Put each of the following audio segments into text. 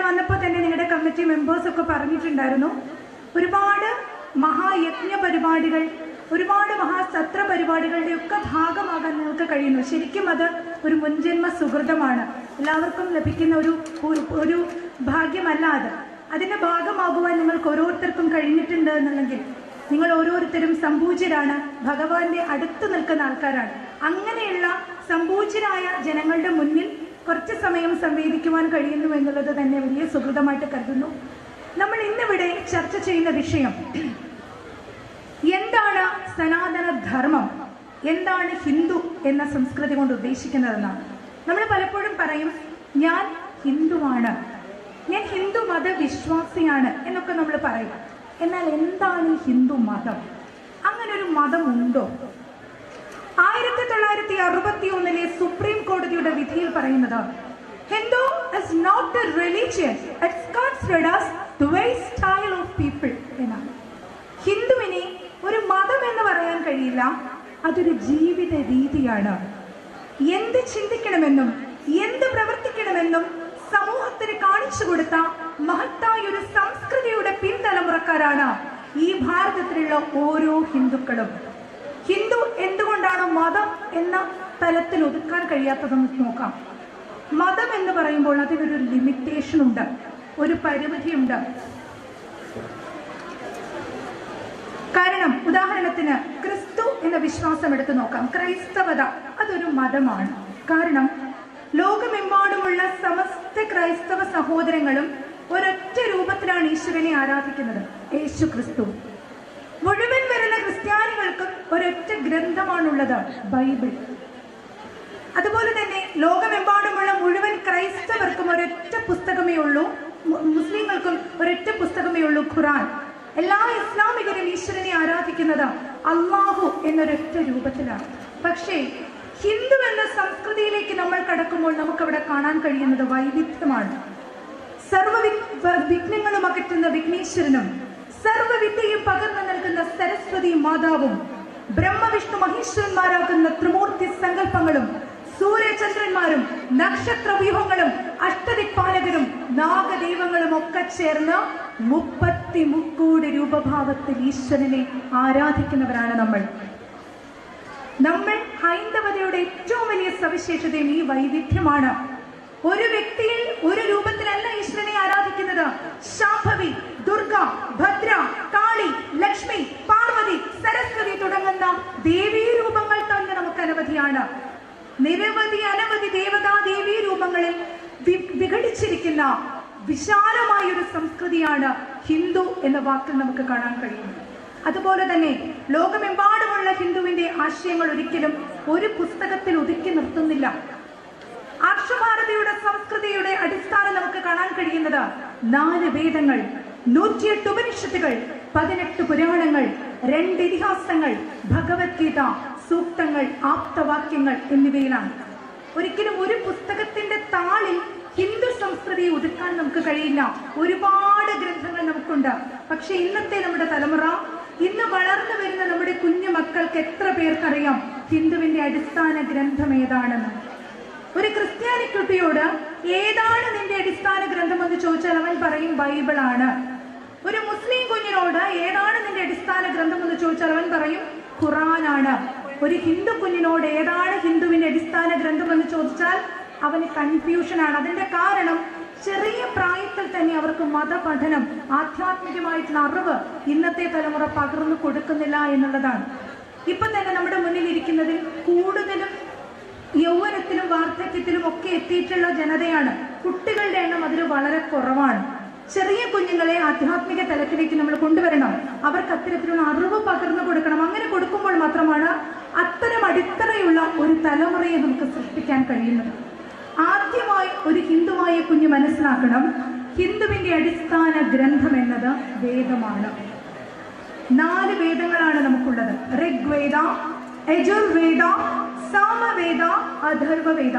വന്നപ്പോൾ തന്നെ നിങ്ങളുടെ കമ്മിറ്റി മെമ്പേഴ്സ് ഒക്കെ പറഞ്ഞിട്ടുണ്ടായിരുന്നു, ഒരുപാട് മഹായജ്ഞ പരിപാടികൾ, ഒരുപാട് മഹാസത്ര പരിപാടികളുടെ ഒക്കെ ഭാഗമാകാൻ നിങ്ങൾക്ക് കഴിയുന്നു. ശരിക്കും അത് ഒരു മുൻജന്മ സുഹൃതമാണ്, എല്ലാവർക്കും ലഭിക്കുന്ന ഒരു ഭാഗ്യമല്ല അത്. അതിന്റെ ഭാഗമാകുവാൻ നിങ്ങൾക്ക് ഓരോരുത്തർക്കും കഴിഞ്ഞിട്ടുണ്ട് എന്നുണ്ടെങ്കിൽ നിങ്ങൾ ഓരോരുത്തരും സംപൂജ്യരാണ്, ഭഗവാന്റെ അടുത്ത് നിൽക്കുന്ന ആൾക്കാരാണ്. അങ്ങനെയുള്ള സംപൂജ്യരായ ജനങ്ങളുടെ മുന്നിൽ കുറച്ച് സമയം സംവേദിക്കുവാൻ കഴിയുന്നു എന്നുള്ളത് തന്നെ വലിയ സുഹൃതമായിട്ട് കരുതുന്നു. നമ്മൾ ഇന്നിവിടെ ചർച്ച ചെയ്യുന്ന വിഷയം എന്താണ് സനാതന ധർമ്മം, എന്താണ് ഹിന്ദു എന്ന സംസ്കൃതി കൊണ്ട് ഉദ്ദേശിക്കുന്നതെന്നാണ്. നമ്മൾ പലപ്പോഴും പറയും ഞാൻ ഹിന്ദുവാണ്, ഞാൻ ഹിന്ദു മതവിശ്വാസിയാണ് എന്നൊക്കെ നമ്മൾ പറയും. എന്നാൽ എന്താണ് ഈ ഹിന്ദു മതം? അങ്ങനെ ഒരു മതമുണ്ടോ? 1961 സുപ്രീം കോടതിയുടെ വിധിയിൽ പറയുന്നത് Hindu is not a religion, it's considered as the way style of people എന്നാണ്. ഹിന്ദുവിനെ ഒരു മതം എന്ന് പറയാൻ കഴിയില്ല, അതൊരു ജീവിത രീതിയാണ്. എന്ത് ചിന്തിക്കണമെന്നും എന്ത് പ്രവർത്തിക്കണമെന്നും സമൂഹത്തിന് കാണിച്ചു കൊടുത്ത മഹത്തായ ഒരു സംസ്കൃതിയുടെ പിൻതലമുറക്കാരാണ് ഈ ഭാരതത്തിലുള്ള ഓരോ ഹിന്ദുക്കളും. ഹിന്ദു എന്തുകൊണ്ടാണ് മതം എന്ന തലത്തിൽ ഒതുക്കാൻ കഴിയാത്തതെന്ന് നോക്കാം. മതം എന്ന് പറയുമ്പോൾ അതിനൊരു ലിമിറ്റേഷൻ ഉണ്ട്, ഒരു പരിമിതിയുണ്ട്. കാരണം ഉദാഹരണത്തിന് ക്രിസ്തു എന്ന വിശ്വാസം എടുത്തു നോക്കാം. ക്രൈസ്തവത അതൊരു മതമാണ്. കാരണം ലോകമെമ്പാടുമുള്ള സമസ്ത ക്രൈസ്തവ സഹോദരങ്ങളും ഒരൊറ്റ രൂപത്തിലാണ് ഈശ്വരനെ ആരാധിക്കുന്നത്, യേശു ക്രിസ്തു. മുഴുവൻ വരുന്ന ക്രിസ്ത്യാനികൾക്കും ഒരൊറ്റ ഗ്രന്ഥമാണുള്ളത്, ബൈബിൾ. അതുപോലെ തന്നെ ലോകമെമ്പാടുമുള്ള മുഴുവൻ ക്രൈസ്തവർക്കും ഒരൊറ്റ പുസ്തകമേ ഉള്ളൂ, മുസ്ലിങ്ങൾക്കും ഒരൊറ്റ പുസ്തകമേ ഉള്ളൂ, ഖുറാൻ. എല്ലാ ഇസ്ലാമികരും ഈശ്വരനെ ആരാധിക്കുന്നത് അള്ളാഹു എന്നൊരൊറ്റ രൂപത്തിലാണ്. പക്ഷേ ഹിന്ദു എന്ന സംസ്കൃതിയിലേക്ക് നമ്മൾ കടക്കുമ്പോൾ നമുക്കവിടെ കാണാൻ കഴിയുന്നത് വൈവിധ്യമാണ്. സർവ വിഘ്നങ്ങളും അകറ്റുന്ന വിഘ്നേശ്വരനും സർവവിദ്യയും പകർന്നു നൽകുന്ന സരസ്വതി മാതാവും ബ്രഹ്മവിഷ്ണു മഹേശ്വരന്മാരാകുന്ന ത്രിമൂർത്തി സങ്കല്പങ്ങളും സൂര്യചന്ദ്രന്മാരും നക്ഷത്ര വ്യൂഹങ്ങളും അഷ്ടദിക്പാലകരും നാഗദൈവങ്ങളും ഒക്കെ ചേർന്ന് 33 രൂപഭാവത്തിൽ ഈശ്വരനെ ആരാധിക്കുന്നവരാണ് നമ്മൾ. ഹൈന്ദവതയുടെ ഏറ്റവും വലിയ സവിശേഷതയും ഈ വൈവിധ്യമാണ്. ഒരു വ്യക്തിയിൽ ഒരു രൂപത്തിലല്ല ഈശ്വരനെ ആരാധിക്കുന്നത്. ശാംഭവി, ദുർഗ, ഭദ്ര, കാളി, ലക്ഷ്മി, പാർവതി, സരസ്വതി തുടങ്ങുന്ന ദേവീ രൂപങ്ങൾ തന്നെ നമുക്ക് അനവധിയാണ്. അനവധി ദേവതാ ദേവീ രൂപങ്ങളിൽ വിഘടിച്ചിരിക്കുന്ന വിശാലമായ ഒരു സംസ്കൃതിയാണ് ഹിന്ദു എന്ന വാക്കിൽ നമുക്ക് കാണാൻ കഴിയുന്നത്. അതുപോലെ തന്നെ ലോകമെമ്പാടുമുള്ള ഹിന്ദുവിന്റെ ആശയങ്ങൾ ഒരിക്കലും ഒരു പുസ്തകത്തിൽ ഒതുക്കി നിർത്തുന്നില്ല. ആർഷഭാരതിയുടെ സംസ്കൃതിയുടെ അടിസ്ഥാനം നമുക്ക് കാണാൻ കഴിയുന്നത് 4 വേദങ്ങൾ, 108 ഉപനിഷത്തുകൾ, 18 പുരാണങ്ങൾ, 2 ഇതിഹാസങ്ങൾ, ഭഗവത്ഗീത, സൂക്തങ്ങൾ, ആപ്തവാക്യങ്ങൾ എന്നിവയിലാണ്. ഒരിക്കലും ഒരു പുസ്തകത്തിന്റെ താളിൽ ഹിന്ദു സംസ്കൃതിയെ ഒതുക്കാൻ നമുക്ക് കഴിയില്ല. ഒരുപാട് ഗ്രന്ഥങ്ങൾ നമുക്കുണ്ട്. പക്ഷെ ഇന്നത്തെ നമ്മുടെ തലമുറ, ഇന്ന് വളർന്നു വരുന്ന നമ്മുടെ കുഞ്ഞു മക്കൾക്ക് എത്ര പേർക്കറിയാം ഹിന്ദുവിന്റെ അടിസ്ഥാന ഗ്രന്ഥം ഏതാണെന്ന്? ഒരു ക്രിസ്ത്യാനി കുട്ടിയോട് ഏതാണ് നിന്റെ അടിസ്ഥാന ഗ്രന്ഥം എന്ന് ചോദിച്ചാൽ അവൻ പറയും ബൈബിളാണ്. ഒരു മുസ്ലിം കുഞ്ഞിനോട് ഏതാണ് നിന്റെ അടിസ്ഥാന ഗ്രന്ഥം എന്ന് ചോദിച്ചാൽ അവൻ പറയും ഖുറാനാണ്. ഒരു ഹിന്ദു കുഞ്ഞിനോട് ഏതാണ് ഹിന്ദുവിന്റെ അടിസ്ഥാന ഗ്രന്ഥം എന്ന് ചോദിച്ചാൽ അവന് കൺഫ്യൂഷനാണ്. അതിന്റെ കാരണം ചെറിയ പ്രായത്തിൽ തന്നെ അവർക്ക് മതപഠനം, ആധ്യാത്മികമായിട്ടുള്ള അറിവ് ഇന്നത്തെ തലമുറ പകർന്നു കൊടുക്കുന്നില്ല എന്നുള്ളതാണ്. ഇപ്പൊ തന്നെ നമ്മുടെ മുന്നിൽ ഇരിക്കുന്നതിൽ കൂടുതലും യൗവനത്തിലും വാർദ്ധക്യത്തിലും ഒക്കെ എത്തിയിട്ടുള്ള ജനതയാണ്. കുട്ടികളുടെ എണ്ണം അതിൽ വളരെ കുറവാണ്. ചെറിയ കുഞ്ഞുങ്ങളെ ആധ്യാത്മിക തലത്തിലേക്ക് നമ്മൾ കൊണ്ടുവരണം. അവർക്ക് അത്തരത്തിലുള്ള അറിവ് പകർന്നു കൊടുക്കണം. അങ്ങനെ കൊടുക്കുമ്പോൾ മാത്രമാണ് അത്തരം അടിത്തറയുള്ള ഒരു തലമുറയെ നമുക്ക് സൃഷ്ടിക്കാൻ കഴിയുന്നത്. ആദ്യമായി ഒരു ഹിന്ദുവായ കുഞ്ഞ് മനസ്സിലാക്കണം, ഹിന്ദുവിന്റെ അടിസ്ഥാന ഗ്രന്ഥം എന്നത് വേദമാണ്. 4 വേദങ്ങളാണ് നമുക്കുള്ളത്. ഋഗ്വേദ, യജുർവേദ, സാമവേദ, അഥർവവേദ.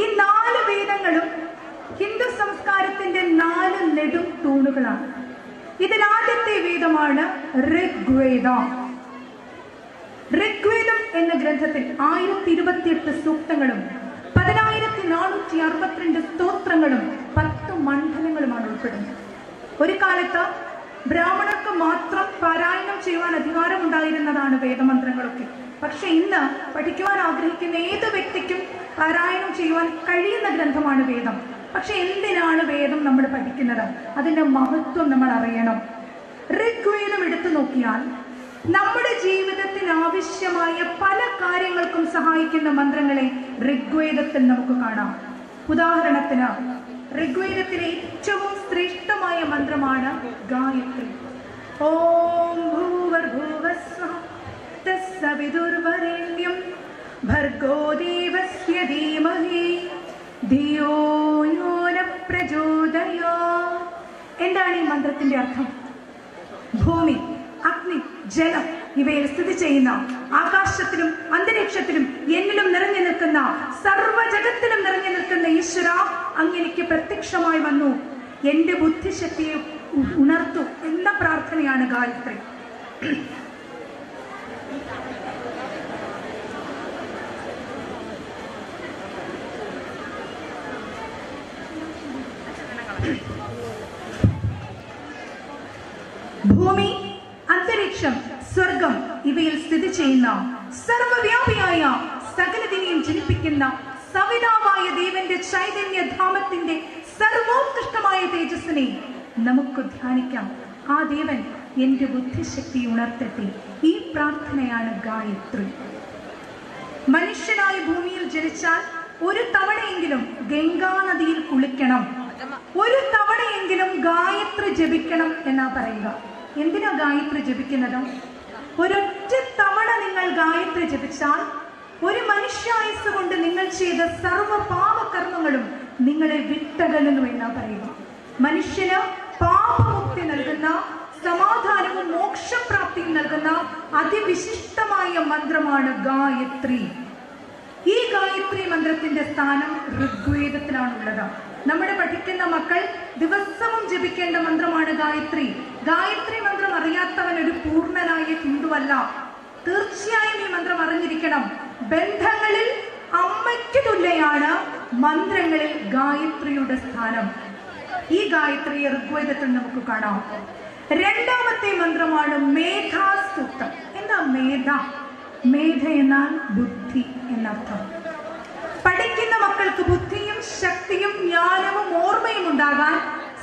ഈ 4 വേദങ്ങളും ഹിന്ദു സംസ്കാരത്തിന്റെ 4 നെടും തൂണുകളാണ്. ഇതിലാദ്യത്തെ വേദമാണ് ഋഗ്വേദ. ഋഗ്വേദം എന്ന ഗ്രന്ഥത്തിൽ 1028 സൂക്തങ്ങളും 10462 സ്തോത്രങ്ങളും 10 മണ്ഡലങ്ങളുമാണ് ഉൾപ്പെടുന്നത്. ഒരു കാലത്ത് ബ്രാഹ്മണർക്ക് മാത്രം പാരായണം ചെയ്യുവാൻ അധികാരമുണ്ടായിരുന്നതാണ് വേദമന്ത്രങ്ങളൊക്കെ. പക്ഷെ ഇന്ന് പഠിക്കുവാൻ ആഗ്രഹിക്കുന്ന ഏത് വ്യക്തിക്കും പാരായണം ചെയ്യുവാൻ കഴിയുന്ന ഗ്രന്ഥമാണ് വേദം. പക്ഷെ എന്തിനാണ് വേദം നമ്മൾ പഠിക്കുന്നത്? അതിന്റെ മഹത്വം നമ്മൾ അറിയണം. ഋഗ്വേദം എടുത്തു നോക്കിയാൽ നമ്മുടെ ജീവിതത്തിന് ആവശ്യമായ പല കാര്യങ്ങൾക്കും സഹായിക്കുന്ന മന്ത്രങ്ങളെ ഋഗ്വേദത്തിൽ നമുക്ക് കാണാം. ഉദാഹരണത്തിന് ഋഗ്വേദത്തിലെ ഏറ്റവും ശ്രേഷ്ഠമായ മന്ത്രമാണ് ഗായത്രി. ഓം ഭൂവർഭുവസ്വഃ തസ്സവിതുർവരേണ്യം ഭർഗോ ദേവസ്യ ധീമഹി ധിയോ യോ ന പ്രചോദയാത്. എന്താണ് ഈ മന്ത്രത്തിന്റെ അർത്ഥം? ഭൂമി, അഗ്നി, ജലം ഇവയിൽ സ്ഥിതി ചെയ്യുന്ന, ആകാശത്തിലും അന്തരീക്ഷത്തിലും എന്നിലും നിറഞ്ഞു നിൽക്കുന്ന, സർവ്വജഗത്തിലും നിറഞ്ഞു നിൽക്കുന്ന ഈശ്വര, അങ്ങനെക്ക് പ്രത്യക്ഷമായി വന്നു, എന്റെ ബുദ്ധിശക്തിയെ ഉണർത്തു എന്ന പ്രാർത്ഥനയാണ് ഗായത്രി. ഭൂമി, അന്തരീക്ഷം, സ്വർഗം ഇവയിൽ സ്ഥിതി ചെയ്യുന്ന, സർവവ്യാപിയായ സകലതിനെയും ജനിപ്പിക്കുന്ന സവിതാവായ ദേവന്റെ ചൈതന്യധാമത്തിന്റെ സർവോത്കൃഷ്ടമായ തേജസ്സിനെ നമുക്ക് ധ്യാനിക്കാം. ആ ദേവൻ എന്റെ ബുദ്ധിശക്തി ഉണർത്തട്ടെ. ഈ പ്രാർത്ഥനയാണ് ഗായത്രി. മനുഷ്യനായ ഭൂമിയിൽ ജനിച്ചാൽ ഒരു തവണയെങ്കിലും ഗംഗാനദിയിൽ കുളിക്കണം, ഒരു തവണയെങ്കിലും ഗായത്രി ജപിക്കണം എന്നാ പറയുക. എന്തിനാ ഗായത്രി ജപിക്കുന്നത്? ഒരൊറ്റ തവണ നിങ്ങൾ ഗായത്രി ജപിച്ചാൽ ഒരു മനുഷ്യായുസ് കൊണ്ട് നിങ്ങൾ ചെയ്ത സർവ പാപകർമ്മങ്ങളും നിങ്ങളെ വിട്ടകലുന്നു എന്നാ പറയുക. മനുഷ്യന് പാപമുക്തി നൽകുന്ന, സമാധാനവും മോക്ഷപ്രാപ്തിയും നൽകുന്ന അതിവിശിഷ്ടമായ മന്ത്രമാണ് ഗായത്രി. ഈ ഗായത്രി മന്ത്രത്തിന്റെ സ്ഥാനം ഋഗ്വേദത്തിലാണുള്ളത്. നമ്മുടെ പഠിക്കുന്ന മക്കൾ ദിവസവും ജപിക്കേണ്ട മന്ത്രമാണ് ഗായത്രി. ഗായത്രി മന്ത്രം അറിയാത്തവൻ ഒരു പൂർണ്ണനായ ഹിന്ദുവല്ല. തീർച്ചയായും ഈ മന്ത്രം അറിഞ്ഞിരിക്കണം. ബന്ധങ്ങളിൽ അമ്മയ്ക്ക് തുല്യമാണ് മന്ത്രങ്ങളിൽ ഗായത്രിയുടെ സ്ഥാനം. ഈ ഗായത്രി ഋഗ്വേദത്തിൽ നമുക്ക് കാണാം. രണ്ടാമത്തെ മന്ത്രമാണ് മേധാസൂക്തം. എന്താ മേധ? മേധ എന്നാൽ ബുദ്ധി എന്നർത്ഥം. പഠിക്കുന്ന മക്കൾക്ക് ബുദ്ധിയും ശക്തിയും ജ്ഞാനവും ഓർമ്മയും ഉണ്ടാകാൻ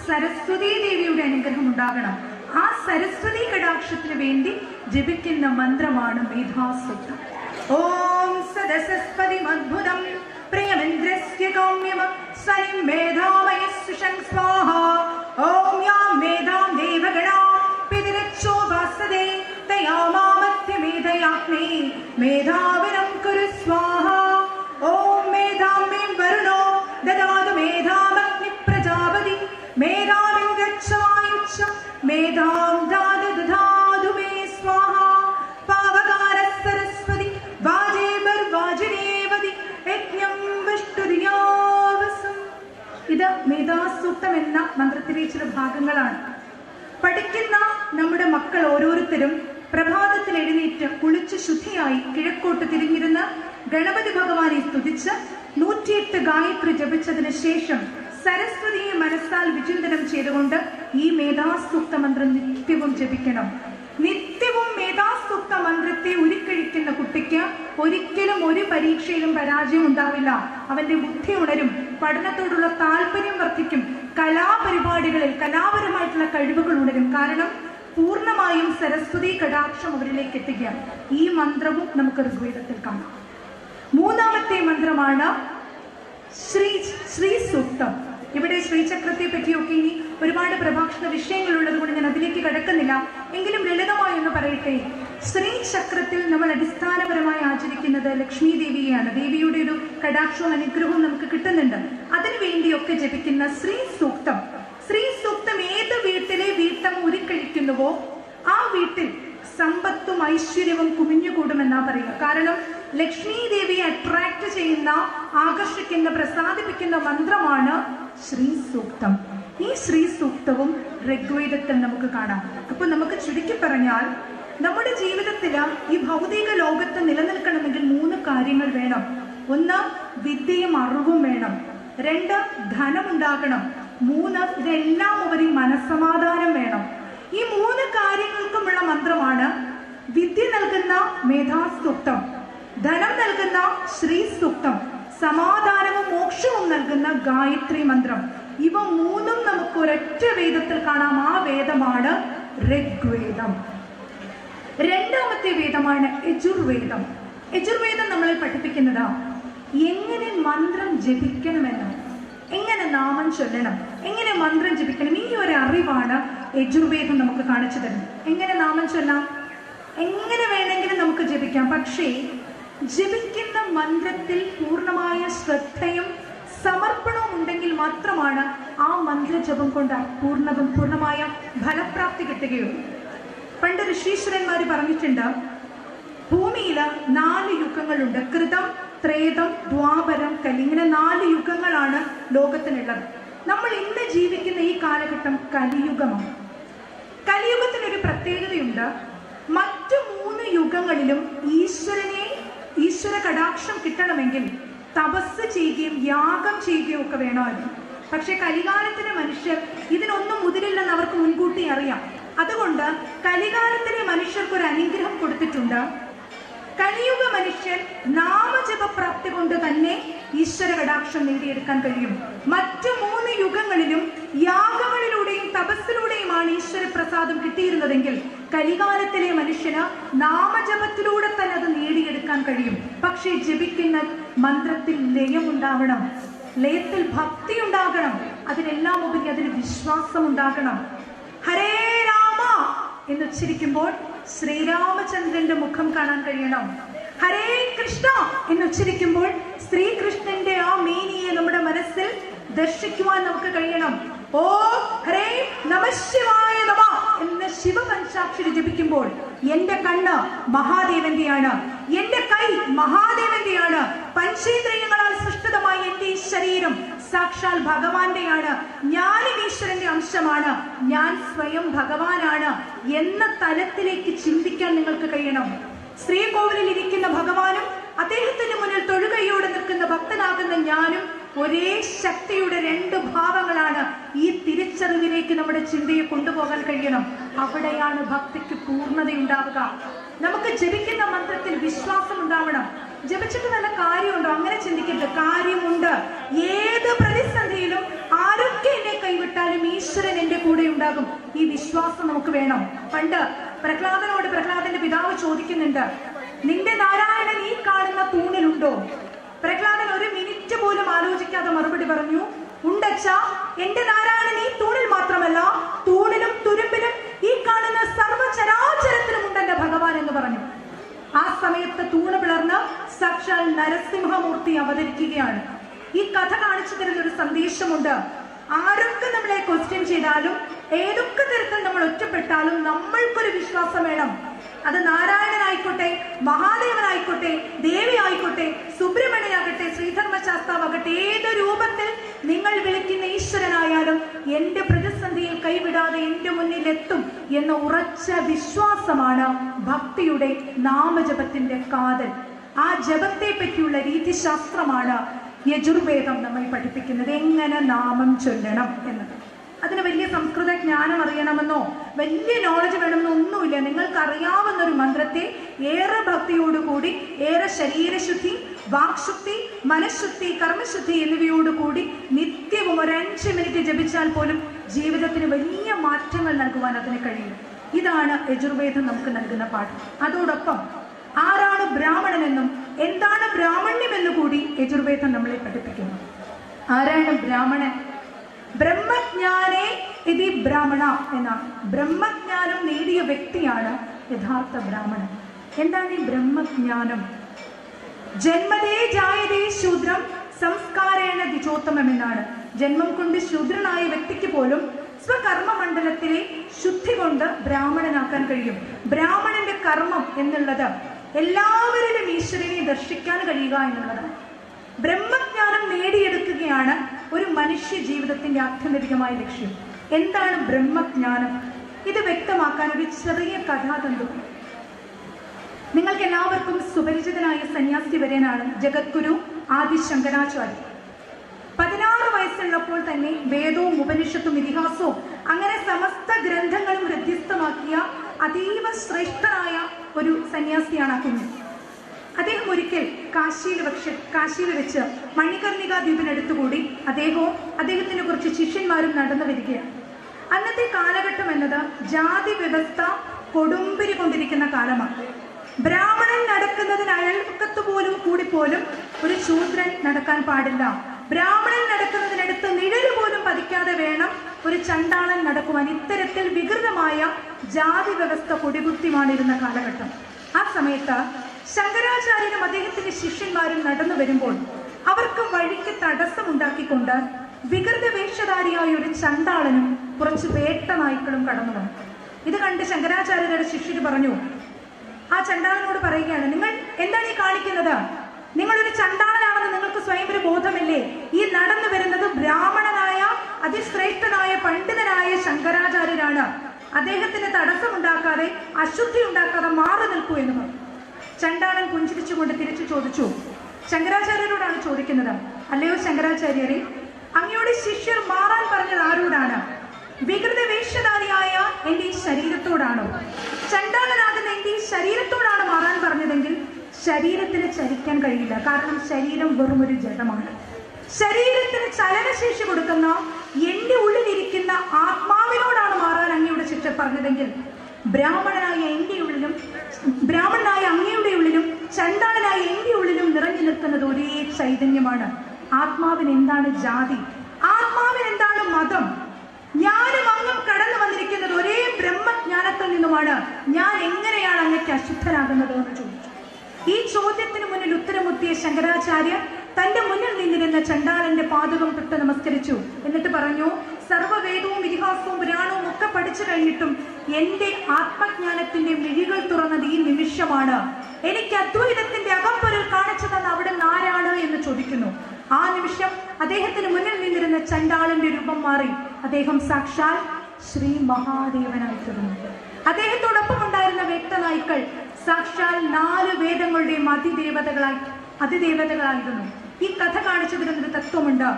സരസ്വതി ദേവിയുടെ അനുഗ്രഹം ഉണ്ടാകണം. ആ സരസ്വതി കടാക്ഷത്തിന് വേണ്ടി ജപിക്കുന്ന മന്ത്രമാണ് മേധാസൂക്തം. ഓം സദസസ്പതി അദ്ഭുതം പ്രിയമേന്ദ്രസ്യ കാമ്യം സനിം മേധാമയസ്സുഷം സ്വാഹ. ഓം യാം മേധാം ദേവഗണാ പിതരക്ഷോഭാസദേ തയാമാമത്യ മേധയാഗ്നേ മേധാവിനം കുരു സ്വാഹ. ഓം മേധാം മേ വരുണോ ദദാതു മേധാമഗ്നി പ്രജാപതി മേധാമിന്ദ്രച്ഛവായുച്ഛ മേധാം ദാതു മേ സ്വാഹ. പാവകാര സരസ്വതി വാജേബർവാജിനേവതി യജ്ഞം വിഷ്ണുദിയാവസം. ഇത് മേധാസൂക്തം എന്ന മന്ത്രത്തിലെ ചില ഭാഗങ്ങളാണ്. പഠിക്കുന്ന നമ്മുടെ മക്കൾ ഓരോരുത്തരും പ്രഭാതത്തിൽ എഴുന്നേറ്റ് കുളിച്ച് ശുദ്ധിയായി കിഴക്കോട്ട് തിരിഞ്ഞിരുന്ന് ഗണപതി ഭഗവാനെ സ്തുതിച്ച് 108 ഗായത്രി ജപിച്ചതിന് ശേഷം സരസ്വതിയെ മനസ്സാൽ വിചിന്തനം ചെയ്തുകൊണ്ട് ഈ മേധാസൂക്ത മന്ത്രം നിത്യവും ജപിക്കണം. നിത്യവും മേധാസൂക്ത മന്ത്രത്തെ ഉരുക്കഴിക്കുന്ന കുട്ടിക്ക് ഒരിക്കലും ഒരു പരീക്ഷയിലും പരാജയം ഉണ്ടാവില്ല. അവന്റെ ബുദ്ധി ഉണരും, പഠനത്തോടുള്ള താല്പര്യം വർദ്ധിക്കും, കലാപരിപാടികളിൽ കലാപരമായിട്ടുള്ള കഴിവുകൾ ഉണരും. കാരണം പൂർണ്ണമായും സരസ്വതി കടാക്ഷം അവരിലേക്ക് എത്തുക. ഈ മന്ത്രവും നമുക്ക് ഋഗ്വേദത്തിൽ കാണാം. മൂന്നാമത്തെ മന്ത്രമാണ് ശ്രീ സൂക്തം. ഇവിടെ ശ്രീചക്രത്തെ പറ്റിയൊക്കെ ഇനി ഒരുപാട് പ്രഭാഷണ വിഷയങ്ങൾ ഉള്ളത് കൊണ്ട് ഞാൻ അതിലേക്ക് കടക്കുന്നില്ല. എങ്കിലും ലളിതമായി എന്ന് പറയട്ടെ, ശ്രീചക്രത്തിൽ നമ്മൾ അടിസ്ഥാനപരമായി ആചരിക്കുന്നത് ലക്ഷ്മി ദേവിയെയാണ്. ദേവിയുടെ ഒരു കടാക്ഷവും അനുഗ്രഹവും നമുക്ക് കിട്ടുന്നുണ്ട്. അതിനു വേണ്ടിയൊക്കെ ജപിക്കുന്ന ശ്രീ സൂക്തം. ശ്രീ സൂക്തം ഏത് വീട്ടിലെ വീട്ടം ഉരുക്കഴിക്കുന്നുവോ ആ വീട്ടിൽ സമ്പത്തും ഐശ്വര്യവും കുമിഞ്ഞുകൂടുമെന്നാ പറയുക. കാരണം ലക്ഷ്മി ദേവിയെ അട്രാക്ട് ചെയ്യുന്ന, ആകർഷിക്കുന്ന, പ്രസാദിപ്പിക്കുന്ന മന്ത്രമാണ് ശ്രീ സൂക്തം. ഈ ശ്രീ സൂക്തവും ഋഗ്വേദത്തിൽ നമുക്ക് കാണാം. അപ്പൊ നമുക്ക് ചുരുക്കി പറഞ്ഞാൽ നമ്മുടെ ജീവിതത്തിൽ ഈ ഭൗതിക ലോകത്ത് നിലനിൽക്കണമെങ്കിൽ 3 കാര്യങ്ങൾ വേണം. 1 വിദ്യയും അറിവും വേണം. 2 ധനം ഉണ്ടാകണം. മൂന്ന്, ഇതെല്ലാം ഉപരി മനസ്സമാധാനം വേണം. ഈ മൂന്ന് കാര്യങ്ങൾക്കുമുള്ള മന്ത്രമാണ് വിദ്യ നൽകുന്ന മേധാസ്തുക്തം, ധനം നൽകുന്ന ശ്രീസ്തുക്തം, സമാധാനവും മോക്ഷവും നൽകുന്ന ഗായത്രി മന്ത്രം. ഇവ മൂന്നും നമുക്ക് ഒരൊറ്റ വേദത്തിൽ കാണാം. ആ വേദമാണ് ഋഗ്വേദം. രണ്ടാമത്തെ വേദമാണ് യജുർവേദം. യജുർവേദം നമ്മളെ പഠിപ്പിക്കുന്നത് എങ്ങനെ മന്ത്രം ജപിക്കണമെന്ന്, എങ്ങനെ നാമം ചൊല്ലണം, എങ്ങനെ മന്ത്രം ജപിക്കണം. ഈ ഒരു അറിവാണ് യജുർവേദം നമുക്ക് കാണിച്ചു തരുന്നത്. എങ്ങനെ നാമം ചൊല്ലാം, എങ്ങനെ വേണമെങ്കിലും നമുക്ക് ജപിക്കാം. പക്ഷേ ജപിക്കുന്ന മന്ത്രത്തിൽ പൂർണ്ണമായ ശ്രദ്ധയും സമർപ്പണവും ഉണ്ടെങ്കിൽ മാത്രമാണ് ആ മന്ത്രജപം കൊണ്ട് പൂർണ്ണമായ ഫലപ്രാപ്തി കിട്ടുകയുള്ളൂ. പണ്ട് ഋഷീശ്വരന്മാർ പറഞ്ഞിട്ടുണ്ട്, ഭൂമിയിൽ 4 യുഗങ്ങളുണ്ട്. കൃതം, ത്രേതം, ദ്വാപരം, കലി. ഇങ്ങനെ 4 യുഗങ്ങളാണ് ലോകത്തിനുള്ളത്. നമ്മൾ ഇന്ന് ജീവിക്കുന്ന ഈ കാലഘട്ടം കലിയുഗമാണ്. കലിയുഗത്തിനൊരു പ്രത്യേകതയുണ്ട്. മറ്റു 3 യുഗങ്ങളിലും ഈശ്വര കടാക്ഷം കിട്ടണമെങ്കിൽ തപസ് ചെയ്യുകയും യാഗം ചെയ്യുകയും ഒക്കെ വേണമായിരുന്നു. പക്ഷെ കലികാലത്തിലെ മനുഷ്യർ ഇതിനൊന്നും മുതിരില്ലെന്ന് അവർക്ക് മുൻകൂട്ടി അറിയാം. അതുകൊണ്ട് കലികാലത്തിലെ മനുഷ്യർക്ക് ഒരു അനുഗ്രഹം കൊടുത്തിട്ടുണ്ട്. കലിയുഗ മനുഷ്യൻ നാമജപപ്രാപ്തി കൊണ്ട് തന്നെ ഈശ്വര കടാക്ഷം നേടിയെടുക്കാൻ കഴിയും. മറ്റു 3 യുഗങ്ങളിലും യാഗങ്ങളിലൂടെയും തപസ്സിലൂടെയുമാണ് ഈശ്വര പ്രസാദം കിട്ടിയിരുന്നതെങ്കിൽ കലികാലത്തിലെ മനുഷ്യന് നാമജപത്തിലൂടെ തന്നെ അത് നേടിയെടുക്കാൻ കഴിയും. പക്ഷേ ജപിക്കുന്ന മന്ത്രത്തിൽ ലയമുണ്ടാവണം, ലയത്തിൽ ഭക്തി ഉണ്ടാകണം, അതിനെല്ലാം ഉപരി അതിന് വിശ്വാസം ഉണ്ടാകണം. ഹരേ രാമ എന്ന് ഉച്ചരിക്കുമ്പോൾ ശ്രീരാമചന്ദ്രന്റെ മുഖം കാണാൻ കഴിയണം. ഹരേ കൃഷ്ണ എന്ന് ഉച്ചരിക്കുമ്പോൾ ശ്രീകൃഷ്ണന്റെ ആ മേനിയെ നമ്മുടെ മനസ്സിൽ ദർശിക്കുവാൻ നമുക്ക് കഴിയണം. ഓ ഹരേ നമഃശിവായ നമ എന്ന് ശിവപഞ്ചാക്ഷരി ജപിക്കുമ്പോൾ എന്റെ കണ്ണ് മഹാദേവന്റെയാണ്, എന്റെ കൈ മഹാദേവന്റെയാണ്, പഞ്ചേന്ദ്രിയങ്ങളാൽ സൃഷ്ടിതമായ എന്റെ ഈ ശരീരം സാക്ഷാൽ ഭഗവാന്റെയാണ്, ഞാനും ഈശ്വരന്റെ അംശമാണ്, ഞാൻ സ്വയം ഭഗവാനാണ് എന്ന തലത്തിലേക്ക് ചിന്തിക്കാൻ നിങ്ങൾക്ക് കഴിയണം. ശ്രീകോവിലിൽ ഇരിക്കുന്ന ഭഗവാനും അദ്ദേഹത്തിന് മുന്നിൽ തൊഴുകയോടെ നിൽക്കുന്ന ഭക്തനാകുന്ന ഞാനും ഒരേ ശക്തിയുടെ 2 ഭാവങ്ങളാണ്. ഈ തിരിച്ചറിവിലേക്ക് നമ്മുടെ ചിന്തയെ കൊണ്ടുപോകാൻ കഴിയണം. അവിടെയാണ് ഭക്തിക്ക് പൂർണ്ണതയുണ്ടാവുക. നമുക്ക് ജപിക്കുന്ന മന്ത്രത്തിൽ വിശ്വാസം ഉണ്ടാവണം. ജപിച്ചിട്ട് നല്ല കാര്യമുണ്ടോ, അങ്ങനെ ചിന്തിക്കരുത്. കാര്യമുണ്ട്. ഏത് പ്രതിസന്ധിയിലും ആരൊക്കെ എന്നെ കൈവിട്ടാലും ഈശ്വരൻ എന്റെ കൂടെ ഉണ്ടാകും. ഈ വിശ്വാസം നമുക്ക് വേണം. പണ്ട് പ്രഹ്ലാദനോട് പ്രഹ്ലാദന്റെ പിതാവ് ചോദിക്കുന്നുണ്ട്, നിന്റെ നാരായണൻ ഈ കാണുന്ന തൂണിലുണ്ടോ? പ്രഹ്ലാദൻ 1 മിനിറ്റ് പോലും ആലോചിക്കാതെ മറുപടി പറഞ്ഞു, ഉണ്ടച്ച, എന്റെ നാരായണൻ ഈ തൂണിൽ മാത്രമല്ല, തൂണിലും തുരുമ്പിലും ഈ കാണുന്ന സർവചരാചരത്തിലും ഉണ്ടെന്റെ ഭഗവാൻ എന്ന് പറഞ്ഞു. ആ സമയത്ത് തൂണ് പിളർന്ന് സാക്ഷാൽ നരസിംഹമൂർത്തി അവതരിക്കുകയാണ്. ഈ കഥ കാണിച്ചു തരുന്ന ഒരു സന്ദേശമുണ്ട്. ആരൊക്കെ നമ്മളെ ക്വസ്റ്റ്യൻ ചെയ്താലും, ഏതൊക്കെ തരത്തിൽ നമ്മൾ ഒറ്റപ്പെട്ടാലും നമ്മൾക്കൊരു വിശ്വാസം വേണം. അത് നാരായണനായിക്കോട്ടെ, മഹാദേവനായിക്കോട്ടെ, ദേവി ആയിക്കോട്ടെ, സുബ്രഹ്മണ്യനാകട്ടെ, ശ്രീധർമ്മശാസ്താവാകട്ടെ, ഏത് രൂപത്തിൽ നിങ്ങൾ വിളിക്കുന്ന ഈശ്വരനായാലും എന്റെ പ്രതിസന്ധിയിൽ കൈവിടാതെ എന്റെ മുന്നിൽ എത്തും എന്ന ഉറച്ച വിശ്വാസമാണ് ഭക്തിയുടെ നാമജപത്തിന്റെ കാതൽ. ആ ജപത്തെ പറ്റിയുള്ള രീതിശാസ്ത്രമാണ് യജുർവേദം നമ്മൾ പഠിപ്പിക്കുന്നത്. എങ്ങനെ നാമം ചൊല്ലണം എന്നത്. അതിന് വലിയ സംസ്കൃത ജ്ഞാനം അറിയണമെന്നോ വലിയ നോളജ് വേണമെന്നോ ഒന്നുമില്ല. നിങ്ങൾക്ക് അറിയാവുന്ന ഒരു മന്ത്രത്തെ ഏറെ ഭക്തിയോടുകൂടി, ഏറെ ശരീരശുദ്ധി, വാക്ശുദ്ധി, മനഃശുദ്ധി, കർമ്മശുദ്ധി എന്നിവയോടുകൂടി നിത്യവും ഒരു 5 മിനിറ്റ് ജപിച്ചാൽ പോലും ജീവിതത്തിന് വലിയ മാറ്റങ്ങൾ നൽകുവാൻ അതിന് കഴിയും. ഇതാണ് യജുർവേദം നമുക്ക് നൽകുന്ന പാഠം. അതോടൊപ്പം ആരാണ് ബ്രാഹ്മണനെന്നും എന്താണ് ബ്രാഹ്മണ്യമെന്നു കൂടി യജുർവേദം നമ്മളെ പഠിപ്പിക്കുന്നു. ആരാണ് ബ്രാഹ്മണൻ? ബ്രഹ്മജ്ഞാനേ ഇതി ബ്രാഹ്മണ എന്നാണ്. ബ്രഹ്മജ്ഞാനം നേടിയ വ്യക്തിയാണ് യഥാർത്ഥ ബ്രാഹ്മണൻ. എന്താണ് ഈ ബ്രഹ്മജ്ഞാനം? ജന്മതേ ജായതേ ശൂദ്രം സംസ്കാരേണ ദ്വിജോത്തമം എന്നാണ്. ജന്മം കൊണ്ട് ശൂദ്രനായ വ്യക്തിക്ക് പോലും സ്വകർമ്മ മണ്ഡലത്തിലെ ശുദ്ധി കൊണ്ട് ബ്രാഹ്മണനാക്കാൻ കഴിയും. ബ്രാഹ്മണന്റെ കർമ്മം എന്നുള്ളത് എല്ലാവരിലും ഈശ്വരനെ ദർശിക്കാൻ കഴിയുക എന്നുള്ളതാണ്. ബ്രഹ്മജ്ഞാനം നേടിയെടുക്കുകയാണ് ഒരു മനുഷ്യ ജീവിതത്തിന്റെ ആത്യന്തികമായ ലക്ഷ്യം. എന്താണ് ബ്രഹ്മജ്ഞാനം? ഇത് വ്യക്തമാക്കാൻ ഒരു ചെറിയ കഥാതന്തു. നിങ്ങൾക്ക് എല്ലാവർക്കും സുപരിചിതനായ സന്യാസി വര്യനാണ് ജഗദ്ഗുരു ആദി ശങ്കരാചാര്യ. 16 വയസ്സുള്ളപ്പോൾ തന്നെ വേദവും ഉപനിഷത്തും ഇതിഹാസവും അങ്ങനെ സമസ്ത ഗ്രന്ഥങ്ങളും ഹൃദ്യസ്ഥമാക്കിയ അതീവ ശ്രേഷ്ഠനായ ഒരു സന്യാസിയാണ് ആ കുഞ്ഞ്. അദ്ദേഹം ഒരിക്കൽ കാശിയിൽ വെച്ച് മണികർണിക ദ്വീപിനടുത്തുകൂടി അദ്ദേഹവും അദ്ദേഹത്തിന് കുറച്ച് ശിഷ്യന്മാരും നടന്നു വരികയാണ്. അന്നത്തെ കാലഘട്ടം എന്നത് ജാതി വ്യവസ്ഥ കൊടുമ്പിരി കൊണ്ടിരിക്കുന്ന കാലമാണ്. ബ്രാഹ്മണൻ നടക്കുന്നതിന് അയൽപക്കത്ത് പോലും കൂടിപ്പോലും ഒരു ശൂദ്രൻ നടക്കാൻ പാടില്ല. ബ്രാഹ്മണൻ നടക്കുന്നതിനടുത്ത് നിഴല് പോലും പതിക്കാതെ വേണം ഒരു ചണ്ടാളൻ നടക്കുവാൻ. ഇത്തരത്തിൽ വികൃതമായ ജാതി വ്യവസ്ഥ കൊടികുത്തിമാണിരുന്ന കാലഘട്ടം. ആ സമയത്ത് ശങ്കരാചാര്യനും അദ്ദേഹത്തിന്റെ ശിഷ്യന്മാരും നടന്നു വരുമ്പോൾ അവർക്ക് വഴിക്ക് തടസ്സമുണ്ടാക്കിക്കൊണ്ട് വികൃത വേഷധാരിയായ ഒരു ചണ്ടാളനും കുറച്ച് വേട്ട നായ്ക്കളും കടന്നു വന്നു. ഇത് കണ്ട് ശങ്കരാചാര്യരുടെ ശിഷ്യര് പറഞ്ഞു, ആ ചണ്ടാളനോട് പറയുകയാണ്, നിങ്ങൾ എന്താണ് ഈ കാണിക്കുന്നത്? നിങ്ങളൊരു ചണ്ടാളനാണെന്ന് നിങ്ങൾക്ക് സ്വയം ഒരു ബോധമില്ലേ? ഈ നടന്നു വരുന്നത് ബ്രാഹ്മണനായ അതിശ്രേഷ്ഠനായ പണ്ഡിതനായ ശങ്കരാചാര്യരാണ്. അദ്ദേഹത്തിന് തടസ്സമുണ്ടാക്കാതെ അശുദ്ധി ഉണ്ടാക്കാതെ മാറി നിൽക്കൂ എന്ന് പറഞ്ഞു. ചണ്ടാളൻ പുഞ്ചിരിച്ചുകൊണ്ട് തിരിച്ചു ചോദിച്ചു, ശങ്കരാചാര്യരോടാണ് ചോദിക്കുന്നത്, അല്ലയോ ശങ്കരാചാര്യരെ, അങ്ങയുടെ ശിഷ്യർ മാറാൻ പറഞ്ഞത് ആരോടാണ്? വികൃത വേഷധാരിയായ എന്റെ ഈ ശരീരത്തോടാണോ? ചണ്ടാളനാകുന്ന എന്റെ ഈ ശരീരത്തോടാണ് മാറാൻ പറഞ്ഞതെങ്കിൽ ശരീരത്തിന് ചലിക്കാൻ കഴിയില്ല. കാരണം ശരീരം വെറും ഒരു ജഡമാണ്. ശരീരത്തിന് ചലനശേഷി കൊടുക്കുന്ന എന്റെ ഉള്ളിലിരിക്കുന്ന ആത്മാവിനോടാണ് മാറാൻ അങ്ങയുടെ ശിഷ്യർ പറഞ്ഞതെങ്കിൽ ബ്രാഹ്മണനായ അങ്ങയുടെ ഉള്ളിലും ചണ്ടാളനായ എന്റെ ഉള്ളിലും നിറഞ്ഞു നിൽക്കുന്നത് ഒരേ ചൈതന്യമാണ്. ആത്മാവിന് എന്താണ് ജാതി? ആത്മാവിന് എന്താണ് മതം? ഞാനും അങ്ങും കടന്നു വന്നിരിക്കുന്നത് ഒരേ ബ്രഹ്മജ്ഞാനത്തിൽ നിന്നുമാണ്. ഞാൻ എങ്ങനെയാണ് അങ്ങക്ക് അശുദ്ധനാകുന്നത് എന്ന് ചോദിച്ചു. ഈ ചോദ്യത്തിന് മുന്നിൽ ഉത്തരമുത്തിയ ശങ്കരാചാര്യ തന്റെ മുന്നിൽ നിന്നിരുന്ന ചണ്ടാളന്റെ പാദകം തൊട്ട് നമസ്കരിച്ചു. എന്നിട്ട് പറഞ്ഞു, സർവ്വവേദവും ഇതിഹാസവും പുരാണവും ഒക്കെ പഠിച്ചു കഴിഞ്ഞിട്ടും എന്റെ ആത്മജ്ഞാനത്തിന്റെ മിഴികൾ തുറന്നത് ഈ നിമിഷമാണ്. എനിക്ക് അദ്വൈതത്തിന്റെ അകംപൊരുൾ കാണിച്ചു തന്ന അവിടെ ആരാണ് എന്ന് ചോദിക്കുന്നു. ആ നിമിഷം അദ്ദേഹത്തിന് മുന്നിൽ നിന്നിരുന്ന ചണ്ടാളന്റെ രൂപം മാറി. അദ്ദേഹം സാക്ഷാൽ ശ്രീ മഹാദേവനായി തീർന്നു. അദ്ദേഹത്തോടൊപ്പം ഉണ്ടായിരുന്ന വേട്ടനായ്ക്കൾ സാക്ഷാൽ 4 വേദങ്ങളുടെയും അതിദേവതകളായിരുന്നു. ഈ കഥ കാണിച്ചു തരുന്നൊരു തത്വമുണ്ട്.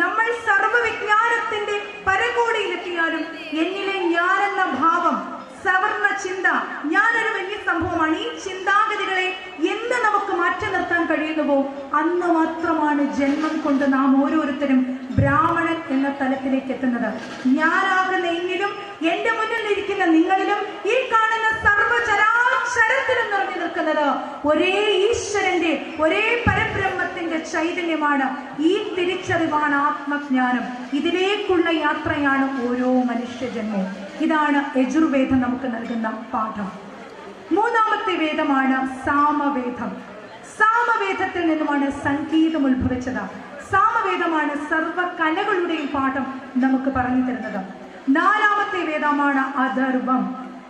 നമ്മൾ സർവ്വവിജ്ഞാനത്തിന്റെ പരകോടിയിലെത്തിയാലും എന്നിലെ ഞാനെന്ന ഭാവം, സവർണ ചിന്ത, ഞാനൊരു വലിയ സംഭവമാണ്. ഈ ചിന്താഗതികളെ എന്ന് നമുക്ക് മാറ്റി നിർത്താൻ കഴിയുന്നുവോ അന്ന് മാത്രമാണ് ജന്മം കൊണ്ട് നാം ഓരോരുത്തരും ബ്രാഹ്മണൻ എന്ന തലത്തിലേക്ക് എത്തുന്നത്. ഞാനാകുന്ന എന്നിലും എന്റെ മുന്നിൽ ഇരിക്കുന്ന നിങ്ങളിലും ഈ കാണുന്ന സർവ്വചരാചരത്തിലും നിറഞ്ഞു നിൽക്കുന്നത് ഒരേ ഈശ്വരന്റെ, ഒരേ പരബ്രഹ്മത്തിന്റെ ചൈതന്യമാണ്. ഈ തിരിച്ചറിവാണ് ആത്മജ്ഞാനം. ഇതിലേക്കുള്ള യാത്രയാണ് ഓരോ മനുഷ്യജന്മവും. ഇതാണ് യജുർവേദം നമുക്ക് നൽകുന്ന പാഠം. 3ാമത്തെ വേദമാണ് സാമവേദം. സാമവേദത്തിൽ നിന്നുമാണ് സംഗീതം ഉത്ഭവിച്ചത്. സാമവേദമാണ് സർവ കലകളുടെയും പാഠം നമുക്ക് പറഞ്ഞു തരുന്നത്. 4ാമത്തെ വേദമാണ് അഥർവം.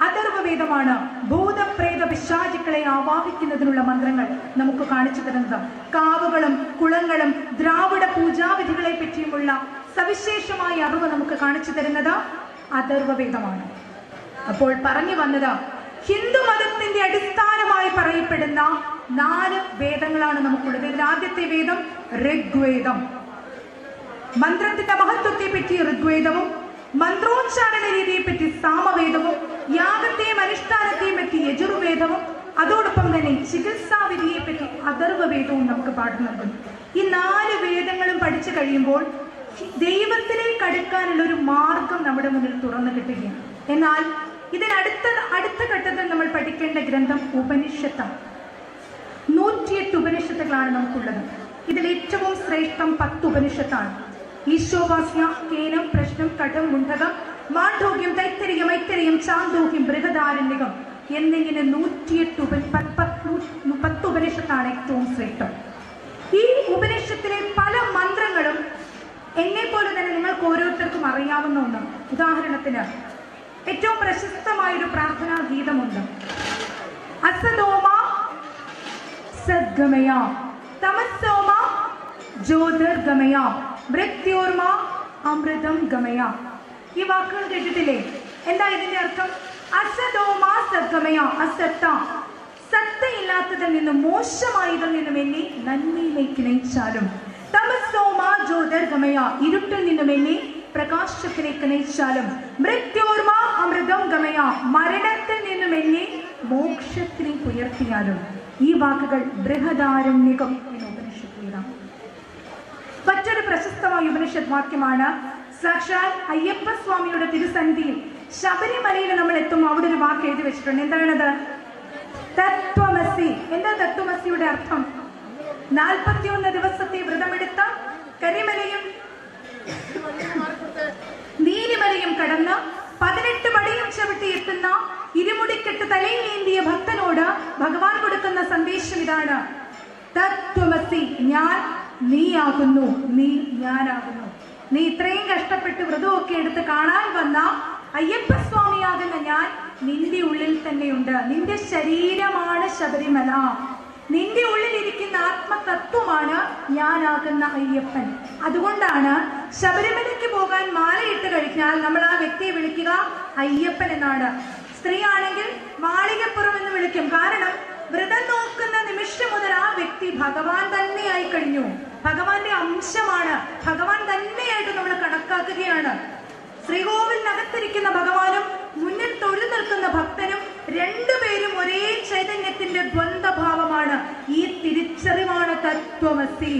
അഥർവവേദമാണ് ഭൂതപ്രേത പിശാചുക്കളെ ആവാഹിക്കുന്നതിനുള്ള മന്ത്രങ്ങൾ നമുക്ക് കാണിച്ചു തരുന്നത്. കാവുകളും കുളങ്ങളും ദ്രാവിഡ പൂജാവിധികളെ പറ്റിയുമുള്ള സവിശേഷമായ അറിവ് നമുക്ക് കാണിച്ചു തരുന്നത് അഥർവവേദമാണ്. അപ്പോൾ പറഞ്ഞു വന്നത്, ഹിന്ദു മതത്തിന്റെ അടിസ്ഥാനമായി പറയപ്പെടുന്ന 4 വേദങ്ങളാണ് നമുക്കുള്ളത്. ഇതിൽ ആദ്യത്തെ വേദം ഋഗ്വേദം. മന്ത്രത്തിന്റെ മഹത്വത്തെ പറ്റി ഋഗ്വേദവും മന്ത്രോച്ചാരണ രീതിയെ പറ്റി സാമവേദവും യാഗത്തെയും അനുഷ്ഠാനത്തെയും പറ്റി യജുർവേദവും അതോടൊപ്പം തന്നെ ചികിത്സാവിധിയെ പറ്റി അഥർവവേദവും നമുക്ക് പാഠം നൽകുന്നു. ഈ 4 വേദങ്ങളും പഠിച്ചു കഴിയുമ്പോൾ ദൈവത്തിലേക്ക് അടുക്കാനുള്ള ഒരു മാർഗം നമ്മുടെ മുന്നിൽ തുറന്നു കിട്ടുകയാണ്. എന്നാൽ ഇതിനടുത്ത ഘട്ടത്തിൽ നമ്മൾ പഠിക്കേണ്ട ഗ്രന്ഥം ഉപനിഷത്താണ്. 108 ഉപനിഷത്തുകളാണ് നമുക്കുള്ളത്. ഇതിൽ ഏറ്റവും ശ്രേഷ്ഠം 10 ഉപനിഷത്താണ്. ഈശോവാസ്യ, കേനം, പ്രശ്നം, കഠം, മുണ്ഡകം, മാണ്ഡൂക്യം, തൈത്തരികം, ഐത്തരികം, ചാന്തോക്യം, ബൃഹദാരണ്യകം എന്നിങ്ങനെ 108 ഉപനിഷത്താണ് ഏറ്റവും ശ്രേഷ്ഠം. ഈ ഉപനിഷത്തിലെ പല മന്ത്രങ്ങളും എന്നെ പോലെ തന്നെ നിങ്ങൾക്ക് ഓരോരുത്തർക്കും അറിയാവുന്ന ഒന്നാണ്. ഉദാഹരണത്തിന് ഏറ്റവും പ്രശസ്തമായൊരു പ്രാർത്ഥനാ ഗീതമുണ്ട്. അസതോമ സദ്ഗമയ, തമസോമ ജ്യോതിർഗമയ, മൃത്യോർമ അമൃതം ഗമയ. ഈ വാക്കുകൾ കേട്ടിട്ടില്ലേ? എന്താ ഇതിന്റെ അർത്ഥം? അസതോമ സദ്ഗമയ, അസത്ത, സത്തയില്ലാത്തതിൽ നിന്നും മോശമായതിൽ നിന്നും എന്നെ നന്മയിലേക്ക് നയിച്ചാലും തമസ്സോമാ ജ്യോതിർഗമയ, ഇരുട്ടിൽ നിന്നും എന്നെ പ്രകാശത്തിലേക്ക് നയിച്ചാലും, മൃത്യോർമാ അമൃതം ഗമയ, മരണത്തിൽ നിന്നും എന്നെ മോക്ഷത്തിലേക്ക് ഉയർത്തിയാലും. ഈ വാക്കുകൾ ബൃഹദാരണ്യകം എന്ന ഉപനിഷത്തിലാണ്. മറ്റൊരു പ്രശസ്തമായ ഉപനിഷത്ത് വാക്യമാണ് സാക്ഷാൽ അയ്യപ്പ സ്വാമിയുടെ തിരുസന്നിധിയിൽ ശബരിമലയിൽ നമ്മൾ എത്തുമ്പോൾ അവിടെ ഒരു വാക്ക് എഴുതി വെച്ചിട്ടുണ്ട്. എന്താണത്? തത്വമസി. എന്താ തത്വമസിയുടെ അർത്ഥം? 41 ദിവസത്തെ വ്രതമെടുത്ത കരിമലയും നീലിമലയും കടന്ന് 18 പടിയും ചവിട്ടി എത്തുന്ന ഇരുമുടിക്കെട്ട് തലയിൽ ഏന്തിയ ഭക്തനോട് ഭഗവാൻ കൊടുക്കുന്ന സന്ദേശം ഇതാണ്: തത്വമസി, ഞാൻ നീയാകുന്നു, നീ ഞാനാകുന്നു. നീ ഇത്രയും കഷ്ടപ്പെട്ട് വ്രതമൊക്കെ എടുത്ത് കാണാൻ വന്ന അയ്യപ്പസ്വാമിയാകുന്ന ഞാൻ നിന്റെ ഉള്ളിൽ തന്നെയുണ്ട്. നിന്റെ ശരീരമാണ് ശബരിമല, നിന്റെ ഉള്ളിലിരിക്കുന്ന ആത്മതത്വമാണ് ഞാനാകുന്ന അയ്യപ്പൻ. അതുകൊണ്ടാണ് ശബരിമലയ്ക്ക് പോകാൻ മാലയിട്ട് കഴിഞ്ഞാൽ നമ്മൾ ആ വ്യക്തിയെ വിളിക്കുക അയ്യപ്പൻ എന്നാണ്. സ്ത്രീ ആണെങ്കിൽ മാളികപ്പുറം എന്ന് വിളിക്കും. കാരണം വ്രതം നോക്കുന്ന നിമിഷം മുതൽ ആ വ്യക്തി ഭഗവാൻ തന്നെയായി കഴിഞ്ഞു. ഭഗവാന്റെ അംശമാണ്, ഭഗവാൻ തന്നെയായിട്ട് നമ്മൾ കണക്കാക്കുകയാണ്. ശ്രീകോവിലിനകത്തിരിക്കുന്ന ഭഗവാനും മുന്നിൽ തൊഴിൽ നിൽക്കുന്ന ഭക്തനും രണ്ടുപേരും ഒരേ ചൈതന്യത്തിന്റെ ദ്വന്ദ്ഭാവമാണ്. ഈ തിരിച്ചറിവാണ് തത്വമസി.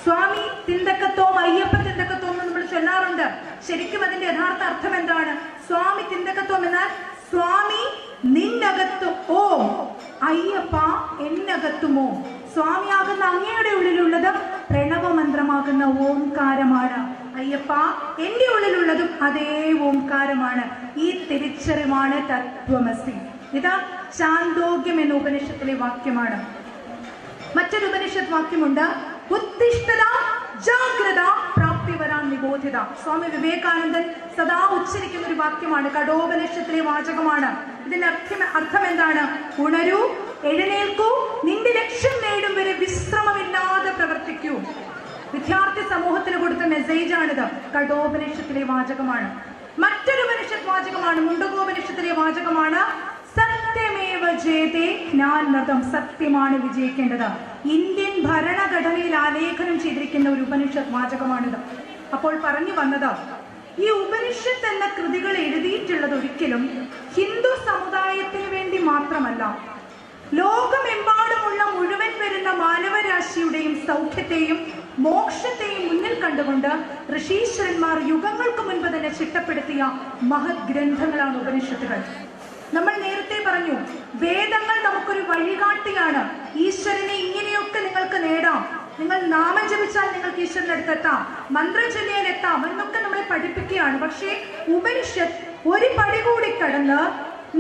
സ്വാമി തിന്തക്കത്തോം അയ്യപ്പ തിന്തക്കത്തോം എന്ന് നമ്മൾ ചൊല്ലാറുണ്ട്. ശരിക്കും അതിന്റെ യഥാർത്ഥ അർത്ഥം എന്താണ്? സ്വാമി തിന്തക്കത്തോം എന്നാൽ സ്വാമി നിന്നകത്തും ഓം, അയ്യപ്പ എന്നകത്തുമോ. സ്വാമിയാകുന്ന അങ്ങയുടെ ഉള്ളിലുള്ളത് പ്രണവമന്ത്രമാകുന്ന ഓംകാരമാണ്. അയ്യപ്പ എന്റെ ഉള്ളിലുള്ളതും അതേ ഓംകാരമാണ്. ഈ തിരിച്ചറിവാണ് തത്വമസി. ഇതാ ചാന്തോഗ്യം എന്ന ഉപനിഷത്തിലെ വാക്യമാണ്. മറ്റൊരു ഉപനിഷത്ത് വാക്യമുണ്ട്: ഉത്തിഷ്ഠത ജാഗ്രത പ്രാപ്തിവരാൻ നിബോധിത. സ്വാമി വിവേകാനന്ദൻ സദാ ഉച്ചരിക്കുന്ന ഒരു വാക്യമാണ്, കഠോപനിഷത്തിലെ വാചകമാണ്. ഇതിന്റെ അർത്ഥം എന്താണ്? ഉണരൂ, എഴുന്നേൽക്കൂ, നിന്റെ ലക്ഷ്യം നേടും വരെ വിശ്രമമില്ലാതെ പ്രവർത്തിക്കൂ. വിദ്യാർത്ഥി സമൂഹത്തിന് കൊടുത്ത മെസ്സേജാണിത്. കഠോപനിഷത്തിലെ വാചകമാണ്. മറ്റൊരു ഉപനിഷത്ത് വാചകമാണ്, മുണ്ടകോപനിഷത്തിലെ വാചകമാണ്: സത്യമേവ ജയതേ ജ്ഞാനനൃതം. സത്യമാണ് വിജയിക്കേണ്ടത്. ഇന്ത്യൻ ഭരണഘടനയിൽ ആലേഖനം ചെയ്തിരിക്കുന്ന ഒരു ഉപനിഷത്ത് വാചകമാണിത്. അപ്പോൾ പറഞ്ഞു വന്നത്, ഈ ഉപനിഷത്ത് എന്ന കൃതികൾ എഴുതിയിട്ടുള്ളത് ഒരിക്കലും ഹിന്ദു സമുദായത്തിന് വേണ്ടി മാത്രമല്ല, ലോകമെമ്പാടുമുള്ള മുഴുവൻ വരുന്ന മാനവരാശിയുടെയും സൗഖ്യത്തെയും മോക്ഷത്തെയും മുന്നിൽ കണ്ടുകൊണ്ട് ഋഷീശ്വരന്മാർ യുഗങ്ങൾക്ക് മുൻപ് തന്നെ ചിട്ടപ്പെടുത്തിയ മഹത് ഗ്രന്ഥങ്ങളാണ് ഉപനിഷത്തുകൾ. നമ്മൾ നേരത്തെ പറഞ്ഞു, വേദങ്ങൾ നമുക്കൊരു വഴികാട്ടിയാണ്. ഈശ്വരനെ ഇങ്ങനെയൊക്കെ നിങ്ങൾക്ക് നേടാം, നിങ്ങൾ നാമം ജപിച്ചാൽ നിങ്ങൾക്ക് ഈശ്വരന്റെ അടുത്തെത്താം, മന്ത്രം ചൊല്ലിയാൽ എത്താം എന്നൊക്കെ നമ്മളെ പഠിപ്പിക്കുകയാണ്. പക്ഷേ ഉപനിഷത്ത് ഒരു പടി കൂടി കടന്ന്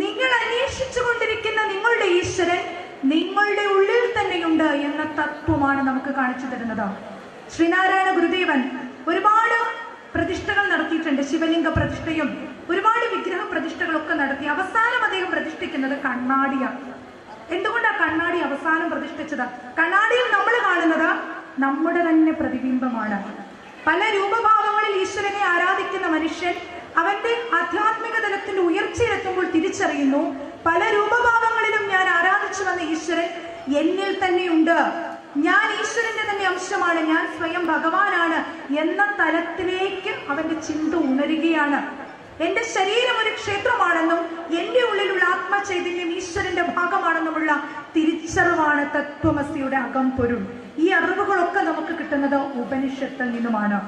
നിങ്ങൾ അന്വേഷിച്ചു കൊണ്ടിരിക്കുന്ന നിങ്ങളുടെ ഈശ്വരൻ നിങ്ങളുടെ ഉള്ളിൽ തന്നെയുണ്ട് എന്ന തത്വമാണ് നമുക്ക് കാണിച്ചു തരുന്നത്. ശ്രീനാരായണ ഗുരുദേവൻ ഒരുപാട് പ്രതിഷ്ഠകൾ നടത്തിയിട്ടുണ്ട്. ശിവലിംഗ പ്രതിഷ്ഠയും ഒരുപാട് വിഗ്രഹ പ്രതിഷ്ഠകളൊക്കെ നടത്തി. അവസാനം അദ്ദേഹം പ്രതിഷ്ഠിക്കുന്നത് കണ്ണാടിയാണ്. എന്തുകൊണ്ടാണ് കണ്ണാടി അവസാനം പ്രതിഷ്ഠിച്ചത്? കണ്ണാടിയിൽ നമ്മൾ കാണുന്നത് നമ്മുടെ തന്നെ പ്രതിബിംബമാണ്. പല രൂപഭാവങ്ങളിൽ ഈശ്വരനെ ആരാധിക്കുന്ന മനുഷ്യൻ അവന്റെ ആധ്യാത്മിക തലത്തിന്റെ ഉയർച്ചയിലെത്തുമ്പോൾ തിരിച്ചറിയുന്നു, പല രൂപഭാവങ്ങളിലും ഞാൻ ആരാധിച്ചു വന്ന ഈശ്വരൻ എന്നിൽ തന്നെയുണ്ട്, ഞാൻ ഈശ്വരന്റെ തന്നെ അംശമാണ്, ഞാൻ സ്വയം ഭഗവാനാണ് എന്ന തലത്തിലേക്ക് അവന്റെ ചിന്ത ഉണരുകയാണ്. എന്റെ ശരീരം ഒരു ക്ഷേത്രമാണെന്നും എന്റെ ഉള്ളിലുള്ള ആത്മചൈതന്യം ഈശ്വരന്റെ ഭാഗമാണെന്നുമുള്ള തിരിച്ചറിവാണ് തത്വമസിയുടെ അകംപൊരുൾ. ഈ അറിവുകളൊക്കെ നമുക്ക് കിട്ടുന്നത് ഉപനിഷത്തിൽ നിന്നുമാണ്.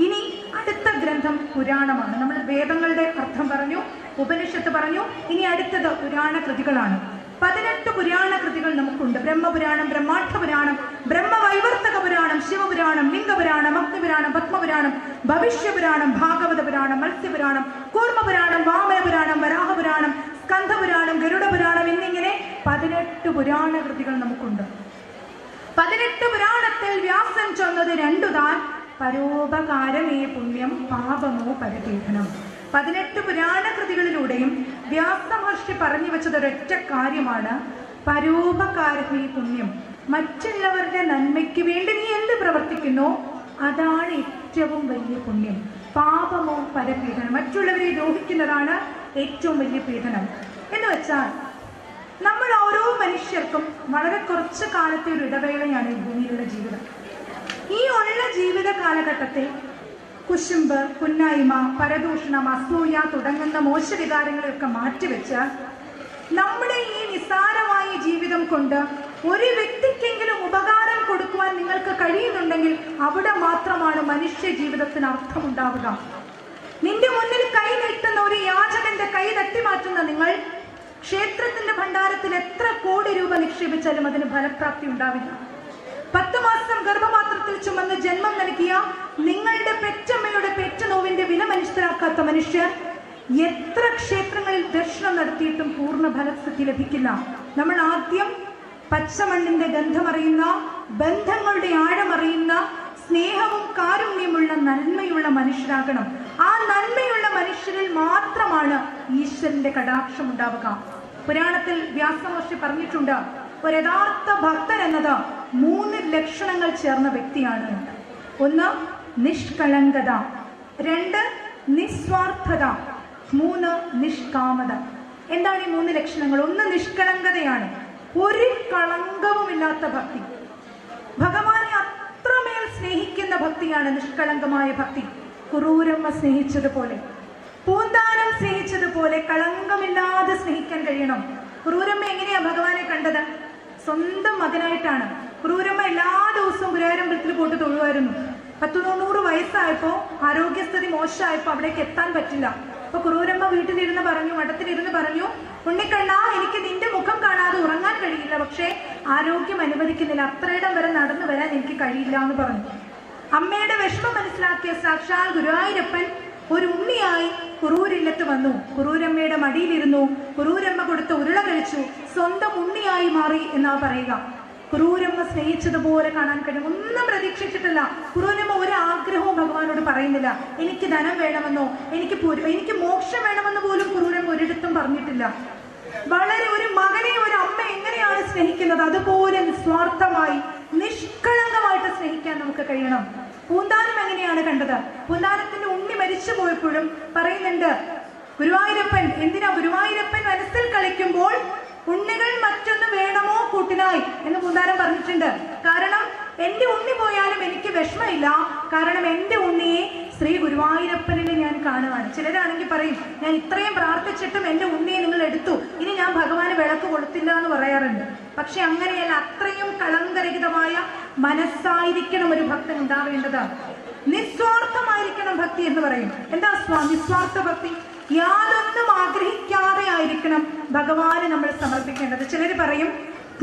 ഇനി അടുത്ത ഗ്രന്ഥം പുരാണമാണ്. നമ്മൾ വേദങ്ങളുടെ അർത്ഥം പറഞ്ഞു, ഉപനിഷത്ത് പറഞ്ഞു. ഇനി അടുത്തത് പുരാണ കൃതികളാണ്. 18 പുരാണ കൃതികൾ നമുക്കുണ്ട്. ബ്രഹ്മപുരാണം, ബ്രഹ്മാണ്ഡപുരാണം, ബ്രഹ്മവൈവർത്തക പുരാണം, ശിവപുരാണം, ലിംഗപുരാണം, അഗ്നിപുരാണം, പത്മപുരാണം, ഭവിഷ്യപുരാണം, ഭാഗവത പുരാണം, മത്സ്യപുരാണം, കൂർമ്മപുരാണം, വാമനപുരാണം, വരാഹപുരാണം, സ്കന്ധപുരാണം, ഗരുഡപുരാണം എന്നിങ്ങനെ 18 പുരാണ കൃതികൾ നമുക്കുണ്ട്. 18 പുരാണത്തിൽ വ്യാസൻ ചൊന്നത് രണ്ടുതാൻ: പരോപകാരമേ പുണ്യം, പാപമോ പരപീഡനം. 18 പുരാണ കൃതികളിലൂടെയും വ്യാസമഹർഷി പറഞ്ഞു വെച്ചത് ഒരൊറ്റ കാര്യമാണ്: പരോപകാരമേ പുണ്യം. മറ്റുള്ളവരുടെ നന്മയ്ക്ക് വേണ്ടി നീ എന്ത് പ്രവർത്തിക്കുന്നോ അതാണ് ഏറ്റവും വലിയ പുണ്യം. പാപമോ പരപീഡനം. മറ്റുള്ളവരെ ദ്രോഹിക്കുന്നതാണ് ഏറ്റവും വലിയ പീഡനം. എന്ന് വെച്ചാൽ നമ്മൾ ഓരോ മനുഷ്യർക്കും വളരെ കുറച്ച് കാലത്തെ ഒരു ഇടവേളയാണ് ഈ ഭൂമിയിലുള്ള ജീവിതം. ഈ ഉള്ള ജീവിത കാലഘട്ടത്തിൽ കുശുമ്പ്, കുന്നായ്മ, പരദൂഷണം, അസൂയ തുടങ്ങുന്ന മോശവികാരങ്ങളെയൊക്കെ മാറ്റിവെച്ച് നമ്മുടെ ഈ നിസ്സാരമായ ജീവിതം കൊണ്ട് ഒരു വ്യക്തിക്കെങ്കിലും ഉപകാരം കൊടുക്കുവാൻ നിങ്ങൾക്ക് കഴിയുന്നുണ്ടെങ്കിൽ അവിടെ മാത്രമാണ് മനുഷ്യ ജീവിതത്തിന് അർത്ഥമുണ്ടാവുക. നിന്റെ മുന്നിൽ കൈ നീട്ടുന്ന ഒരു യാചകന്റെ കൈ തട്ടിമാറ്റുന്ന നിങ്ങൾ ക്ഷേത്രത്തിന്റെ ഭണ്ഡാരത്തിൽ എത്ര കോടി രൂപ നിക്ഷേപിച്ചാലും അതിന് ഫലപ്രാപ്തി ഉണ്ടാവില്ല. 10 മാസം ഗർഭപാത്രത്തിൽ ചുമന്ന് ജന്മം നൽകിയ നിങ്ങളുടെ പെറ്റമ്മയുടെ പെറ്റനോവിന്റെ വില മനസ്സിലാക്കാത്ത മനുഷ്യർ എത്ര ക്ഷേത്രങ്ങളിൽ ദർശനം നടത്തിയിട്ടും പൂർണ്ണ ഫലസിദ്ധി ലഭിക്കില്ല. നമ്മൾ ആദ്യം പച്ചമണ്ണിന്റെ ഗന്ധമറിയുന്ന, ബന്ധങ്ങളുടെ ആഴമറിയുന്ന, സ്നേഹവും കാരുണ്യമുള്ള നന്മയുള്ള മനുഷ്യരാകണം. ആ നന്മയുള്ള മനുഷ്യരിൽ മാത്രമാണ് ഈശ്വരന്റെ കടാക്ഷം ഉണ്ടാവുക. പുരാണത്തിൽ വ്യാസമഹർഷി പറഞ്ഞിട്ടുണ്ട്, ഒരു യഥാർത്ഥ ഭക്തൻ എന്നത് 3 ലക്ഷണങ്ങൾ ചേർന്ന വ്യക്തിയാണ്. 1 നിഷ്കളങ്കത, 2 നിസ്വാർത്ഥത, 3 നിഷ്കാമത. എന്താണ് ഈ 3 ലക്ഷണങ്ങൾ? 1 നിഷ്കളങ്കതയാണ്, ഒരു കളങ്കവുമില്ലാത്ത ഭക്തി. ഭഗവാനെ അത്രമേൽ സ്നേഹിക്കുന്ന ഭക്തിയാണ് നിഷ്കളങ്കമായ ഭക്തി. കുറൂരമ്മ സ്നേഹിച്ചതുപോലെ, പൂന്താനം സ്നേഹിച്ചതുപോലെ കളങ്കമില്ലാതെ സ്നേഹിക്കാൻ കഴിയണം. കുറൂരമ്മ എങ്ങനെയാ ഭഗവാനെ കണ്ടത്? സ്വന്തം മകനായിട്ടാണ്. കുറൂരമ്മ എല്ലാ ദിവസവും ഗുരുവായൂരമ്പലത്തിൽ പോയിട്ട് തൊഴുവായിരുന്നു. 190 വയസ്സായപ്പോ ആരോഗ്യസ്ഥിതി മോശമായപ്പോ അവിടേക്ക് എത്താൻ പറ്റില്ല. അപ്പൊ കുറൂരമ്മ വീട്ടിലിരുന്ന് പറഞ്ഞു, മഠത്തിലിരുന്ന് പറഞ്ഞു, ഉണ്ണിക്കണ്ണ, എനിക്ക് നിന്റെ മുഖം കാണാതെ ഉറങ്ങാൻ കഴിയില്ല, പക്ഷേ ആരോഗ്യം അനുവദിക്കുന്നില്ല, അത്രയിടം വരെ നടന്നു വരാൻ എനിക്ക് കഴിയില്ല എന്ന് പറഞ്ഞു. അമ്മയുടെ വിഷമം മനസ്സിലാക്കിയ സാക്ഷാൽ ഗുരുവായൂരപ്പൻ ഒരു ഉണ്ണിയായി കുറൂരില്ലത്ത് വന്നു. കുറൂരമ്മയുടെ മടിയിലിരുന്നു. കുറൂരമ്മ കൊടുത്ത ഉരുള കഴിച്ചു. സ്വന്തം ഉണ്ണിയായി മാറി എന്നാ പറയുക. കുറൂരമ്മ സ്നേഹിച്ചതുപോലെ കാണാൻ കഴിയും. ഒന്നും പ്രതീക്ഷിച്ചിട്ടില്ല. കുറൂരമ്മ ഒരു ആഗ്രഹവും ഭഗവാനോട് പറയുന്നില്ല. എനിക്ക് ധനം വേണമെന്നോ എനിക്ക് മോക്ഷം വേണമെന്ന് പോലും കുറൂരമ്മ ഒരിടത്തും പറഞ്ഞിട്ടില്ല. വളരെ ഒരു മകനെ ഒരു അമ്മ എങ്ങനെയാണ് സ്നേഹിക്കുന്നത് അതുപോലെ നിസ്വാർത്ഥമായി നിഷ്കളങ്കമായിട്ട് സ്നേഹിക്കാൻ നമുക്ക് കഴിയണം. പൂന്താനം എങ്ങനെയാണ് കണ്ടത്? പൂന്താനത്തിന്റെ ഉണ്ണി മരിച്ചു പോയപ്പോഴും പറയുന്നുണ്ട്, ഗുരുവായൂരപ്പൻ എന്തിനാ ഗുരുവായൂരപ്പൻ മനസ്സിൽ കളിക്കുമ്പോൾ ഉണ്ണികൾ മറ്റൊന്ന് വേണമോ കൂട്ടിനായി എന്ന് പൂന്താനം പറഞ്ഞിട്ടുണ്ട്. കാരണം എന്റെ ഉണ്ണി പോയാലും എനിക്ക് വിഷമമില്ല, കാരണം എന്റെ ഉണ്ണിയെ ശ്രീ ഗുരുവായൂരപ്പനിൽ ഞാൻ കാണുകയാണ്. ചിലരാണെങ്കിൽ പറയും, ഞാൻ ഇത്രയും പ്രാർത്ഥിച്ചിട്ടും എന്റെ ഉണ്ണിയെ നിങ്ങൾ എടുത്തു, ഇനി ഞാൻ ഭഗവാന് വിളക്ക് കൊടുത്തില്ല എന്ന് പറയാറുണ്ട്. പക്ഷെ അങ്ങനെയല്ല, അത്രയും കളങ്കരഹിതമായ മനസ്സായിരിക്കണം ഒരു ഭക്തൻ ഉണ്ടാവേണ്ടത്. നിസ്വാർത്ഥമായിരിക്കണം ഭക്തി എന്ന് പറയും. എന്താ നിസ്വാർത്ഥ ഭക്തി? യാതൊന്നും ആഗ്രഹിക്കാതെ ആയിരിക്കണം ഭഗവാന് നമ്മൾ സമർപ്പിക്കേണ്ടത്. ചിലർ പറയും,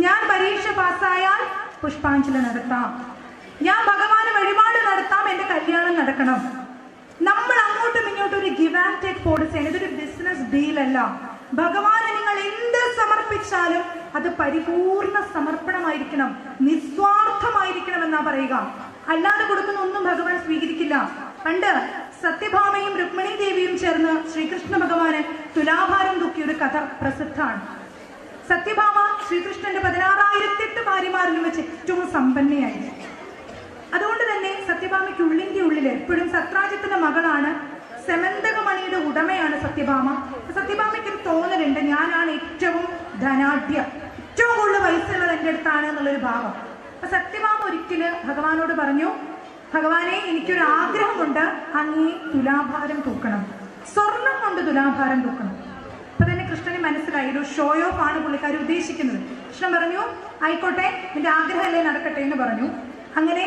ഞാൻ പരീക്ഷ പാസ്സായാൽ പുഷ്പാഞ്ജലി നടത്താം, ഞാൻ ഭഗവാന് വഴിപാട് നടത്താം, എന്റെ കല്യാണം നടക്കണം. നമ്മൾ അങ്ങോട്ടും ഇങ്ങോട്ടും ഒരു ഗിവ് ആൻഡ് ടേക്ക് പോളിസിയാണ്. ഇതൊരു ബിസിനസ് ഡീലല്ല. ഭഗവാന് നിങ്ങൾ എന്ത് സമർപ്പിച്ചാലും അത് പരിപൂർണ സമർപ്പണമായിരിക്കണം, നിസ്വാർത്ഥമായിരിക്കണം എന്നാ പറയുക. അല്ലാതെ കൊടുക്കുന്ന ഒന്നും ഭഗവാൻ സ്വീകരിക്കില്ല. പണ്ട് സത്യഭാമയും രുക്മിണി ദേവിയും ചേർന്ന് ശ്രീകൃഷ്ണ ഭഗവാന് തുലാഭാരം തൂക്കിയ ഒരു കഥ പ്രസിദ്ധമാണ്. സത്യഭാമ ശ്രീകൃഷ്ണന്റെ 16,008 ഭാര്യമാരിലും വെച്ച് ഏറ്റവും സമ്പന്നയായിരുന്നു. അതുകൊണ്ട് തന്നെ സത്യഭാമയ്ക്ക് ഉള്ളിന്റെ ഉള്ളിൽ എപ്പോഴും സത്രാജിത്തിന്റെ മകളാണ്, സെമന്തകമണിയുടെ ഉടമയാണ് സത്യഭാമ. സത്യഭാമയ്ക്ക് ഒരു തോന്നലുണ്ട്, ഞാനാണ് ഏറ്റവും ധനാഢ്യ, ഏറ്റവും കൂടുതൽ പൈസയുള്ളത് എൻ്റെ അടുത്താണ് എന്നുള്ളൊരു ഭാവം. അപ്പൊ സത്യഭാമ ഒരിക്കല് ഭഗവാനോട് പറഞ്ഞു, ഭഗവാനെ, എനിക്കൊരു ആഗ്രഹമുണ്ട്, അങ്ങേ തുലാഭാരം തൂക്കണം, സ്വർണം കൊണ്ട് തുലാഭാരം തൂക്കണം. അപ്പൊ തന്നെ കൃഷ്ണന് മനസ്സിലായി, ഒരു ഷോ ഓഫ് ആണ് പുള്ളിക്കാരി ഉദ്ദേശിക്കുന്നത്. കൃഷ്ണൻ പറഞ്ഞു, ആയിക്കോട്ടെ, നിന്റെ ആഗ്രഹമല്ലേ നടക്കട്ടെ എന്ന് പറഞ്ഞു. അങ്ങനെ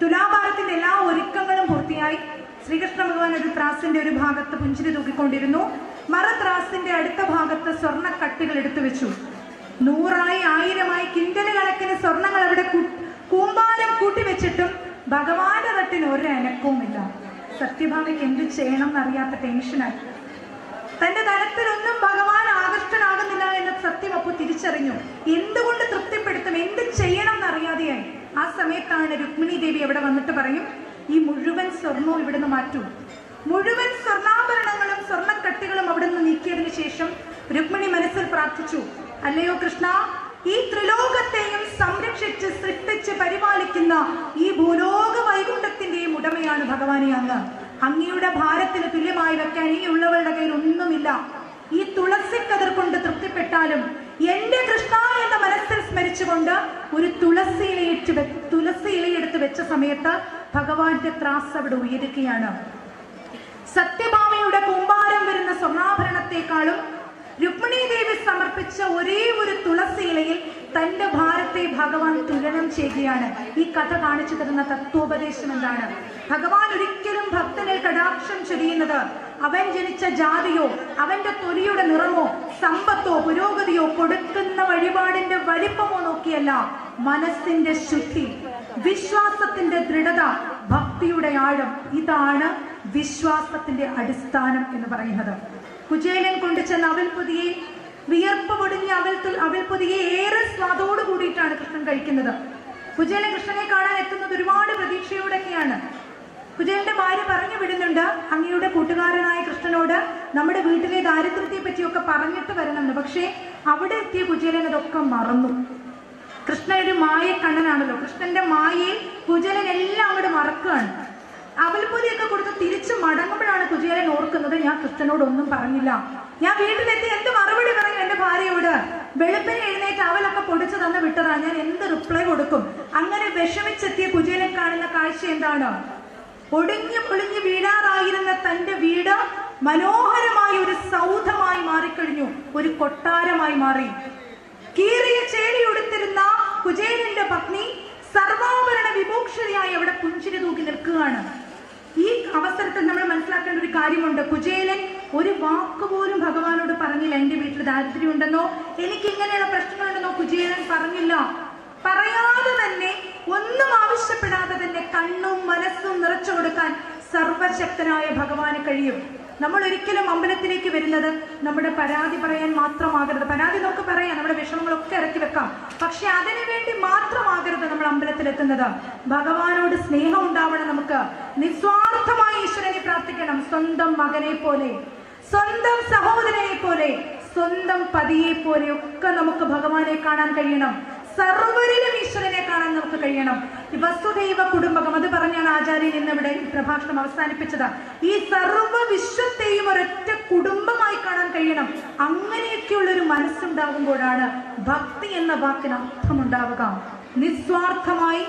തുലാഭാരത്തിന്റെ എല്ലാ ഒരുക്കങ്ങളും പൂർത്തിയായി. ശ്രീകൃഷ്ണ ഭഗവാൻ ഒരു ത്രാസിന്റെ ഒരു ഭാഗത്ത് പുഞ്ചിരി തൂക്കിക്കൊണ്ടിരുന്നു. മറത്രാസിന്റെ അടുത്ത ഭാഗത്ത് സ്വർണ്ണക്കട്ടികൾ എടുത്തു വെച്ചു. 100ആയി 1000ആയി കിൻഡല് കണക്കിന് സ്വർണങ്ങൾ അവിടെ കൂമ്പാരം കൂട്ടിവെച്ചിട്ടും ഭഗവാന്റെ തട്ടിന് ഒരു അനക്കവുമില്ല. സത്യഭാമയ്ക്ക് എന്ത് ചെയ്യണം എന്നറിയാത്ത ടെൻഷനായി. തന്റെ ധനത്തിലൊന്നും ഭഗവാൻ ആകർഷ്ടനാകുന്നില്ല എന്ന സത്യം അപ്പോൾ തിരിച്ചറിഞ്ഞു. എന്തുകൊണ്ട് തൃപ്തിപ്പെടുത്തും, എന്ത് ചെയ്യണം എന്നറിയാതെയായി. ആ സമയത്താണ് രുക്മിണി ദേവി അവിടെ വന്നിട്ട് പറയും, ഈ മുഴുവൻ സ്വർണവും ഇവിടുന്ന് മാറ്റൂ. മുഴുവൻ സ്വർണ്ണാഭരണങ്ങളും സ്വർണ്ണക്കട്ടികളും അവിടെ നിന്ന് നീക്കിയതിനു ശേഷം രുക്മിണി മനസ്സിൽ പ്രാർത്ഥിച്ചു, അല്ലയോ കൃഷ്ണ, ഈ ത്രിലോകത്തെയും സംരക്ഷിച്ച് സൃഷ്ടിച്ച് പരിപാലിക്കുന്ന ഈ ഭൂലോക വൈകുണ്ഠത്തിന്റെയും ഉടമയാണ് ഭഗവാനെ അങ്ങ്. അങ്ങയുടെ ഭാരത്തിന് തുല്യമായി വെക്കാൻ ഈ ഉള്ളവരുടെ കയ്യിൽ ഒന്നുമില്ല. ഈ തുളസിക്കതിർ കൊണ്ട് തൃപ്തിപ്പെട്ടാലും എന്റെ കൃഷ്ണ എന്ന മനസ്സിൽ സ്മരിച്ചുകൊണ്ട് ഒരു തുളസി ഇലയെടുത്ത് വെച്ച സമയത്ത് ഭഗവാന്റെ ത്രാസ് അവിടെ ഉയരുകയാണ്. സത്യഭാമയുടെ കൂമ്പാരം വരുന്ന സ്വർണ്ണാഭരണത്തെക്കാളും രുക്മിണി ദേവി സമർപ്പിച്ച ഒരേ ഒരു തുളസി ഇലയിൽ തന്റെ ഭാരത്തെ ഭഗവാൻ തുലനം ചെയ്യുകയാണ്. ഈ കഥ കാണിച്ചു തരുന്ന തത്വോപദേശം എന്താണ്? ഭഗവാൻ ഒരിക്കലും ഭക്തനിൽ കടാക്ഷം ചൊരിയുന്നത് അവൻ ജനിച്ച ജാതിയോ അവന്റെ തൊലിയുടെ നിറമോ സമ്പത്തോ പുരോഗതിയോ കൊടുക്കുന്ന വഴിപാടിന്റെ വലിപ്പമോ നോക്കിയല്ല, മനസ്സിന്റെ ശുദ്ധി, വിശ്വാസത്തിന്റെ ദൃഢത, ഭക്തിയുടെ ആഴം. ഇതാണ് വിശ്വാസത്തിന്റെ അടിസ്ഥാനം എന്ന് പറയുന്നത്. കുചേലൻ കൊണ്ടുചെന്ന അവൽപ്പൊതിയെ, വിയർപ്പ് പൊടിഞ്ഞ അവൽപ്പൊതിയെ ഏറെ സ്വാദോട് കൂടിയിട്ടാണ് കൃഷ്ണൻ കഴിക്കുന്നത്. കുചേലൻ കൃഷ്ണനെ കാണാൻ എത്തുന്നത് ഒരുപാട് പ്രതീക്ഷയോടൊക്കെയാണ്. കുചേലന്റെ ഭാര്യ പറഞ്ഞു വിടുന്നുണ്ട്, അങ്ങയുടെ കൂട്ടുകാരനായ കൃഷ്ണനോട് നമ്മുടെ വീട്ടിലെ ദാരിദ്ര്യത്തെ പറ്റിയൊക്കെ പറഞ്ഞിട്ട് വരണമെന്ന്. പക്ഷേ അവിടെ എത്തിയ കുചേലൻ അതൊക്കെ മറന്നു. കൃഷ്ണൻ ഒരു മായക്കണ്ണനാണല്ലോ. കൃഷ്ണന്റെ മായയിൽ കുചേലൻ എല്ലാം അങ്ങോട്ട് മറക്കുകയാണ്. അവൽപ്പൊതിയൊക്കെ കൊടുത്ത് തിരിച്ചു മടങ്ങുമ്പോഴാണ് കുചേലൻ ഓർക്കുന്നത്, ഞാൻ കൃഷ്ണനോട് ഒന്നും പറഞ്ഞില്ല. ഞാൻ വീട്ടിലെത്തി എന്ത് മറുപടി പറയും എന്റെ ഭാര്യയോട്? വെളുപ്പിനെ എഴുന്നേറ്റ് അവലൊക്കെ പൊടിച്ചു തന്ന് വിട്ടതാ, ഞാൻ എന്ത് റിപ്ലൈ കൊടുക്കും? അങ്ങനെ വിഷമിച്ചെത്തിയ കുചേലൻ കാണുന്ന കാഴ്ച എന്താണ്? ഒടിഞ്ഞു പൊളിഞ്ഞു വീഴാറായിരുന്ന തന്റെ വീട് മനോഹരമായ ഒരു സൗധമായി മാറിക്കഴിഞ്ഞു, ഒരു കൊട്ടാരമായി മാറി. കീറിയ ചേരി ഉടുത്തിരുന്ന കുചേലന്റെ പത്നി സർവാഭരണ വിമോക്ഷതയായി അവിടെ പുഞ്ചിരി തൂക്കി നിൽക്കുകയാണ്. ഈ അവസരത്തിൽ നമ്മൾ മനസ്സിലാക്കേണ്ട ഒരു കാര്യമുണ്ട്. കുചേലൻ ഒരു വാക്കുപോലും ഭഗവാനോട് പറഞ്ഞില്ല. എന്റെ വീട്ടിൽ ദാരിദ്ര്യം ഉണ്ടെന്നോ എനിക്ക് ഇങ്ങനെയുള്ള പ്രശ്നങ്ങളുണ്ടെന്നോ കുചേലൻ പറഞ്ഞില്ല. പറയാതെ തന്നെ, ഒന്നും ആവശ്യപ്പെടാതെ തന്നെ കണ്ണും മനസ്സും നിറച്ചു കൊടുക്കാൻ സർവശക്തനായ ഭഗവാന് കഴിയും. നമ്മൾ ഒരിക്കലും അമ്പലത്തിലേക്ക് വരുന്നത് നമ്മുടെ പരാതി പറയാൻ മാത്രമാകരുത്. പരാതി നമുക്ക് പറയാം, നമ്മുടെ വിഷമങ്ങളൊക്കെ ഇറക്കി വെക്കാം. പക്ഷെ അതിനു വേണ്ടി മാത്രമാകരുത് നമ്മൾ അമ്പലത്തിലെത്തുന്നത്. ഭഗവാനോട് സ്നേഹം ഉണ്ടാവണം. നമുക്ക് നിസ്വാർത്ഥമായി ഈശ്വരനെ പ്രാർത്ഥിക്കണം. സ്വന്തം മകനെ പോലെ, സ്വന്തം സഹോദരനെ പോലെ, സ്വന്തം പതിയെ പോലെ ഒക്കെ നമുക്ക് ഭഗവാനെ കാണാൻ കഴിയണം. സർവരിലും ഈശ്വരനെ കാണാൻ നമുക്ക് കഴിയണം. വസുദൈവ കുടുംബകം, അത് പറഞ്ഞാണ് ആചാര്യൻ ഇന്നിവിടെ പ്രഭാഷണം അവസാനിപ്പിച്ചത്. ഈ സർവ്വ വിശ്വത്തെയും ഒരൊറ്റ കുടുംബമായി കാണാൻ കഴിയണം. അങ്ങനെയൊക്കെയുള്ളൊരു മനസ്സുണ്ടാകുമ്പോഴാണ് ഭക്തി എന്ന വാക്കിന് അർത്ഥമുണ്ടാവുക. നിസ്വാർത്ഥമായി,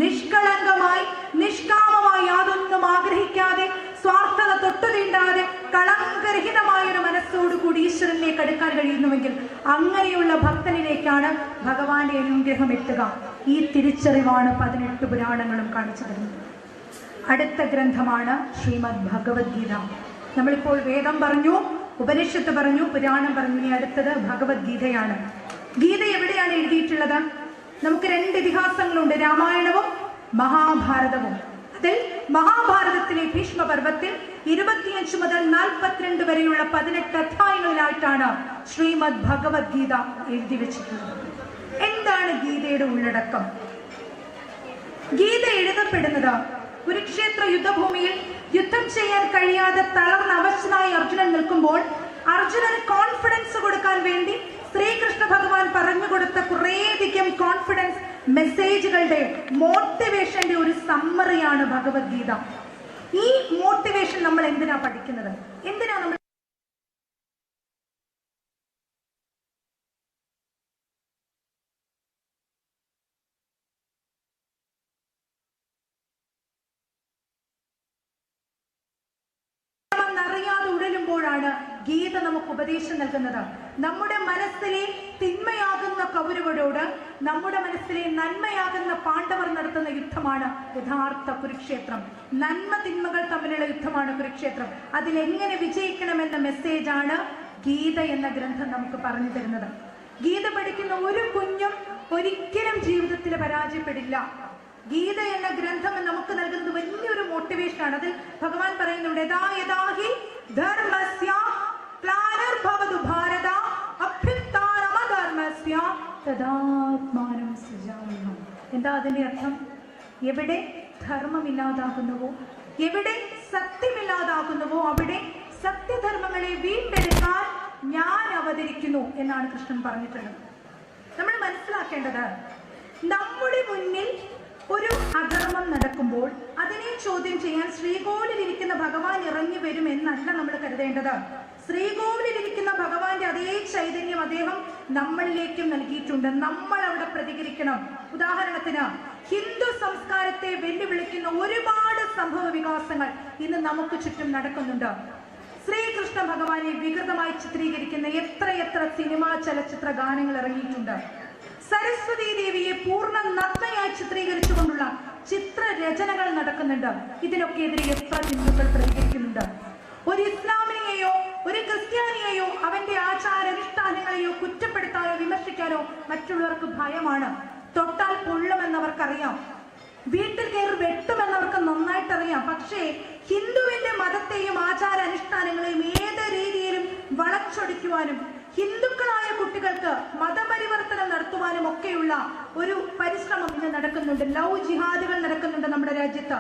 നിഷ്കളങ്കമായി, നിഷ്കാമമായി, യാതൊന്നും ആഗ്രഹിക്കാതെ, സ്വാർത്ഥത തൊട്ടുതീണ്ടാതെ, കളങ്കരഹിതമായ ഒരു മനസ്സോടുകൂടി ഈശ്വരനിലേക്ക് അടുക്കാൻ കഴിയുന്നുവെങ്കിൽ അങ്ങനെയുള്ള ഭക്തനിലേക്കാണ് ഭഗവാന്റെ അനുഗ്രഹം എത്തുക. ഈ തിരിച്ചറിവാണ് 18 പുരാണങ്ങളും കാണിച്ചു തരുന്നത്. അടുത്ത ഗ്രന്ഥമാണ് ശ്രീമദ് ഭഗവത്ഗീത. നമ്മളിപ്പോൾ വേദം പറഞ്ഞു, ഉപനിഷത്ത് പറഞ്ഞു, പുരാണം പറഞ്ഞു. ഇനി അടുത്തത് ഭഗവത്ഗീതയാണ്. ഗീത എവിടെയാണ് എഴുതിയിട്ടുള്ളത്? നമുക്ക് 2 ഇതിഹാസങ്ങളുണ്ട്, രാമായണവും മഹാഭാരതവും. അതിൽ മഹാഭാരതത്തിലെ ഭീഷ്മപർവത്തിൽ 25 മുതൽ 42 വരെയുള്ള 18 അധ്യായങ്ങളിലായിട്ടാണ് ശ്രീമദ് ഭഗവത്ഗീത എഴുതി വെച്ചിട്ടുള്ളത്. എന്താണ് ഗീതയുടെ ഉള്ളടക്കം? ഗീത എഴുതപ്പെടുന്നത് കുരുക്ഷേത്ര യുദ്ധഭൂമിയിൽ യുദ്ധം ചെയ്യാൻ കഴിയാതെ തളർന്ന അവശനായി അർജുനൻ നിൽക്കുമ്പോൾ അർജുനന് കോൺഫിഡൻസ് കൊടുക്കാൻ വേണ്ടി ശ്രീകൃഷ്ണ ഭഗവാൻ പറഞ്ഞു കൊടുത്ത കുറേയധികം കോൺഫിഡൻസ് മെസ്സേജുകളുടെ, മോട്ടിവേഷന്റെ ഒരു സമ്മറിയാണ് ഭഗവത്ഗീത. ഈ മോട്ടിവേഷൻ നമ്മൾ എന്തിനാ പഠിക്കുന്നത്? എന്തിനാ നമ്മൾ അറിയാതെ ഉഴലുമ്പോഴാണ് ഗീത നമുക്ക് ഉപദേശം നൽകുന്നത്. നമ്മുടെ മനസ്സിലെ തിന്മയാകുന്ന കൗരവരോട് നമ്മുടെ മനസ്സിലെ നന്മയാകുന്ന പാണ്ഡവർ നടത്തുന്ന യുദ്ധമാണ് യഥാർത്ഥ കുരുക്ഷേത്രം. നന്മ തിന്മകൾ തമ്മിലുള്ള യുദ്ധമാണ് കുരുക്ഷേത്രം. അതിലെങ്ങനെ വിജയിക്കണമെന്ന മെസ്സേജാണ് ഗീത എന്ന ഗ്രന്ഥം നമുക്ക് പറഞ്ഞു തരുന്നത്. ഗീത പഠിക്കുന്ന ഒരു കുഞ്ഞും ഒരിക്കലും ജീവിതത്തിൽ പരാജയപ്പെടില്ല. ഗീത എന്ന ഗ്രന്ഥം നമുക്ക് നൽകുന്നത് വലിയൊരു മോട്ടിവേഷനാണ്. അതിൽ ഭഗവാൻ പറയുന്നുണ്ട്, യഥാ യഥാഹി ധർമ്മസ്യ ക്ലാനിർഭവതു ഭാരത അഭ്യുത്ഥാനമധർമ്മസ്യ തദാത്മാനം സൃജാമ്യഹം. എന്താ അതിന്റെ അർത്ഥം? എവിടെ ധർമ്മമില്ലാതാകുന്നുവോ, എവിടെ സത്യമില്ലാതാകുന്നുവോ അവിടെ സത്യധർമ്മങ്ങളെ വീണ്ടെടുക്കാൻ ഞാൻ അവതരിക്കുന്നു എന്നാണ് കൃഷ്ണൻ പറഞ്ഞിട്ടുള്ളത്. നമ്മൾ മനസ്സിലാക്കേണ്ടത്, നമ്മുടെ മുന്നിൽ ഒരു അധർമ്മം നടക്കുമ്പോൾ അതിനെ ചോദ്യം ചെയ്യാൻ ശ്രീകോവിലിരിക്കുന്ന ഭഗവാൻ ഇറങ്ങി വരും എന്നല്ല നമ്മൾ കരുതേണ്ടത്. ശ്രീകോവിലിരിക്കുന്ന ഭഗവാന്റെ അതേ ചൈതന്യം അദ്ദേഹം നമ്മളിലേക്കും നൽകിയിട്ടുണ്ട്. നമ്മൾ അവിടെ പ്രതികരിക്കണം. ഉദാഹരണത്തിന് ഹിന്ദു സംസ്കാരത്തെ വെല്ലുവിളിക്കുന്ന ഒരുപാട് സംഭവ വികാസങ്ങൾ ഇന്ന് നമുക്ക് ചുറ്റും നടക്കുന്നുണ്ട്. ശ്രീകൃഷ്ണ ഭഗവാനെ വികൃതമായി ചിത്രീകരിക്കുന്ന എത്രയെത്ര സിനിമാ ചലച്ചിത്ര ഗാനങ്ങൾ ഇറങ്ങിയിട്ടുണ്ട്. സരസ്വതി ദേവിയെ പൂർണ്ണ നഗ്നയായി ചിത്രീകരിച്ചുകൊണ്ടുള്ള ചിത്രരചനകൾ നടക്കുന്നുണ്ട്. ഇതിനൊക്കെ എതിരെ എത്ര ഹിന്ദുക്കൾ പ്രതികരിക്കുന്നുണ്ട്. ഒരു ഇസ്ലാമിനെയോ ഒരു ക്രിസ്ത്യാനിയെയോ അവന്റെ ആചാരാനുഷ്ഠാനങ്ങളെയോ കുറ്റപ്പെടുത്താനോ വിമർശിക്കാനോ മറ്റുള്ളവർക്ക് ഭയമാണ്. തൊട്ടാൽ പൊള്ളുമെന്നവർക്കറിയാം, വീട്ടിൽ കയറി വെട്ടുമെന്നവർക്ക് നന്നായിട്ടറിയാം. പക്ഷേ ഹിന്ദുവിന്റെ മതത്തെയും ആചാരാനുഷ്ഠാനങ്ങളെയും ഏത് രീതിയിലും വളച്ചൊടിക്കുവാനും ഹിന്ദുക്കളായ കുട്ടികൾക്ക് മതപരിവർത്തനം നടത്തുവാനും ഒക്കെയുള്ള ഒരു പരിശ്രമം ഇന്ന് നടക്കുന്നുണ്ട്. ലവ് ജിഹാദുകൾ നടക്കുന്നുണ്ട് നമ്മുടെ രാജ്യത്ത്.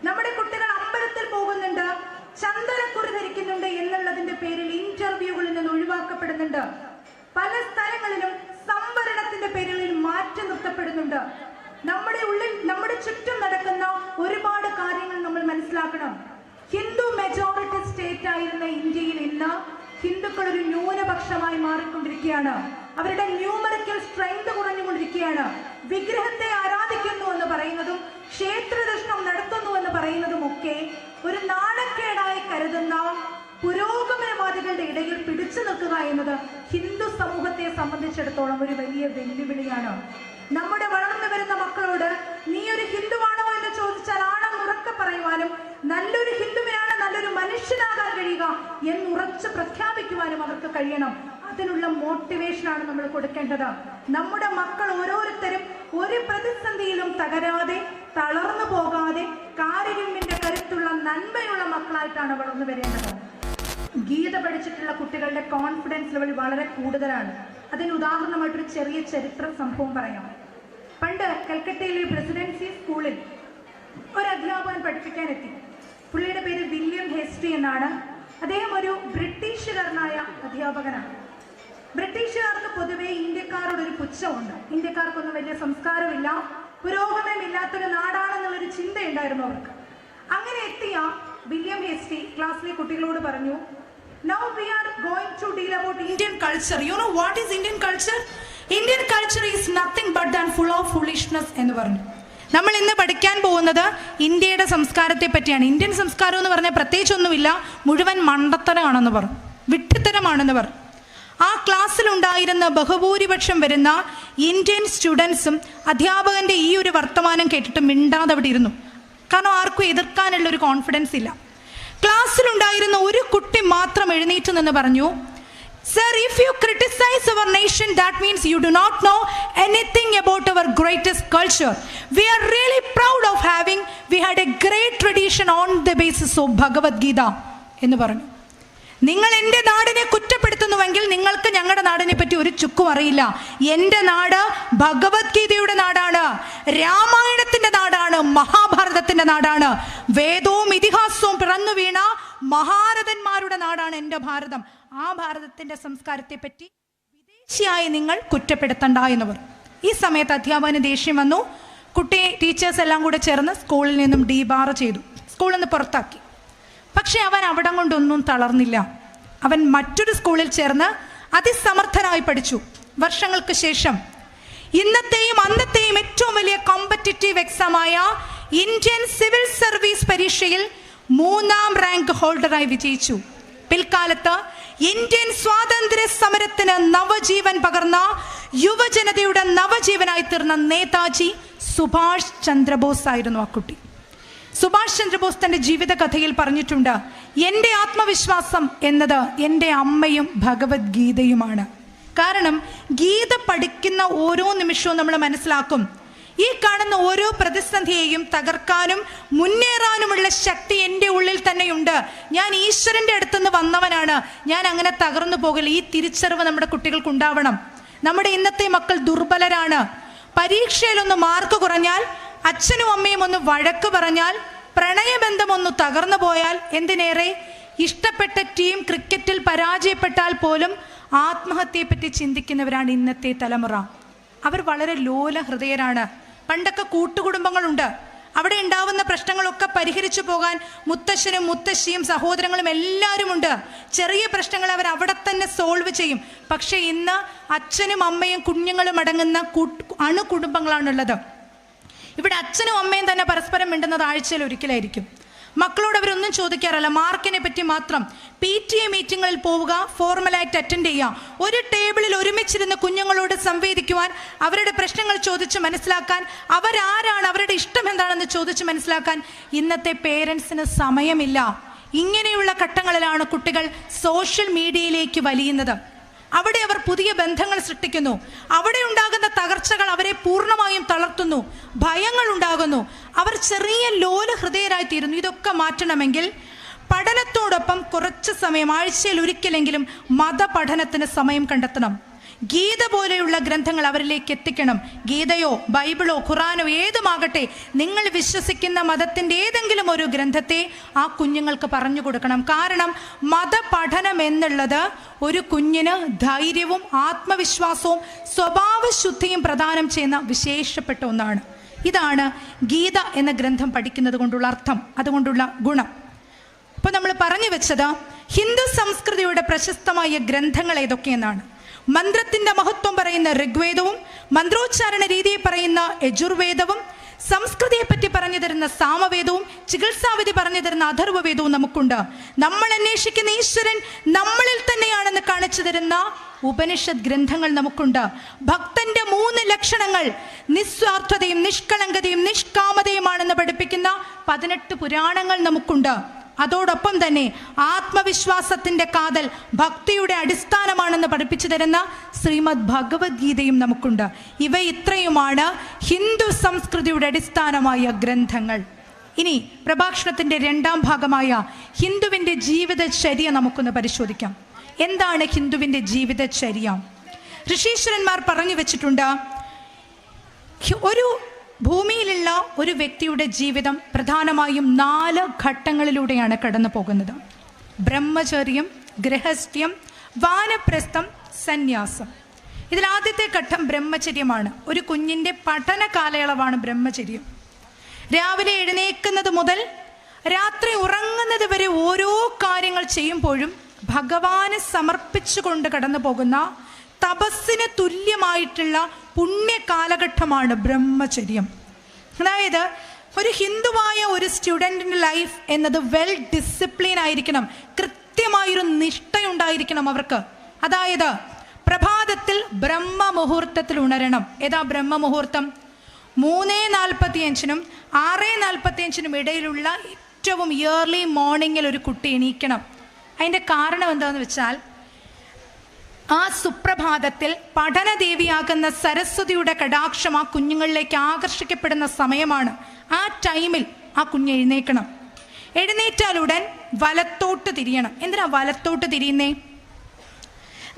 നമ്മുടെ കുട്ടികൾ അമ്പലത്തിൽ പോകുന്നുണ്ട്, ചന്ദനക്കുറി ധരിക്കുന്നുണ്ട് എന്നുള്ളതിന്റെ പേരിൽ ഇന്റർവ്യൂകളിൽ നിന്ന് ഒഴിവാക്കപ്പെടുന്നുണ്ട്. പല സ്ഥലങ്ങളിലും സംവരണത്തിന്റെ പേരിൽ മാറ്റി നിർത്തപ്പെടുന്നുണ്ട്. നമ്മുടെ ചുറ്റും നടക്കുന്ന ഒരുപാട് കാര്യങ്ങൾ നമ്മൾ മനസ്സിലാക്കണം. ഹിന്ദു മെജോറിറ്റി സ്റ്റേറ്റ് ആയിരുന്ന ഇന്ത്യയിൽ ഇന്ന് ഹിന്ദുക്കൾ ഒരു ന്യൂനപക്ഷമായി മാറിക്കൊണ്ടിരിക്കുകയാണ്. അവരുടെ ന്യൂമറിക്കൽ സ്ട്രെങ്ത് കുറഞ്ഞുകൊണ്ടിരിക്കുകയാണ്. വിഗ്രഹത്തെ ആരാധിക്കുന്നു എന്ന് പറയുന്നതും ക്ഷേത്ര ദർശനം നടത്തുന്നു എന്ന് പറയുന്നതും ഒക്കെ ഒരു നാണക്കേടായി കരുതുന്ന പുരോഗമനവാദികളുടെ ഇടയിൽ പിടിച്ചു നിൽക്കുക എന്നത് ഹിന്ദു സമൂഹത്തെ സംബന്ധിച്ചിടത്തോളം ഒരു വലിയ വെല്ലുവിളിയാണ്. നമ്മുടെ വളർന്നു വരുന്ന മക്കളോട് നീ ഒരു ഹിന്ദുവാണോ എന്ന് ചോദിച്ചാൽ ആണെന്ന് ഉറക്കെ പറയുവാനും നല്ലൊരു ഹിന്ദുവിനാണ് നല്ലൊരു മനുഷ്യനാകാൻ കഴിയുക എന്ന് ഉറച്ചു പ്രഖ്യാപിക്കുവാനും അവർക്ക് കഴിയണം. അതിനുള്ള മോട്ടിവേഷനാണ് നമ്മൾ കൊടുക്കേണ്ടത്. നമ്മുടെ മക്കൾ ഓരോരുത്തരും ഒരു പ്രതിസന്ധിയിലും തകരാതെ തളർന്നു പോകാതെ കാരുണ്യത്തിന്റെ കരുത്തുള്ള നന്മയുള്ള മക്കളായിട്ടാണ് വളർന്നു വരേണ്ടത്. ഗീത പഠിച്ചിട്ടുള്ള കുട്ടികളുടെ കോൺഫിഡൻസ് ലെവൽ വളരെ കൂടുതലാണ്. അതിന് ഉദാഹരണമായിട്ടൊരു ചെറിയ ചരിത്ര സംഭവം പറയാം. പണ്ട് കൽക്കട്ടയിലെ പ്രസിഡൻസി സ്കൂളിൽ ഒരു അധ്യാപകൻ പഠിപ്പിക്കാൻ എത്തി. പുള്ളിയുടെ പേര് വില്യം ഹെസ്റ്റി എന്നാണ്. അദ്ദേഹം ഒരു ബ്രിട്ടീഷുകാരനായ അധ്യാപകനാണ്. ബ്രിട്ടീഷുകാർക്ക് പൊതുവെ ഇന്ത്യക്കാരോടൊരു പുച്ഛമുണ്ട്. ഇന്ത്യക്കാർക്കൊന്നും വലിയ സംസ്കാരമില്ല, പുരോഗമനമില്ലാത്തൊരു നാടാണെന്നുള്ളൊരു ചിന്തയുണ്ടായിരുന്നു അവർക്ക്. അങ്ങനെ എത്തിയ വില്യം ഹെസ്റ്റി ക്ലാസ്സിലെ കുട്ടികളോട് പറഞ്ഞു, Now we are going to deal about Indian culture. You know what is Indian culture? Indian culture is nothing but than full of foolishness എന്ന് പറഞ്ഞു. നമ്മൾ ഇന്ന് പഠിക്കാൻ പോകുന്നത് ഇന്ത്യയുടെ സംസ്കാരത്തെ പറ്റിയാണ്. ഇന്ത്യൻ സംസ്കാരം എന്ന് പറഞ്ഞാൽ പ്രത്യേകിച്ചൊന്നുമില്ല, മുഴുവൻ മണ്ടത്തരമാണെന്ന് പറഞ്ഞു, വിഡ്ഢിത്തരമാണെന്ന് പറഞ്ഞു. ആ ക്ലാസ്സിലുണ്ടായിരുന്ന ബഹുഭൂരിപക്ഷം വരുന്ന ഇന്ത്യൻ സ്റ്റുഡൻസും അധ്യാപകന്റെ ഈ ഒരു വർത്തമാനം കേട്ടിട്ട് മിണ്ടാതെ അവിടെ ഇരുന്നു. കാരണം ആർക്കും എതിർക്കാനുള്ള ഒരു കോൺഫിഡൻസ് ഇല്ല. ക്ലാസ്സിലുണ്ടായിരുന്ന ഒരു കുട്ടി മാത്രം എഴുന്നേറ്റ് നിന്ന് പറഞ്ഞു, Sir, if you criticize our nation, that means you do not know anything about our greatest culture. We are really proud of we had a great tradition on the basis of Bhagavad Gita എന്ന് പറഞ്ഞു. നിങ്ങൾ എൻ്റെ നാടിനെ കുറ്റപ്പെടുത്തുന്നുവെങ്കിൽ നിങ്ങൾക്ക് ഞങ്ങളുടെ നാടിനെ പറ്റി ഒരു ചുക്കും അറിയില്ല. എൻ്റെ നാട് ഭഗവത്ഗീതയുടെ നാടാണ്, രാമായണത്തിന്റെ നാടാണ്, മഹാഭാരതത്തിന്റെ നാടാണ്, വേദവും ഇതിഹാസവും പിറന്നു വീണ മഹാരഥന്മാരുടെ നാടാണ് എൻ്റെ ഭാരതം. ആ ഭാരതത്തിന്റെ സംസ്കാരത്തെ പറ്റി വിദേശിയായി നിങ്ങൾ കുറ്റപ്പെടുത്തണ്ട എന്ന് പറഞ്ഞു. ഈ സമയത്ത് അധ്യാപകന് ദേഷ്യം വന്നു. കുട്ടി ടീച്ചേഴ്സ് എല്ലാം കൂടെ ചേർന്ന് സ്കൂളിൽ നിന്നും ഡീബാർ ചെയ്തു, സ്കൂളിൽ നിന്ന് പുറത്താക്കി. പക്ഷെ അവൻ അവിടം കൊണ്ടൊന്നും തളർന്നില്ല. അവൻ മറ്റൊരു സ്കൂളിൽ ചേർന്ന് അതിസമർത്ഥനായി പഠിച്ചു. വർഷങ്ങൾക്ക് ശേഷം ഇന്നത്തെയും അന്നത്തെയും ഏറ്റവും വലിയ കോമ്പറ്റിറ്റീവ് എക്സാമായ ഇന്ത്യൻ സിവിൽ സർവീസ് പരീക്ഷയിൽ 3ാം റാങ്ക് ഹോൾഡറായി വിജയിച്ചു. പിൽക്കാലത്ത് ഇന്ത്യൻ സ്വാതന്ത്ര്യ സമരത്തിന് നവജീവൻ പകർന്ന യുവജനതയുടെ നവജീവനായി തീർന്ന നേതാജി സുഭാഷ് ചന്ദ്രബോസ് ആയിരുന്നു ആ കുട്ടി. സുഭാഷ് ചന്ദ്രബോസ് തന്റെ ജീവിത കഥയിൽ പറഞ്ഞിട്ടുണ്ട്, എൻ്റെ ആത്മവിശ്വാസം എന്നത് എൻ്റെ അമ്മയും ഭഗവത്ഗീതയുമാണ്. കാരണം ഗീത പഠിക്കുന്ന ഓരോ നിമിഷവും നമ്മൾ മനസ്സിലാക്കും, ഈ കാണുന്ന ഓരോ പ്രതിസന്ധിയെയും തകർക്കാനും മുന്നേറാനുമുള്ള ശക്തി എൻ്റെ ഉള്ളിൽ തന്നെയുണ്ട്. ഞാൻ ഈശ്വരൻ്റെ അടുത്തുനിന്ന് വന്നവനാണ്, ഞാൻ അങ്ങനെ തകർന്നു പോകില്ല. ഈ തിരിച്ചറിവ് നമ്മുടെ കുട്ടികൾക്ക് ഉണ്ടാവണം. നമ്മുടെ ഇന്നത്തെ മക്കൾ ദുർബലരാണ്. പരീക്ഷയിലൊന്ന് മാർക്ക് കുറഞ്ഞാൽ, അച്ഛനും അമ്മയും ഒന്ന് വഴക്ക് പറഞ്ഞാൽ, പ്രണയബന്ധം ഒന്ന് തകർന്നു പോയാൽ, എന്തിനേറെ ഇഷ്ടപ്പെട്ട ടീം ക്രിക്കറ്റിൽ പരാജയപ്പെട്ടാൽ പോലും ആത്മഹത്യയെപ്പറ്റി ചിന്തിക്കുന്നവരാണ് ഇന്നത്തെ തലമുറ. അവർ വളരെ ലോല ഹൃദയരാണ്. പണ്ടൊക്കെ കൂട്ടുകുടുംബങ്ങളുണ്ട്. അവിടെ ഉണ്ടാവുന്ന പ്രശ്നങ്ങളൊക്കെ പരിഹരിച്ചു പോകാൻ മുത്തശ്ശനും മുത്തശ്ശിയും സഹോദരങ്ങളും എല്ലാവരും ഉണ്ട്. ചെറിയ പ്രശ്നങ്ങൾ അവർ അവിടെ തന്നെ സോൾവ് ചെയ്യും. പക്ഷെ ഇന്ന് അച്ഛനും അമ്മയും കുഞ്ഞുങ്ങളും അടങ്ങുന്ന അണുകുടുംബങ്ങളാണുള്ളത്. ഇവിടെ അച്ഛനും അമ്മയും തന്നെ പരസ്പരം മിണ്ടുന്നത് ആഴ്ചയിൽ ഒരിക്കലായിരിക്കും. മക്കളോട് അവരൊന്നും ചോദിക്കാറില്ല, മാർക്കിനെ പറ്റി മാത്രം. PTA മീറ്റിങ്ങുകളിൽ പോവുക, ഫോർമലായിട്ട് അറ്റൻഡ് ചെയ്യുക, ഒരു ടേബിളിൽ ഒരുമിച്ചിരുന്ന് കുഞ്ഞുങ്ങളോട് സംവേദിക്കുവാൻ, അവരുടെ പ്രശ്നങ്ങൾ ചോദിച്ച് മനസ്സിലാക്കാൻ, അവരാരാണ്, അവരുടെ ഇഷ്ടം എന്താണെന്ന് ചോദിച്ച് മനസ്സിലാക്കാൻ ഇന്നത്തെ പേരൻസിന് സമയമില്ല. ഇങ്ങനെയുള്ള ഘട്ടങ്ങളിലാണ് കുട്ടികൾ സോഷ്യൽ മീഡിയയിലേക്ക് വലിയുന്നത്. അവിടെ അവർ പുതിയ ബന്ധങ്ങൾ സൃഷ്ടിക്കുന്നു. അവിടെ ഉണ്ടാകുന്ന തകർച്ചകൾ അവരെ പൂർണ്ണമായും തളർത്തുന്നു. ഭയങ്ങൾ ഉണ്ടാകുന്നു. അവർ ചെറിയ ലോല ഹൃദയരായിത്തീരുന്നു. ഇതൊക്കെ മാറ്റണമെങ്കിൽ പഠനത്തോടൊപ്പം കുറച്ച് സമയം, ആഴ്ചയിൽ ഒരിക്കലെങ്കിലും മതപഠനത്തിന് സമയം കണ്ടെത്തണം. ഗീത പോലെയുള്ള ഗ്രന്ഥങ്ങൾ അവരിലേക്ക് എത്തിക്കണം. ഗീതയോ ബൈബിളോ ഖുറാനോ ഏതുമാകട്ടെ, നിങ്ങൾ വിശ്വസിക്കുന്ന മതത്തിൻ്റെ ഏതെങ്കിലും ഒരു ഗ്രന്ഥത്തെ ആ കുഞ്ഞുങ്ങൾക്ക് പറഞ്ഞു കൊടുക്കണം. കാരണം മതപഠനം എന്നുള്ളത് ഒരു കുഞ്ഞിന് ധൈര്യവും ആത്മവിശ്വാസവും സ്വഭാവശുദ്ധിയും പ്രദാനം ചെയ്യുന്ന വിശേഷപ്പെട്ട ഒന്നാണ്. ഇതാണ് ഗീത എന്ന ഗ്രന്ഥം പഠിക്കുന്നത് കൊണ്ടുള്ള അർത്ഥം, അതുകൊണ്ടുള്ള ഗുണം. അപ്പോൾ നമ്മൾ പറഞ്ഞു വെച്ചത് ഹിന്ദു സംസ്കൃതിയുടെ പ്രശസ്തമായ ഗ്രന്ഥങ്ങൾ ഏതൊക്കെയെന്നാണ്. മന്ത്രത്തിന്റെ മഹത്വം പറയുന്ന ഋഗ്വേദവും മന്ത്രോച്ചാരണ രീതിയെ പറയുന്ന യജുർവേദവും സംസ്കൃതിയെ പറ്റി പറഞ്ഞു തരുന്ന സാമവേദവും ചികിത്സാവിധി പറഞ്ഞു തരുന്ന അഥർവവേദവും നമുക്കുണ്ട്. നമ്മൾ അന്വേഷിക്കുന്ന ഈശ്വരൻ നമ്മളിൽ തന്നെയാണെന്ന് കാണിച്ചു തരുന്ന ഉപനിഷത്ത് ഗ്രന്ഥങ്ങൾ നമുക്കുണ്ട്. ഭക്തന്റെ 3 ലക്ഷണങ്ങൾ നിസ്വാർത്ഥതയും നിഷ്കളങ്കതയും നിഷ്കാമതയുമാണെന്ന് പഠിപ്പിക്കുന്ന 18 പുരാണങ്ങൾ നമുക്കുണ്ട്. അതോടൊപ്പം തന്നെ ആത്മവിശ്വാസത്തിന്റെ കാതൽ ഭക്തിയുടെ അടിസ്ഥാനമാണെന്ന് പഠിപ്പിച്ചു തരുന്ന ശ്രീമദ് ഭഗവത്ഗീതയും നമുക്കുണ്ട്. ഇവ ഇത്രയുമാണ് ഹിന്ദു സംസ്കൃതിയുടെ അടിസ്ഥാനമായ ഗ്രന്ഥങ്ങൾ. ഇനി പ്രഭാഷണത്തിന്റെ 2ാം ഭാഗമായ ഹിന്ദുവിന്റെ ജീവിതചര്യ നമുക്കൊന്ന് പരിശോധിക്കാം. എന്താണ് ഹിന്ദുവിന്റെ ജീവിതചര്യ? ഋഷീശ്വരന്മാർ പറഞ്ഞു വെച്ചിട്ടുണ്ട്, ഒരു ഭൂമിയിലുള്ള ഒരു വ്യക്തിയുടെ ജീവിതം പ്രധാനമായും 4 ഘട്ടങ്ങളിലൂടെയാണ് കടന്നു പോകുന്നത്. ബ്രഹ്മചര്യം, ഗൃഹസ്ഥ്യം, വാനപ്രസ്ഥം, സന്യാസം. ഇതിൽ ആദ്യത്തെ ഘട്ടം ബ്രഹ്മചര്യമാണ്. ഒരു കുഞ്ഞിൻ്റെ പഠന കാലയളവാണ് ബ്രഹ്മചര്യം. രാവിലെ എഴുന്നേൽക്കുന്നത് മുതൽ രാത്രി ഉറങ്ങുന്നത് വരെ ഓരോ കാര്യങ്ങൾ ചെയ്യുമ്പോഴും ഭഗവാന് സമർപ്പിച്ചുകൊണ്ട് കടന്നു പോകുന്ന തപസ്സിന് തുല്യമായിട്ടുള്ള പുണ്യ കാലഘട്ടമാണ് ബ്രഹ്മചര്യം. അതായത് ഒരു ഹിന്ദുവായ ഒരു സ്റ്റുഡൻറ്റിൻ്റെ ലൈഫ് എന്നത് വെൽ ഡിസിപ്ലിൻ ആയിരിക്കണം, കൃത്യമായൊരു നിഷ്ഠയുണ്ടായിരിക്കണം അവർക്ക്. അതായത് പ്രഭാതത്തിൽ ബ്രഹ്മമുഹൂർത്തത്തിൽ ഉണരണം. ഏതാ ബ്രഹ്മമുഹൂർത്തം? 3:45-നും 6:45-നും ഇടയിലുള്ള ഏറ്റവും ഇയർലി മോർണിംഗിൽ ഒരു കുട്ടി എണീക്കണം. അതിൻ്റെ കാരണം എന്താണെന്ന് വെച്ചാൽ, ആ സുപ്രഭാതത്തിൽ പഠനദേവിയാകുന്ന സരസ്വതിയുടെ കടാക്ഷം ആ കുഞ്ഞുങ്ങളിലേക്ക് ആകർഷിക്കപ്പെടുന്ന സമയമാണ്. ആ ടൈമിൽ ആ കുഞ്ഞ് എഴുന്നേൽക്കണം. എഴുന്നേറ്റാലുടൻ വലത്തോട്ട് തിരിയണം. എന്തിനാ വലത്തോട്ട് തിരിയുന്നേ?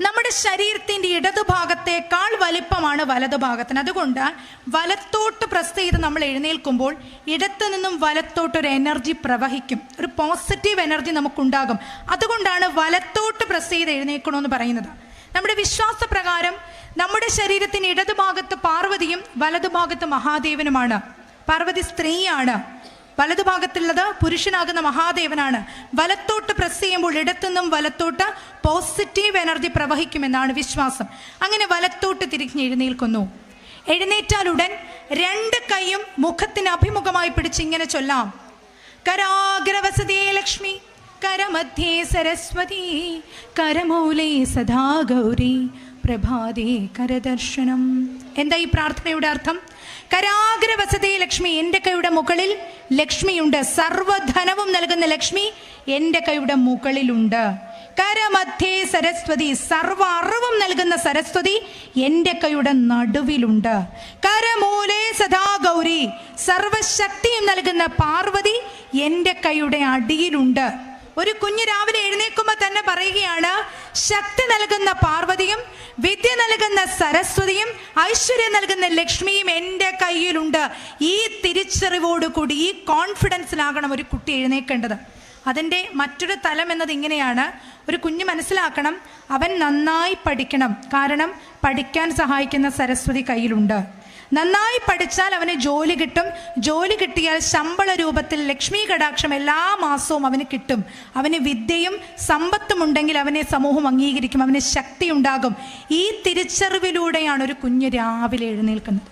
നമ്മുടെ ശരീരത്തിൻ്റെ ഇടതുഭാഗത്തേക്കാൾ വലിപ്പമാണ് വലതുഭാഗത്തിന്. അതുകൊണ്ട് വലത്തോട്ട് പ്രസ് ചെയ്ത് നമ്മൾ എഴുന്നേൽക്കുമ്പോൾ ഇടത്തു നിന്നും വലത്തോട്ടൊരു എനർജി പ്രവഹിക്കും, ഒരു പോസിറ്റീവ് എനർജി നമുക്കുണ്ടാകും. അതുകൊണ്ടാണ് വലത്തോട്ട് പ്രസ് ചെയ്ത് എഴുന്നേൽക്കണമെന്ന് പറയുന്നത്. നമ്മുടെ വിശ്വാസപ്രകാരം നമ്മുടെ ശരീരത്തിന് ഇടതുഭാഗത്ത് പാർവതിയും വലതുഭാഗത്ത് മഹാദേവനുമാണ്. പാർവതി സ്ത്രീയാണ്, വലതുഭാഗത്തുള്ളത് പുരുഷനാകുന്ന മഹാദേവനാണ്. വലത്തോട്ട് പ്രസ് ചെയ്യുമ്പോൾ ഇടത്തുനിന്നും വലത്തോട്ട് പോസിറ്റീവ് എനർജി പ്രവഹിക്കുമെന്നാണ് വിശ്വാസം. അങ്ങനെ വലത്തോട്ട് തിരിഞ്ഞ് എഴുന്നേൽക്കുന്നു. എഴുന്നേറ്റാലുടൻ 2 കൈയും മുഖത്തിന് അഭിമുഖമായി പിടിച്ച് ഇങ്ങനെ ചൊല്ലാം: കരാഗ്രവസതേ ലക്ഷ്മി, കരമധ്യേ സരസ്വതി, കരമൂലേ സദാ ഗൗരി, പ്രഭാതേ കരദർശനം. എന്താ ഈ പ്രാർത്ഥനയുടെ അർത്ഥം? കരാഗ്രവസതേ ലക്ഷ്മി, എൻ്റെ കൈയുടെ മുകളിൽ ലക്ഷ്മിയുണ്ട്. സർവധനവും നൽകുന്ന ലക്ഷ്മി എൻ്റെ കൈയുടെ മുകളിലുണ്ട്. കരമധ്യേ സരസ്വതി, സർവ അറിവും നൽകുന്ന സരസ്വതി എൻ്റെ കൈയുടെ നടുവിലുണ്ട്. കരമൂലേ സദാ ഗൗരി, സർവശക്തിയും നൽകുന്ന പാർവതി എൻ്റെ കൈയുടെ അടിയിലുണ്ട്. ഒരു കുഞ്ഞ് രാവിലെ എഴുന്നേൽക്കുമ്പോൾ തന്നെ പറയുകയാണ്, ശക്തി നൽകുന്ന പാർവതിയും വിദ്യ നൽകുന്ന സരസ്വതിയും ഐശ്വര്യം നൽകുന്ന ലക്ഷ്മിയും എൻ്റെ കയ്യിലുണ്ട്. ഈ തിരിച്ചറിവോടുകൂടി, ഈ കോൺഫിഡൻസിലാകണം ഒരു കുട്ടി എഴുന്നേൽക്കേണ്ടത്. അതിൻ്റെ മറ്റൊരു തലം എന്നത് ഇങ്ങനെയാണ്: ഒരു കുഞ്ഞ് മനസ്സിലാക്കണം, അവൻ നന്നായി പഠിക്കണം. കാരണം പഠിക്കാൻ സഹായിക്കുന്ന സരസ്വതി കയ്യിലുണ്ട്. നന്നായി പഠിച്ചാൽ അവന് ജോലി കിട്ടും. ജോലി കിട്ടിയാൽ ശമ്പള രൂപത്തിൽ ലക്ഷ്മി കടാക്ഷം എല്ലാ മാസവും അവന് കിട്ടും. അവന് വിദ്യയും സമ്പത്തും ഉണ്ടെങ്കിൽ അവനെ സമൂഹം അംഗീകരിക്കും, അവന് ശക്തി ഉണ്ടാകും. ഈ തിരിച്ചറിവിലൂടെയാണ് ഒരു കുഞ്ഞ് രാവിലെ എഴുന്നേൽക്കുന്നത്.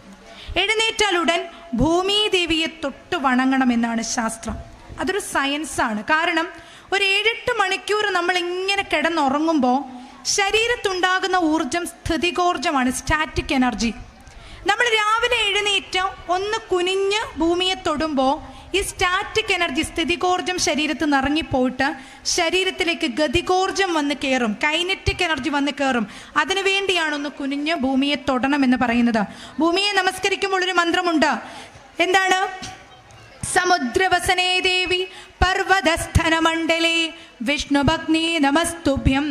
എഴുന്നേറ്റാലുടൻ ഭൂമിദേവിയെ തൊട്ട് വണങ്ങണമെന്നാണ് ശാസ്ത്രം. അതൊരു സയൻസാണ്. കാരണം ഒരു 7-8 മണിക്കൂർ നമ്മൾ ഇങ്ങനെ കിടന്നുറങ്ങുമ്പോൾ ശരീരത്തുണ്ടാകുന്ന ഊർജം സ്ഥിതികോർജമാണ്, സ്റ്റാറ്റിക് എനർജി. നമ്മൾ രാവിലെ എഴുന്നേറ്റ് ഒന്ന് കുനിഞ്ഞ് ഭൂമിയെ തൊടുമ്പോൾ ഈ സ്റ്റാറ്റിക് എനർജി, സ്ഥിതികോർജം ശരീരത്തിൽ നിന്ന് ഇറങ്ങിപ്പോയിട്ട് ശരീരത്തിലേക്ക് ഗതികോർജം വന്ന് കയറും, കൈനറ്റിക് എനർജി വന്ന് കയറും. അതിനുവേണ്ടിയാണ് ഒന്ന് കുനിഞ്ഞ് ഭൂമിയെ തൊടണം എന്ന് പറയുന്നത്. ഭൂമിയെ നമസ്കരിക്കുമ്പോൾ ഒരു മന്ത്രമുണ്ട്. എന്താണ്? സമുദ്രവസനേ ദേവി പർവതസ്ഥനമണ്ഡലേ വിഷ്ണുഭഗ്നേ നമസ്തുഭ്യം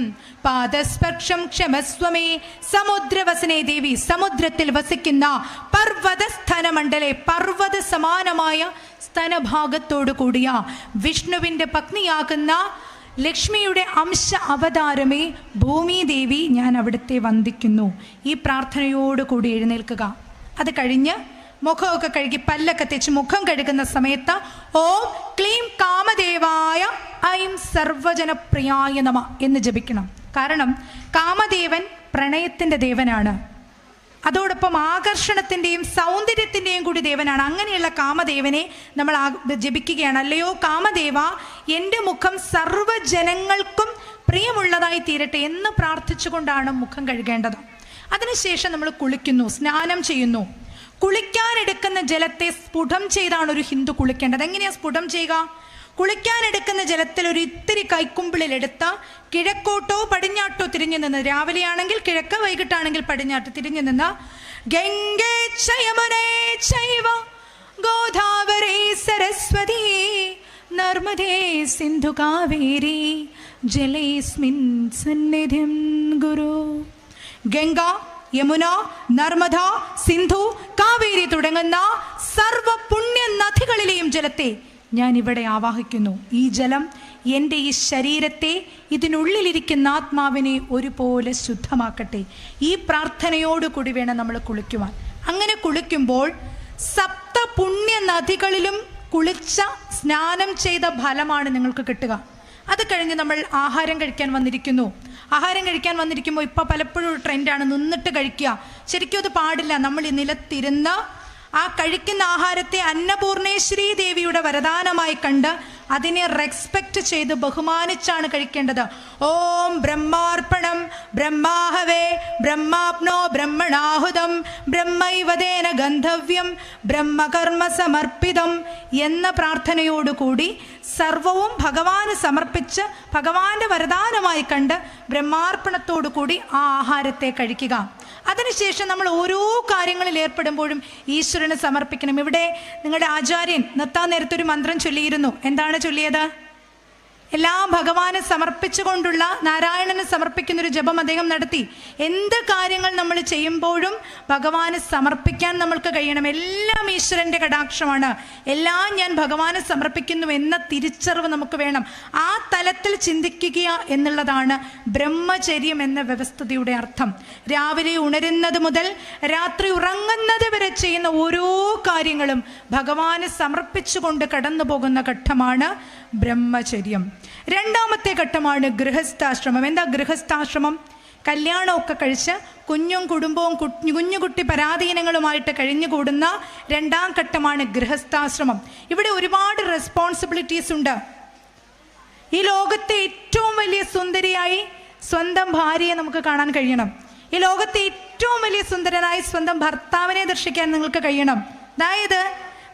പാദസ്പർശം ക്ഷമസ്വമേ. സമുദ്രവസനേ ദേവി, സമുദ്രത്തിൽ വസിക്കുന്ന പർവതസ്ഥനമണ്ഡലേ, പർവ്വത സമാനമായ സ്തനഭാഗത്തോടു കൂടിയ വിഷ്ണുവിൻ്റെ പത്നിയാകുന്ന ലക്ഷ്മിയുടെ അംശ അവതാരമേ ഭൂമിദേവി, ഞാൻ അവിടുത്തെ വന്ദിക്കുന്നു. ഈ പ്രാർത്ഥനയോടുകൂടി എഴുന്നേൽക്കുക. അത് കഴിഞ്ഞ് മുഖമൊക്കെ കഴുകി പല്ലൊക്കെ തേച്ച് മുഖം കഴുകുന്ന സമയത്ത് ഓം ക്ലീം കാമദേവായ ഐം സർവജനപ്രിയായ നമ എന്ന് ജപിക്കണം. കാരണം കാമദേവൻ പ്രണയത്തിൻ്റെ ദേവനാണ്, അതോടൊപ്പം ആകർഷണത്തിൻ്റെയും സൗന്ദര്യത്തിൻ്റെയും കൂടി ദേവനാണ്. അങ്ങനെയുള്ള കാമദേവനെ നമ്മൾ ജപിക്കുകയാണ്. അല്ലയോ കാമദേവ, എൻ്റെ മുഖം സർവ്വജനങ്ങൾക്കും പ്രിയമുള്ളതായി തീരട്ടെ എന്ന് പ്രാർത്ഥിച്ചുകൊണ്ടാണ് മുഖം കഴുകേണ്ടത്. അതിനുശേഷം നമ്മൾ കുളിക്കുന്നു, സ്നാനം ചെയ്യുന്നു. കുളിക്കാനെടുക്കുന്ന ജലത്തെ സ്ഫുടം ചെയ്താണ് ഒരു ഹിന്ദു കുളിക്കേണ്ടത്. എങ്ങനെയാണ് സ്ഫുടം ചെയ്യുക? കുളിക്കാനെടുക്കുന്ന ജലത്തിൽ ഒരു ഇത്തിരി കൈക്കുമ്പിളിലെടുത്ത് കിഴക്കോട്ടോ പടിഞ്ഞാട്ടോ തിരിഞ്ഞു നിന്ന്, രാവിലെയാണെങ്കിൽ കിഴക്ക്, വൈകിട്ടാണെങ്കിൽ പടിഞ്ഞാട്ട് തിരിഞ്ഞു നിന്ന് ഗംഗേ യമുനേ ചൈവ ഗോദാവരി സരസ്വതി നർമ്മദേ സിന്ധു കാവേരി ജലേസ്മിൻ സന്നിധിം ഗുരു. ഗംഗ, യമുന, നർമ്മദ, സിന്ധു, കാവേരി തുടങ്ങുന്ന സർവ പുണ്യ നദികളിലെയും ജലത്തെ ഞാൻ ഇവിടെ ആവാഹിക്കുന്നു. ഈ ജലം എൻ്റെ ഈ ശരീരത്തെ, ഇതിനുള്ളിലിരിക്കുന്ന ആത്മാവിനെ ഒരുപോലെ ശുദ്ധമാക്കട്ടെ. ഈ പ്രാർത്ഥനയോടുകൂടി വേണം നമ്മൾ കുളിക്കുവാൻ. അങ്ങനെ കുളിക്കുമ്പോൾ സപ്ത പുണ്യ നദികളിലും കുളിച്ച സ്നാനം ചെയ്ത ഫലമാണ് നിങ്ങൾക്ക് കിട്ടുക. അത് കഴിഞ്ഞ് നമ്മൾ ആഹാരം കഴിക്കാൻ വന്നിരിക്കുന്നു. ആഹാരം കഴിക്കാൻ വന്നിരിക്കുമ്പോൾ ഇപ്പോൾ പലപ്പോഴും ഒരു ട്രെൻഡാണ് നിന്നിട്ട് കഴിക്കുക. ശരിക്കും അത് പാടില്ല. നമ്മൾ ഈ നിലത്തിരുന്ന് ആ കഴിക്കുന്ന ആഹാരത്തെ അന്നപൂർണേശ്വരി ദേവിയുടെ വരദാനമായി കണ്ട് അതിനെ റെസ്പെക്റ്റ് ചെയ്ത് ബഹുമാനിച്ചാണ് കഴിക്കേണ്ടത്. ഓം ബ്രഹ്മാർപ്പണം ബ്രഹ്മാഹവേ ബ്രഹ്മാപ്നോ ബ്രഹ്മണാഹുതം ബ്രഹ്മൈവതേന ഗന്ധവ്യം ബ്രഹ്മകർമ്മ സമർപ്പിതം എന്ന പ്രാർത്ഥനയോടുകൂടി സർവവും ഭഗവാന് സമർപ്പിച്ച് ഭഗവാന്റെ വരദാനമായി കണ്ട് ബ്രഹ്മാർപ്പണത്തോടു കൂടി ആ ആഹാരത്തെ കഴിക്കുക. അതിനുശേഷം നമ്മൾ ഓരോ കാര്യങ്ങളിൽ ഏർപ്പെടുമ്പോഴും ഈശ്വരന് സമർപ്പിക്കണം. ഇവിടെ നിങ്ങളുടെ ആചാര്യൻ നിർത്താൻ നേരത്തൊരു മന്ത്രം ചൊല്ലിയിരുന്നു. എന്താണ് ചൊല്ലിയത്? എല്ലാം ഭഗവാന് സമർപ്പിച്ചുകൊണ്ടുള്ള, നാരായണന് സമർപ്പിക്കുന്നൊരു ജപം അദ്ദേഹം നടത്തി. എന്ത് കാര്യങ്ങൾ നമ്മൾ ചെയ്യുമ്പോഴും ഭഗവാന് സമർപ്പിക്കാൻ നമ്മൾക്ക് കഴിയണം. എല്ലാം ഈശ്വരൻ്റെ കടാക്ഷമാണ്. എല്ലാം ഞാൻ ഭഗവാന് സമർപ്പിക്കുന്നു എന്ന തിരിച്ചറിവ് നമുക്ക് വേണം. ആ തലത്തിൽ ചിന്തിക്കുക എന്നുള്ളതാണ് ബ്രഹ്മചര്യം എന്ന വ്യവസ്ഥതയുടെ അർത്ഥം. രാവിലെ ഉണരുന്നത് മുതൽ രാത്രി ഉറങ്ങുന്നത് വരെ ചെയ്യുന്ന ഓരോ കാര്യങ്ങളും ഭഗവാന് സമർപ്പിച്ചുകൊണ്ട് കടന്നു പോകുന്ന ഘട്ടമാണ് ബ്രഹ്മചര്യം. രണ്ടാമത്തെ ഘട്ടമാണ് ഗൃഹസ്ഥാശ്രമം. എന്താ ഗൃഹസ്ഥാശ്രമം? കല്യാണമൊക്കെ കഴിച്ച് കുഞ്ഞും കുടുംബവും കുഞ്ഞുകുട്ടി പരാധീനങ്ങളുമായിട്ട് കഴിഞ്ഞുകൂടുന്ന രണ്ടാം ഘട്ടമാണ് ഗൃഹസ്ഥാശ്രമം. ഇവിടെ ഒരുപാട് റെസ്പോൺസിബിലിറ്റീസ് ഉണ്ട്. ഈ ലോകത്തെ ഏറ്റവും വലിയ സുന്ദരിയായി സ്വന്തം ഭാര്യയെ നമുക്ക് കാണാൻ കഴിയണം. ഈ ലോകത്തെ ഏറ്റവും വലിയ സുന്ദരനായി സ്വന്തം ഭർത്താവിനെ ദർശിക്കാൻ നിങ്ങൾക്ക് കഴിയണം. അതായത്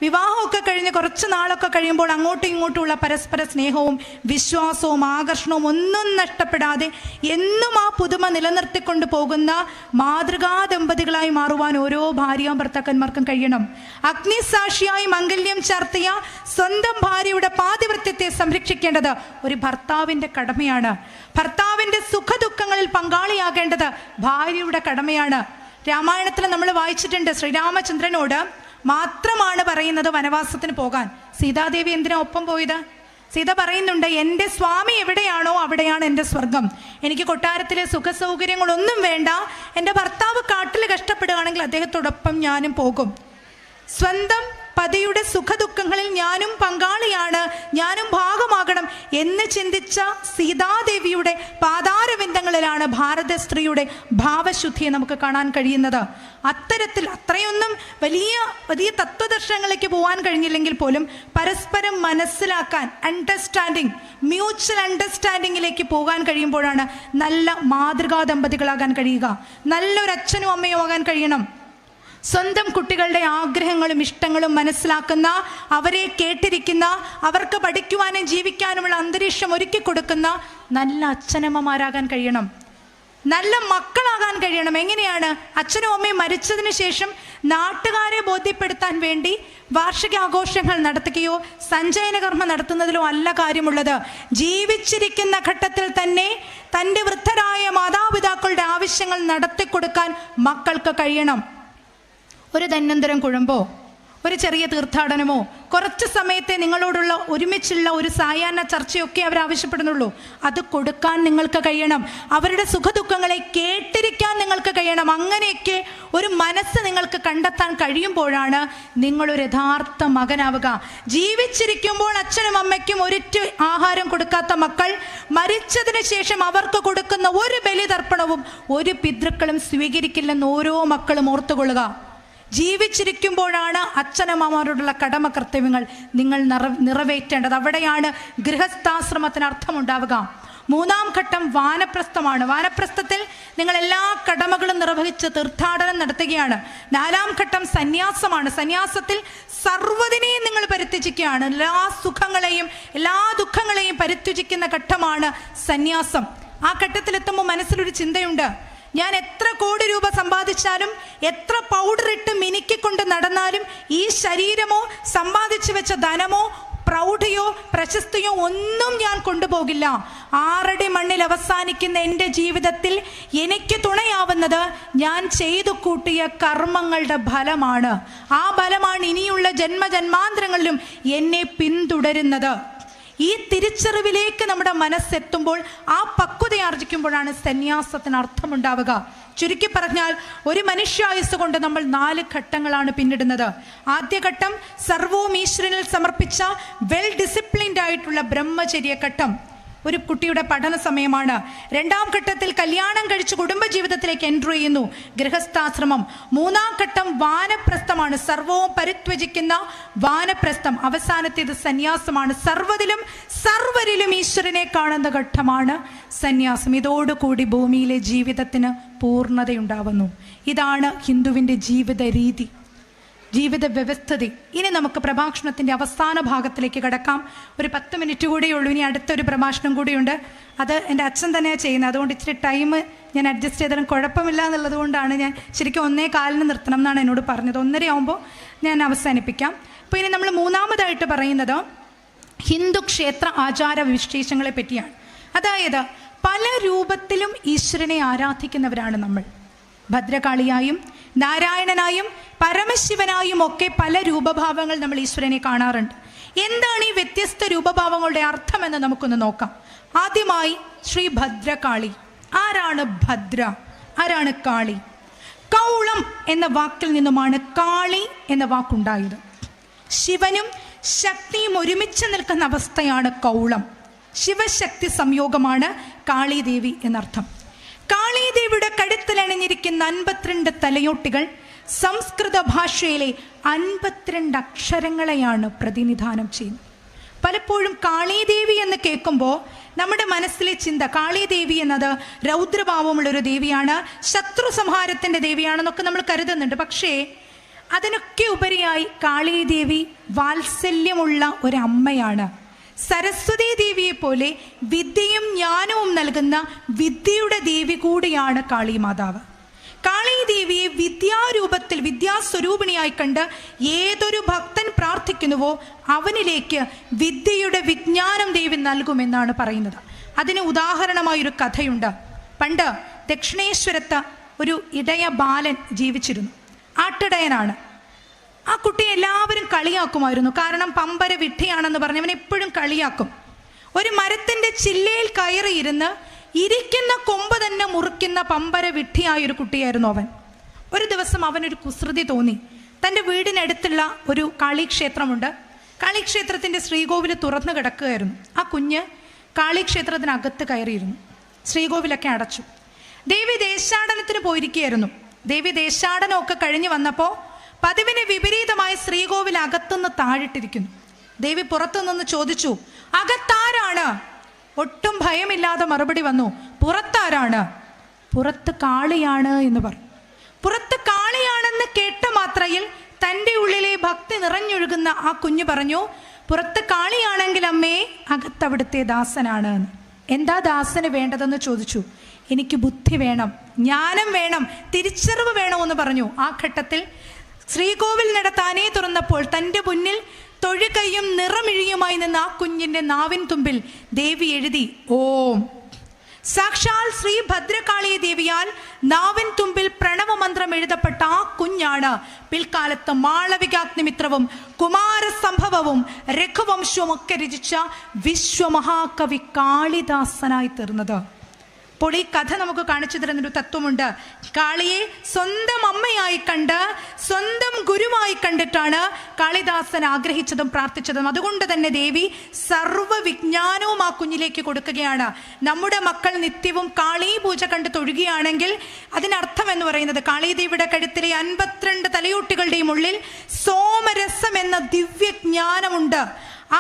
വിവാഹമൊക്കെ കഴിഞ്ഞ് കുറച്ച് നാളൊക്കെ കഴിയുമ്പോൾ അങ്ങോട്ടും ഇങ്ങോട്ടുമുള്ള പരസ്പര സ്നേഹവും വിശ്വാസവും ആകർഷണവും ഒന്നും നഷ്ടപ്പെടാതെ എന്നും ആ പുതുമ നിലനിർത്തിക്കൊണ്ട് പോകുന്ന മാതൃകാ ദമ്പതികളായി മാറുവാൻ ഓരോ ഭാര്യയും ഭർത്താക്കന്മാർക്കും കഴിയണം. അഗ്നിസാക്ഷിയായി മംഗല്യം ചാർത്തിയ സ്വന്തം ഭാര്യയുടെ പാതിവൃത്യത്തെ സംരക്ഷിക്കേണ്ടത് ഒരു ഭർത്താവിൻ്റെ കടമയാണ്. ഭർത്താവിൻ്റെ സുഖദുഃഖങ്ങളിൽ പങ്കാളിയാകേണ്ടത് ഭാര്യയുടെ കടമയാണ്. രാമായണത്തിൽ നമ്മൾ വായിച്ചിട്ടുണ്ട്, ശ്രീരാമചന്ദ്രനോട് മാത്രമാണ് പറയുന്നത് വനവാസത്തിന് പോകാൻ. സീതാദേവി എന്തിനാ ഒപ്പം പോയത്? സീത പറയുന്നുണ്ട്, എൻ്റെ സ്വാമി എവിടെയാണോ അവിടെയാണ് എൻ്റെ സ്വർഗം. എനിക്ക് കൊട്ടാരത്തിലെ സുഖസൗകര്യങ്ങളൊന്നും വേണ്ട. എൻ്റെ ഭർത്താവ് കാട്ടിൽ കഷ്ടപ്പെടുകയാണെങ്കിൽ അദ്ദേഹത്തോടൊപ്പം ഞാനും പോകും. സ്വന്തം പതിയുടെ സുഖദുഃഖങ്ങളിൽ ഞാനും പങ്കാളിയാണ്, ഞാനും ഭാഗമാകണം എന്ന് ചിന്തിച്ച സീതാദേവിയുടെ പാതാരവിന്ദങ്ങളിലാണ് ഭാരത സ്ത്രീയുടെ ഭാവശുദ്ധിയെ നമുക്ക് കാണാൻ കഴിയുന്നത്. അത്തരത്തിൽ അത്രയൊന്നും വലിയ തത്വദർശനങ്ങളിലേക്ക് പോകാൻ കഴിഞ്ഞില്ലെങ്കിൽ പോലും പരസ്പരം മനസ്സിലാക്കാൻ, അണ്ടർസ്റ്റാൻഡിങ്, മ്യൂച്വൽ അണ്ടർസ്റ്റാൻഡിങ്ങിലേക്ക് പോകാൻ കഴിയുമ്പോഴാണ് നല്ല മാതൃകാ ദമ്പതികളാകാൻ കഴിയുക. നല്ലൊരു അച്ഛനും അമ്മയും ആകാൻ കഴിയണം. സ്വന്തം കുട്ടികളുടെ ആഗ്രഹങ്ങളും ഇഷ്ടങ്ങളും മനസ്സിലാക്കുന്ന, അവരെ കേട്ടിരിക്കുന്ന, അവർക്ക് പഠിക്കുവാനും ജീവിക്കാനുമുള്ള അന്തരീക്ഷം ഒരുക്കി കൊടുക്കുന്ന നല്ല അച്ഛനമ്മമാരാകാൻ കഴിയണം. നല്ല മക്കളാകാൻ കഴിയണം. എങ്ങനെയാണ്? അച്ഛനും അമ്മയും മരിച്ചതിന് ശേഷം നാട്ടുകാരെ ബോധ്യപ്പെടുത്താൻ വേണ്ടി വാർഷികാഘോഷങ്ങൾ നടത്തുകയോ സഞ്ചയന കർമ്മം നടത്തുന്നതിലോ അല്ല കാര്യമുള്ളത്. ജീവിച്ചിരിക്കുന്ന ഘട്ടത്തിൽ തന്നെ തൻ്റെ വൃദ്ധരായ മാതാപിതാക്കളുടെ ആവശ്യങ്ങൾ നടത്തിക്കൊടുക്കാൻ മക്കൾക്ക് കഴിയണം. ഒരു ധന്വന്തരം കുഴമ്പോ ഒരു ചെറിയ തീർത്ഥാടനമോ കുറച്ച് സമയത്തെ നിങ്ങളോടുള്ള ഒരുമിച്ചുള്ള ഒരു സായാഹ്ന ചർച്ചയൊക്കെ അവർ ആവശ്യപ്പെടുന്നുള്ളൂ. അത് കൊടുക്കാൻ നിങ്ങൾക്ക് കഴിയണം. അവരുടെ സുഖദുഃഖങ്ങളെ കേട്ടിരിക്കാൻ നിങ്ങൾക്ക് കഴിയണം. അങ്ങനെയൊക്കെ ഒരു മനസ്സ് നിങ്ങൾക്ക് കണ്ടെത്താൻ കഴിയുമ്പോഴാണ് നിങ്ങളൊരു യഥാർത്ഥ മകനാവുക. ജീവിച്ചിരിക്കുമ്പോൾ അച്ഛനും അമ്മയ്ക്കും ഒരിറ്റു ആഹാരം കൊടുക്കാത്ത മക്കൾ മരിച്ചതിന് ശേഷം അവർക്ക് കൊടുക്കുന്ന ഒരു ബലിതർപ്പണവും ഒരു പിതൃക്കളും സ്വീകരിക്കില്ലെന്ന് ഓരോ മക്കളും ഓർത്തുകൊള്ളുക. ജീവിച്ചിരിക്കുമ്പോഴാണ് അച്ഛനമ്മമാരോടുള്ള കടമ കർത്തവ്യങ്ങൾ നിങ്ങൾ നിറവേറ്റേണ്ടത്. അവിടെയാണ് ഗൃഹസ്ഥാശ്രമത്തിന് അർത്ഥമുണ്ടാവുക. മൂന്നാം ഘട്ടം വാനപ്രസ്ഥമാണ്. വാനപ്രസ്ഥത്തിൽ നിങ്ങൾ എല്ലാ കടമകളും നിർവഹിച്ച് തീർത്ഥാടനം നടത്തുകയാണ്. നാലാം ഘട്ടം സന്യാസമാണ്. സന്യാസത്തിൽ സർവ്വതിനെയും നിങ്ങൾ പരിത്യജിക്കുകയാണ്. എല്ലാ സുഖങ്ങളെയും എല്ലാ ദുഃഖങ്ങളെയും പരിത്യജിക്കുന്ന ഘട്ടമാണ് സന്യാസം. ആ ഘട്ടത്തിലെത്തുമ്പോൾ മനസ്സിലൊരു ചിന്തയുണ്ട്, ഞാൻ എത്ര കോടി രൂപ സമ്പാദിച്ചാലും എത്ര പൗഡർ ഇട്ട് മിനുക്കിക്കൊണ്ട് നടന്നാലും ഈ ശരീരമോ സമ്പാദിച്ചു വെച്ച ധനമോ പ്രൗഢിയോ പ്രശസ്തിയോ ഒന്നും ഞാൻ കൊണ്ടുപോകില്ല. 6 അടി മണ്ണിൽ അവസാനിക്കുന്ന എൻ്റെ ജീവിതത്തിൽ എനിക്ക് തുണയാവുന്നത് ഞാൻ ചെയ്തു കൂട്ടിയ കർമ്മങ്ങളുടെ ഫലമാണ്. ആ ഫലമാണ് ഇനിയുള്ള ജന്മജന്മാന്തരങ്ങളിലും എന്നെ പിന്തുടരുന്നത്. ഈ തിരിച്ചറിവിലേക്ക് നമ്മുടെ മനസ്സെത്തുമ്പോൾ, ആ പക്വതയാർജിക്കുമ്പോഴാണ് സന്യാസത്തിന് അർത്ഥമുണ്ടാവുക. ചുരുക്കി പറഞ്ഞാൽ ഒരു മനുഷ്യായുസ് കൊണ്ട് നമ്മൾ 4 ഘട്ടങ്ങളാണ് പിന്നിടുന്നത്. ആദ്യഘട്ടം സർവവും ഈശ്വരനിൽ സമർപ്പിച്ച വെൽ ഡിസിപ്ലിൻഡ് ആയിട്ടുള്ള ബ്രഹ്മചര്യ ഘട്ടം. ഒരു കുട്ടിയുടെ പഠന സമയമാണ്. രണ്ടാം ഘട്ടത്തിൽ കല്യാണം കഴിച്ച് കുടുംബജീവിതത്തിലേക്ക് എൻട്രി ചെയ്യുന്നു, ഗൃഹസ്ഥാശ്രമം. മൂന്നാം ഘട്ടം വാനപ്രസ്ഥമാണ്, സർവവും പരിത്യജിക്കുന്ന വാനപ്രസ്ഥം. അവസാനത്തേത് സന്യാസമാണ്. സർവരിലും ഈശ്വരനെ കാണുന്ന ഘട്ടമാണ് സന്യാസം. ഇതോടുകൂടി ഭൂമിയിലെ ജീവിതത്തിന് പൂർണ്ണതയുണ്ടാവുന്നു. ഇതാണ് ഹിന്ദുവിൻ്റെ ജീവിത രീതി, ജീവിത വ്യവസ്ഥിതി. ഇനി നമുക്ക് പ്രഭാഷണത്തിൻ്റെ അവസാന ഭാഗത്തിലേക്ക് കടക്കാം. ഒരു 10 മിനിറ്റ് കൂടിയേ ഉള്ളൂ. ഇനി അടുത്തൊരു പ്രഭാഷണം കൂടിയുണ്ട്. അത് എൻ്റെ അച്ഛൻ തന്നെയാണ് ചെയ്യുന്നത്. അതുകൊണ്ട് ഇച്ചിരി ടൈം ഞാൻ അഡ്ജസ്റ്റ് ചെയ്താലും കുഴപ്പമില്ല എന്നുള്ളത് കൊണ്ടാണ് ഞാൻ ശരിക്കും 1:15 നിർത്തണം എന്നാണ് എന്നോട് പറഞ്ഞത്. 1:30 ആകുമ്പോൾ ഞാൻ അവസാനിപ്പിക്കാം. അപ്പോൾ ഇനി നമ്മൾ മൂന്നാമതായിട്ട് പറയുന്നത് ഹിന്ദു ക്ഷേത്ര ആചാര വിശേഷങ്ങളെ പറ്റിയാണ്. അതായത് പല രൂപത്തിലും ഈശ്വരനെ ആരാധിക്കുന്നവരാണ് നമ്മൾ. ഭദ്രകാളിയായും നാരായണനായും പരമശിവനായും ഒക്കെ പല രൂപഭാവങ്ങൾ നമ്മൾ ഈശ്വരനെ കാണാറുണ്ട്. എന്താണ് ഈ വ്യത്യസ്ത രൂപഭാവങ്ങളുടെ അർത്ഥമെന്ന് നമുക്കൊന്ന് നോക്കാം. ആദ്യമായി ശ്രീ ഭദ്രകാളി. ആരാണ് ഭദ്ര? ആരാണ് കാളി? കൗളം എന്ന വാക്കിൽ നിന്നുമാണ് കാളി എന്ന വാക്കുണ്ടായത്. ശിവനും ശക്തിയും ഒരുമിച്ച് നിൽക്കുന്ന അവസ്ഥയാണ് കൗളം. ശിവശക്തി സംയോഗമാണ് കാളീദേവി എന്നർത്ഥം. കാളീദേവിയുടെ കഴുത്തിലണിഞ്ഞിരിക്കുന്ന 52 തലയോട്ടികൾ സംസ്കൃത ഭാഷയിലെ 52 അക്ഷരങ്ങളെയാണ് പ്രതിനിധാനം ചെയ്യുന്നത്. പലപ്പോഴും കാളീദേവി എന്ന് കേൾക്കുമ്പോൾ നമ്മുടെ മനസ്സിലെ ചിന്ത, കാളീദേവി എന്നത് രൗദ്രഭാവമുള്ളൊരു ദേവിയാണ്, ശത്രു സംഹാരത്തിൻ്റെ ദേവിയാണെന്നൊക്കെ നമ്മൾ കരുതുന്നുണ്ട്. പക്ഷേ അതിനൊക്കെ ഉപരിയായി കാളീദേവി വാത്സല്യമുള്ള ഒരമ്മയാണ്. സരസ്വതി ദേവിയെ പോലെ വിദ്യയും ജ്ഞാനവും നൽകുന്ന വിദ്യയുടെ ദേവി കൂടിയാണ് കാളിമാതാവ്. കാളീദേവിയെ വിദ്യാരൂപത്തിൽ വിദ്യാസ്വരൂപിണിയായി കണ്ട് ഏതൊരു ഭക്തൻ പ്രാർത്ഥിക്കുന്നുവോ അവനിലേക്ക് വിദ്യയുടെ വിജ്ഞാനം ദേവി നൽകുമെന്നാണ് പറയുന്നത്. അതിന് ഉദാഹരണമായൊരു കഥയുണ്ട്. പണ്ട് ദക്ഷിണേശ്വരത്ത് ഒരു ഇടയ ബാലൻ ജീവിച്ചിരുന്നു. ആട്ടിടയനാണ്. ആ കുട്ടിയെ എല്ലാവരും കളിയാക്കുമായിരുന്നു. കാരണം പമ്പര വിഡ്ഢിയാണെന്ന് പറഞ്ഞവൻ എപ്പോഴും കളിയാക്കും. ഒരു മരത്തിന്റെ ചില്ലയിൽ കയറിയിരുന്ന് ഇരിക്കുന്ന കൊമ്പ് തന്നെ മുറിക്കുന്ന പമ്പര വിഡ്ഢിയായൊരു കുട്ടിയായിരുന്നു അവൻ. ഒരു ദിവസം അവനൊരു കുസൃതി തോന്നി. തൻ്റെ വീടിനടുത്തുള്ള ഒരു കാളിക്ഷേത്രമുണ്ട്. കാളിക്ഷേത്രത്തിൻ്റെ ശ്രീകോവിൽ തുറന്നു കിടക്കുകയായിരുന്നു. ആ കുഞ്ഞ് കാളിക്ഷേത്രത്തിനകത്ത് കയറിയിരുന്നു. ശ്രീകോവിലൊക്കെ അടച്ചു. ദേവി ദേശാടനത്തിന് പോയിരിക്കുകയായിരുന്നു. ദേവി ദേശാടനമൊക്കെ കഴിഞ്ഞ് വന്നപ്പോൾ പതിവിന് വിപരീതമായ ശ്രീകോവിൽ അകത്തുനിന്ന് താഴിട്ടിരിക്കുന്നു. ദേവി പുറത്തുനിന്ന് ചോദിച്ചു, അകത്താരാണ്? ഒട്ടും ഭയമില്ലാതെ മറുപടി വന്നു, പുറത്താരാണ്? പുറത്ത് കാളിയാണ് എന്ന് പറഞ്ഞു. പുറത്ത് കാളിയാണെന്ന് കേട്ട മാത്രയിൽ തൻ്റെ ഉള്ളിലെ ഭക്തി നിറഞ്ഞൊഴുകുന്ന ആ കുഞ്ഞു പറഞ്ഞു, പുറത്ത് കാളിയാണെങ്കിൽ അമ്മേ, അകത്തവിടുത്തെ ദാസനാണ് എന്ന്. എന്താ ദാസന് വേണ്ടതെന്ന് ചോദിച്ചു. എനിക്ക് ബുദ്ധി വേണം, ജ്ഞാനം വേണം, തിരിച്ചറിവ് വേണമെന്ന് പറഞ്ഞു. ആ ഘട്ടത്തിൽ ശ്രീകോവിൽ നട താനേ തുറന്നപ്പോൾ തൻ്റെ മുന്നിൽ തൊഴുകൈയും നിറമിഴിയുമായി നിന്ന് ആ കുഞ്ഞിൻ്റെ നാവിൻ തുമ്പിൽ ദേവി എഴുതി ഓം. സാക്ഷാൽ ശ്രീ ഭദ്രകാളി ദേവിയാൽ നാവിൻ തുമ്പിൽ പ്രണവമന്ത്രം എഴുതപ്പെട്ട ആ കുഞ്ഞാണ് പിൽക്കാലത്ത് മാളവികാഗ്നിമിത്രവും കുമാരസംഭവവും രഘുവംശവും ഒക്കെ രചിച്ച വിശ്വമഹാകവി കാളിദാസനായി തീർന്നത്. അപ്പോൾ ഈ കഥ നമുക്ക് കാണിച്ചു തരുന്നൊരു തത്വമുണ്ട്. കാളിയെ സ്വന്തം അമ്മയായി കണ്ട് സ്വന്തം ഗുരുവായി കണ്ടിട്ടാണ് കാളിദാസൻ ആഗ്രഹിച്ചതും പ്രാർത്ഥിച്ചതും. അതുകൊണ്ട് തന്നെ ദേവി സർവ്വവിജ്ഞാനവും ആ കുഞ്ഞിലേക്ക് കൊടുക്കുകയാണ്. നമ്മുടെ മക്കൾ നിത്യവും കാളി പൂജ കണ്ട് തൊഴുകയാണെങ്കിൽ അതിനർത്ഥം എന്ന് പറയുന്നത് കാളീദേവിയുടെ കഴുത്തിലെ 52 തലയോട്ടികളുടെയും ഉള്ളിൽ സോമരസം എന്ന ദിവ്യജ്ഞാനമുണ്ട്.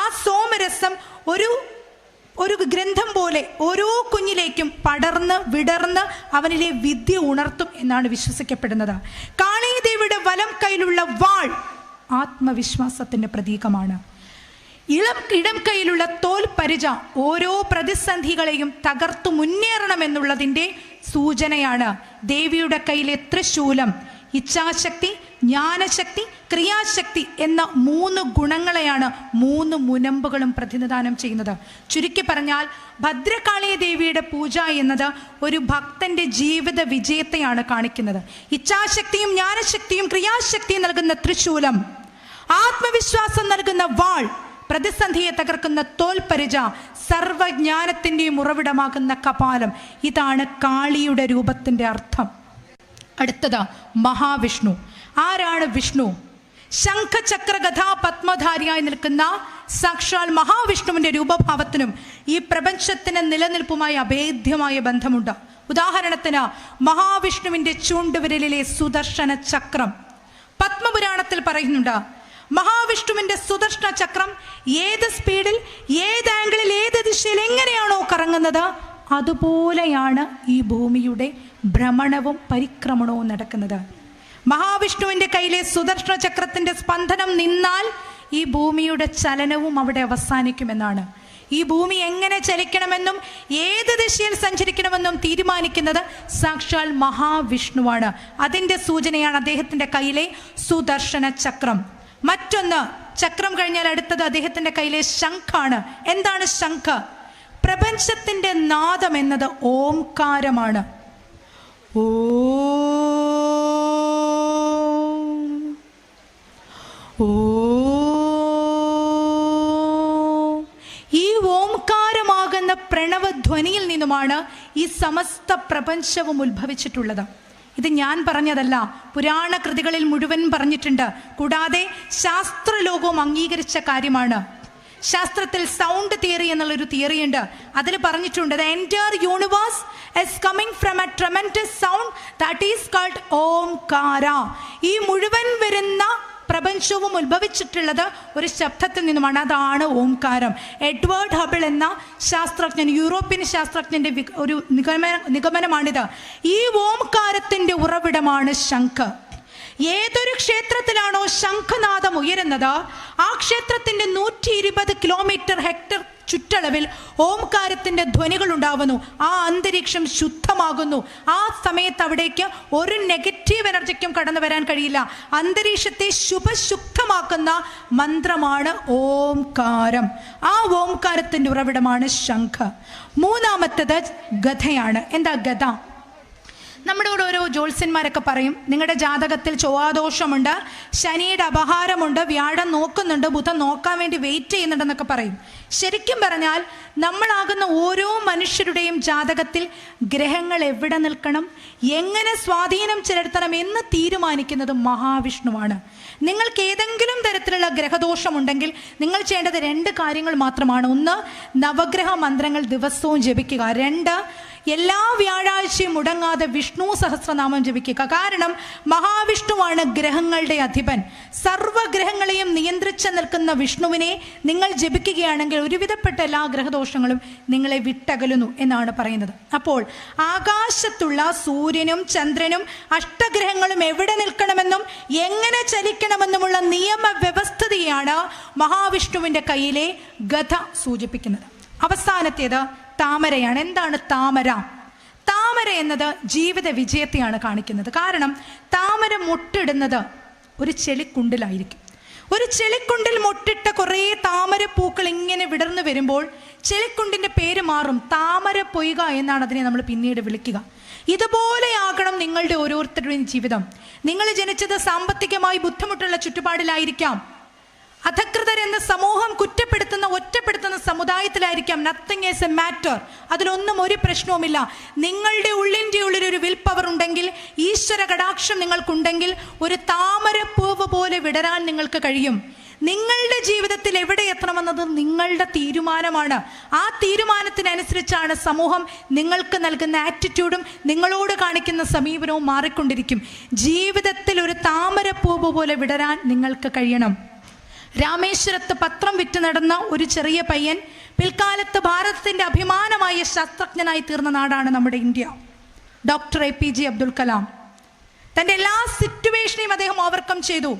ആ സോമരസം ഒരു ഗ്രന്ഥം പോലെ ഓരോ കുഞ്ഞിലേക്കും പടർന്ന് വിടർന്ന് അവനിലെ വിദ്യ ഉണർത്തും എന്നാണ് വിശ്വസിക്കപ്പെടുന്നത്. കാളീദേവിയുടെ വലം കൈയിലുള്ള വാൾ ആത്മവിശ്വാസത്തിന്റെ പ്രതീകമാണ്. ഇടം കൈയിലുള്ള തോൽ പരിച ഓരോ പ്രതിസന്ധികളെയും തകർത്തു മുന്നേറണമെന്നുള്ളതിൻ്റെ സൂചനയാണ്. ദേവിയുടെ കയ്യിലെ ത്രിശൂലം ഇച്ഛാശക്തി, ജ്ഞാനശക്തി, ക്രിയാശക്തി എന്ന 3 ഗുണങ്ങളെയാണ് 3 മുനമ്പുകളും പ്രതിനിധാനം ചെയ്യുന്നത്. ചുരുക്കി പറഞ്ഞാൽ ഭദ്രകാളി ദേവിയുടെ പൂജ എന്നത് ഒരു ഭക്തന്റെ ജീവിത വിജയത്തെയാണ് കാണിക്കുന്നത്. ഇച്ഛാശക്തിയും ജ്ഞാനശക്തിയും ക്രിയാശക്തിയും നൽകുന്ന ത്രിശൂലം, ആത്മവിശ്വാസം നൽകുന്ന വാൾ, പ്രതിസന്ധിയെ തകർക്കുന്ന തോൽപരിച, സർവജ്ഞാനത്തിൻ്റെയും ഉറവിടമാകുന്ന കപാലം. ഇതാണ് കാളിയുടെ രൂപത്തിൻ്റെ അർത്ഥം. അടുത്തത് മഹാവിഷ്ണു. ആരാണ് വിഷ്ണു? ശംഖചക്ര ഗദാ പത്മധാരിയായി നിൽക്കുന്ന സാക്ഷാൽ മഹാവിഷ്ണുവിൻ്റെ രൂപഭാവത്തിനും ഈ പ്രപഞ്ചത്തിന് നിലനിൽപ്പുമായി അഭേദ്യമായ ബന്ധമുണ്ട്. ഉദാഹരണത്തിന് മഹാവിഷ്ണുവിൻ്റെ ചൂണ്ടുവിരലിലെ സുദർശന ചക്രം പത്മപുരാണത്തിൽ പറയുന്നുണ്ട്. മഹാവിഷ്ണുവിൻ്റെ സുദർശന ചക്രം ഏത് സ്പീഡിൽ, ഏത് ആംഗിളിൽ, ഏത് ദിശയിൽ എങ്ങനെയാണോ കറങ്ങുന്നത് അതുപോലെയാണ് ഈ ഭൂമിയുടെ ഭ്രമണവും പരിക്രമണവും നടക്കുന്നത്. മഹാവിഷ്ണുവിൻ്റെ കയ്യിലെ സുദർശന ചക്രത്തിൻ്റെ സ്പന്ദനം നിന്നാൽ ഈ ഭൂമിയുടെ ചലനവും അവിടെ അവസാനിക്കുമെന്നാണ്. ഈ ഭൂമി എങ്ങനെ ചലിക്കണമെന്നും ഏത് ദിശയിൽ സഞ്ചരിക്കണമെന്നും തീരുമാനിക്കുന്നത് സാക്ഷാൽ മഹാവിഷ്ണുവാണ്. അതിൻ്റെ സൂചനയാണ് അദ്ദേഹത്തിൻ്റെ കയ്യിലെ സുദർശന ചക്രം. മറ്റൊന്ന്, ചക്രം കഴിഞ്ഞാൽ അടുത്തത് അദ്ദേഹത്തിൻ്റെ കയ്യിലെ ശംഖാണ്. എന്താണ് ശംഖ്? പ്രപഞ്ചത്തിൻ്റെ നാദം എന്നത് ഓംകാരമാണ്. ഓ ഈ ഓംകാരമാകുന്ന പ്രണവധ്വനിയിൽ നിന്നുമാണ് ഈ സമസ്ത പ്രപഞ്ചവും ഉത്ഭവിച്ചിട്ടുള്ളത്. ഇത് ഞാൻ പറഞ്ഞതല്ല, പുരാണ കൃതികളിൽ മുഴുവൻ പറഞ്ഞിട്ടുണ്ട്. കൂടാതെ ശാസ്ത്രലോകവും അംഗീകരിച്ച കാര്യമാണ്. ശാസ്ത്രത്തിൽ സൗണ്ട് തിയറി എന്നുള്ളൊരു തിയറി ഉണ്ട്. അതിൽ പറഞ്ഞിട്ടുണ്ട് the entire universe is coming from a tremendous sound that is called Omkara. ഈ മുഴുവൻ വരുന്ന പ്രപഞ്ചവും ഉത്ഭവിച്ചിട്ടുള്ളത് ഒരു ശബ്ദത്തിൽ നിന്നുമാണ്. അതാണ് ഓംകാരം. എഡ്വേർഡ് ഹബിൾ എന്ന ശാസ്ത്രജ്ഞൻ, യൂറോപ്യൻ ശാസ്ത്രജ്ഞന്റെ ഒരു നിഗമനമാണിത്. ഈ ഓംകാരത്തിന്റെ ഉറവിടമാണ് ശംഖ്. ഏതൊരു ക്ഷേത്രത്തിലാണോ ശംഖനാദം ഉയരുന്നത് ആ ക്ഷേത്രത്തിന്റെ 120 കിലോമീറ്റർ ഹെക്ടർ ചുറ്റളവിൽ ഓംകാരത്തിന്റെ ധ്വനികൾ ഉണ്ടാവുന്നു. ആ അന്തരീക്ഷം ശുദ്ധമാകുന്നു. ആ സമയത്ത് അവിടേക്ക് ഒരു നെഗറ്റീവ് എനർജിക്കും കടന്നു വരാൻ കഴിയില്ല. അന്തരീക്ഷത്തെ ശുഭശുദ്ധമാക്കുന്ന മന്ത്രമാണ് ഓംകാരം. ആ ഓംകാരത്തിന്റെ ഉറവിടമാണ് ശംഖ്. മൂന്നാമത്തേത് ഗദയാണ്. എന്താ ഗദ? നമ്മുടെ കൂടെ ഓരോ ജ്യോത്സ്യന്മാരൊക്കെ പറയും, നിങ്ങളുടെ ജാതകത്തിൽ ചൊവ്വാദോഷമുണ്ട്, ശനിയുടെ അപഹാരമുണ്ട്, വ്യാഴം നോക്കുന്നുണ്ട്, ബുധൻ നോക്കാൻ വേണ്ടി വെയിറ്റ് ചെയ്യുന്നുണ്ടെന്നൊക്കെ പറയും. ശരിക്കും പറഞ്ഞാൽ നമ്മളാകുന്ന ഓരോ മനുഷ്യരുടെയും ജാതകത്തിൽ ഗ്രഹങ്ങൾ എവിടെ നിൽക്കണം, എങ്ങനെ സ്വാധീനം ചെലുത്തണം എന്ന് തീരുമാനിക്കുന്നത് മഹാവിഷ്ണുവാണ്. നിങ്ങൾക്ക് ഏതെങ്കിലും തരത്തിലുള്ള ഗ്രഹദോഷമുണ്ടെങ്കിൽ നിങ്ങൾ ചെയ്യേണ്ടത് 2 കാര്യങ്ങൾ മാത്രമാണ്. 1, നവഗ്രഹ മന്ത്രങ്ങൾ ദിവസവും ജപിക്കുക. 2, എല്ലാ വ്യാഴാഴ്ചയും മുടങ്ങാതെ വിഷ്ണു സഹസ്രനാമം ജപിക്കുക. കാരണം മഹാവിഷ്ണുവാണ് ഗ്രഹങ്ങളുടെ അധിപൻ. സർവ്വഗ്രഹങ്ങളെയും നിയന്ത്രിച്ച് നിൽക്കുന്ന വിഷ്ണുവിനെ നിങ്ങൾ ജപിക്കുകയാണെങ്കിൽ ഒരുവിധപ്പെട്ട എല്ലാ ഗ്രഹദോഷങ്ങളും നിങ്ങളെ വിട്ടകലുന്നു എന്നാണ് പറയുന്നത്. അപ്പോൾ ആകാശത്തുള്ള സൂര്യനും ചന്ദ്രനും അഷ്ടഗ്രഹങ്ങളും എവിടെ നിൽക്കണമെന്നും എങ്ങനെ ചലിക്കണമെന്നുമുള്ള നിയമവ്യവസ്ഥതയാണ് മഹാവിഷ്ണുവിൻ്റെ കയ്യിലെ ഗദ സൂചിപ്പിക്കുന്നത്. അവസാനത്തേത് താമരയാണ്. എന്താണ് താമര? താമര എന്നത് ജീവിത വിജയത്തെയാണ് കാണിക്കുന്നത്. കാരണം താമര മൊട്ടിടുന്നത് ഒരു ചെളിക്കുണ്ടിലായിരിക്കും. ഒരു ചെളിക്കുണ്ടിൽ മൊട്ടിട്ട കുറേ താമരപ്പൂക്കൾ ഇങ്ങനെ വിടർന്നു വരുമ്പോൾ ചെളിക്കുണ്ടിൻ്റെ പേര് മാറും, താമര പൊയ്ക എന്നാണ് അതിനെ നമ്മൾ പിന്നീട് വിളിക്കുക. ഇതുപോലെയാകണം നിങ്ങളുടെ ഓരോരുത്തരുടെയും ജീവിതം. നിങ്ങൾ ജനിച്ചത് സാമ്പത്തികമായി ബുദ്ധിമുട്ടുള്ള ചുറ്റുപാടിലായിരിക്കാം, അധകൃതർ എന്ന സമൂഹം കുറ്റപ്പെടുത്തുന്ന ഒറ്റപ്പെടുത്തുന്ന സമുദായത്തിലായിരിക്കാം. Nothing is a matter. അതിലൊന്നും ഒരു പ്രശ്നവുമില്ല. നിങ്ങളുടെ ഉള്ളിൻ്റെ ഉള്ളിൽ ഒരു വിൽ പവർ ഉണ്ടെങ്കിൽ, ഈശ്വര കടാക്ഷം നിങ്ങൾക്കുണ്ടെങ്കിൽ, ഒരു താമരപ്പൂവ് പോലെ വിടരാൻ നിങ്ങൾക്ക് കഴിയും. നിങ്ങളുടെ ജീവിതത്തിൽ എവിടെ എത്തണമെന്നത് നിങ്ങളുടെ തീരുമാനമാണ്. ആ തീരുമാനത്തിനനുസരിച്ചാണ് സമൂഹം നിങ്ങൾക്ക് നൽകുന്ന ആറ്റിറ്റ്യൂഡും നിങ്ങളോട് കാണിക്കുന്ന സമീപനവും മാറിക്കൊണ്ടിരിക്കും. ജീവിതത്തിൽ ഒരു താമരപ്പൂവ് പോലെ വിടരാൻ നിങ്ങൾക്ക് കഴിയണം. രാമേശ്വരത്ത് പത്രം വിറ്റ് നടന്ന ഒരു ചെറിയ പയ്യൻ പിൽക്കാലത്ത് ഭാരതത്തിൻ്റെ അഭിമാനമായ ശാസ്ത്രജ്ഞനായി തീർന്ന നാടാണ് നമ്മുടെ India. Doctor APJ Abdul Kalam. തൻ്റെ എല്ലാ സിറ്റുവേഷനെയും അദ്ദേഹം ഓവർകം ചെയ്തു.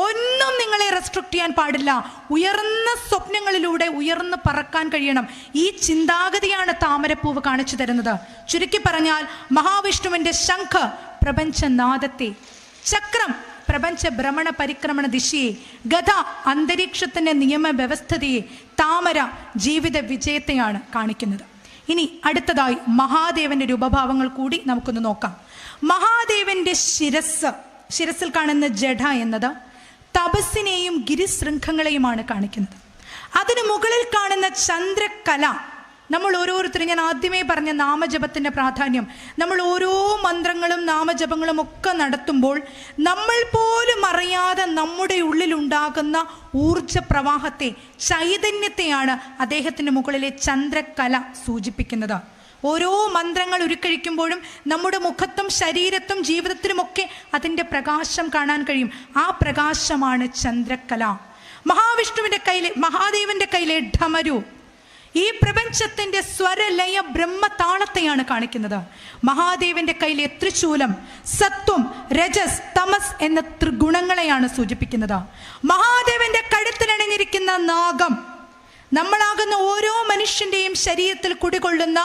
ഒന്നും നിങ്ങളെ റെസ്ട്രിക്റ്റ് ചെയ്യാൻ പാടില്ല. ഉയർന്ന സ്വപ്നങ്ങളിലൂടെ ഉയർന്ന് പറക്കാൻ കഴിയണം. ഈ ചിന്താഗതിയാണ് താമരപ്പൂവ് കാണിച്ചു തരുന്നത്. ചുരുക്കി പറഞ്ഞാൽ മഹാവിഷ്ണുവിൻ്റെ ശംഖ് പ്രപഞ്ചനാദത്തെ, ചക്രം പ്രപഞ്ച ഭ്രമണ പരിക്രമണ ദിശയെ, ഗദ അന്തരീക്ഷത്തിൻ്റെ നിയമവ്യവസ്ഥതയെ, താമര ജീവിത വിജയത്തെയാണ് കാണിക്കുന്നത്. ഇനി അടുത്തതായി മഹാദേവന്റെ രൂപഭാവങ്ങൾ കൂടി നമുക്കൊന്ന് നോക്കാം. മഹാദേവന്റെ ശിരസിൽ കാണുന്ന ജഡ എന്നത് തപസ്സിനെയും ഗിരിശൃംഖങ്ങളെയുമാണ് കാണിക്കുന്നത്. അതിന് മുകളിൽ കാണുന്ന ചന്ദ്രകല, നമ്മൾ ഓരോരുത്തരും, ഞാൻ ആദ്യമേ പറഞ്ഞ നാമജപത്തിൻ്റെ പ്രാധാന്യം, നമ്മൾ ഓരോ മന്ത്രങ്ങളും നാമജപങ്ങളും ഒക്കെ നടത്തുമ്പോൾ നമ്മൾ പോലും അറിയാതെ നമ്മുടെ ഉള്ളിലുണ്ടാകുന്ന ഊർജ പ്രവാഹത്തെ, ചൈതന്യത്തെയാണ് അദ്ദേഹത്തിൻ്റെ മുകളിലെ ചന്ദ്രകല സൂചിപ്പിക്കുന്നത്. ഓരോ മന്ത്രങ്ങൾ ഉരുക്കഴിക്കുമ്പോഴും നമ്മുടെ മുഖത്തും ശരീരത്തും ജീവിതത്തിലുമൊക്കെ അതിൻ്റെ പ്രകാശം കാണാൻ കഴിയും. ആ പ്രകാശമാണ് ചന്ദ്രകല. മഹാദേവന്റെ കയ്യിലെ ഢമരു ഈ പ്രപഞ്ചത്തിന്റെ സ്വരലയ ബ്രഹ്മതാളത്തെയാണ് കാണിക്കുന്നത്. മഹാദേവന്റെ കയ്യിലെ ത്രിശൂലം സത്വം, രജസ്, തമസ് എന്ന ത്രിഗുണങ്ങളെയാണ് സൂചിപ്പിക്കുന്നത്. മഹാദേവന്റെ കഴുത്തിലണിഞ്ഞിരിക്കുന്ന നാഗം നമ്മളാകുന്ന ഓരോ മനുഷ്യന്റെയും ശരീരത്തിൽ കുടികൊള്ളുന്ന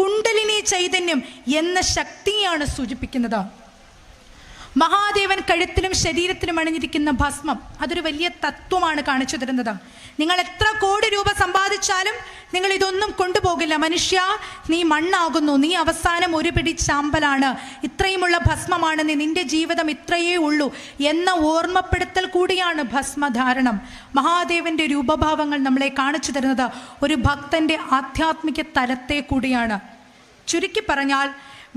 കുണ്ടലിനി ചൈതന്യം എന്ന ശക്തിയാണ് സൂചിപ്പിക്കുന്നത്. മഹാദേവൻ കഴുത്തിലും ശരീരത്തിലും അണിഞ്ഞിരിക്കുന്ന ഭസ്മം, അതൊരു വലിയ തത്വമാണ് കാണിച്ചു തരുന്നത്. നിങ്ങൾ എത്ര കോടി രൂപ സമ്പാദിച്ചാലും നിങ്ങൾ ഇതൊന്നും കൊണ്ടുപോകില്ല. മനുഷ്യ, നീ മണ്ണാകുന്നു, നീ അവസാനം ഒരു പിടി ചാമ്പലാണ്, ഇത്രയുമുള്ള ഭസ്മമാണ് നീ, നിന്റെ ജീവിതം ഇത്രയേ ഉള്ളൂ എന്ന ഓർമ്മപ്പെടുത്തൽ കൂടിയാണ് ഭസ്മധാരണം. മഹാദേവന്റെ രൂപഭാവങ്ങൾ നമ്മളെ കാണിച്ചു തരുന്നത് ഒരു ഭക്തന്റെ ആധ്യാത്മിക തലത്തെ കൂടിയാണ്. ചുരുക്കി പറഞ്ഞാൽ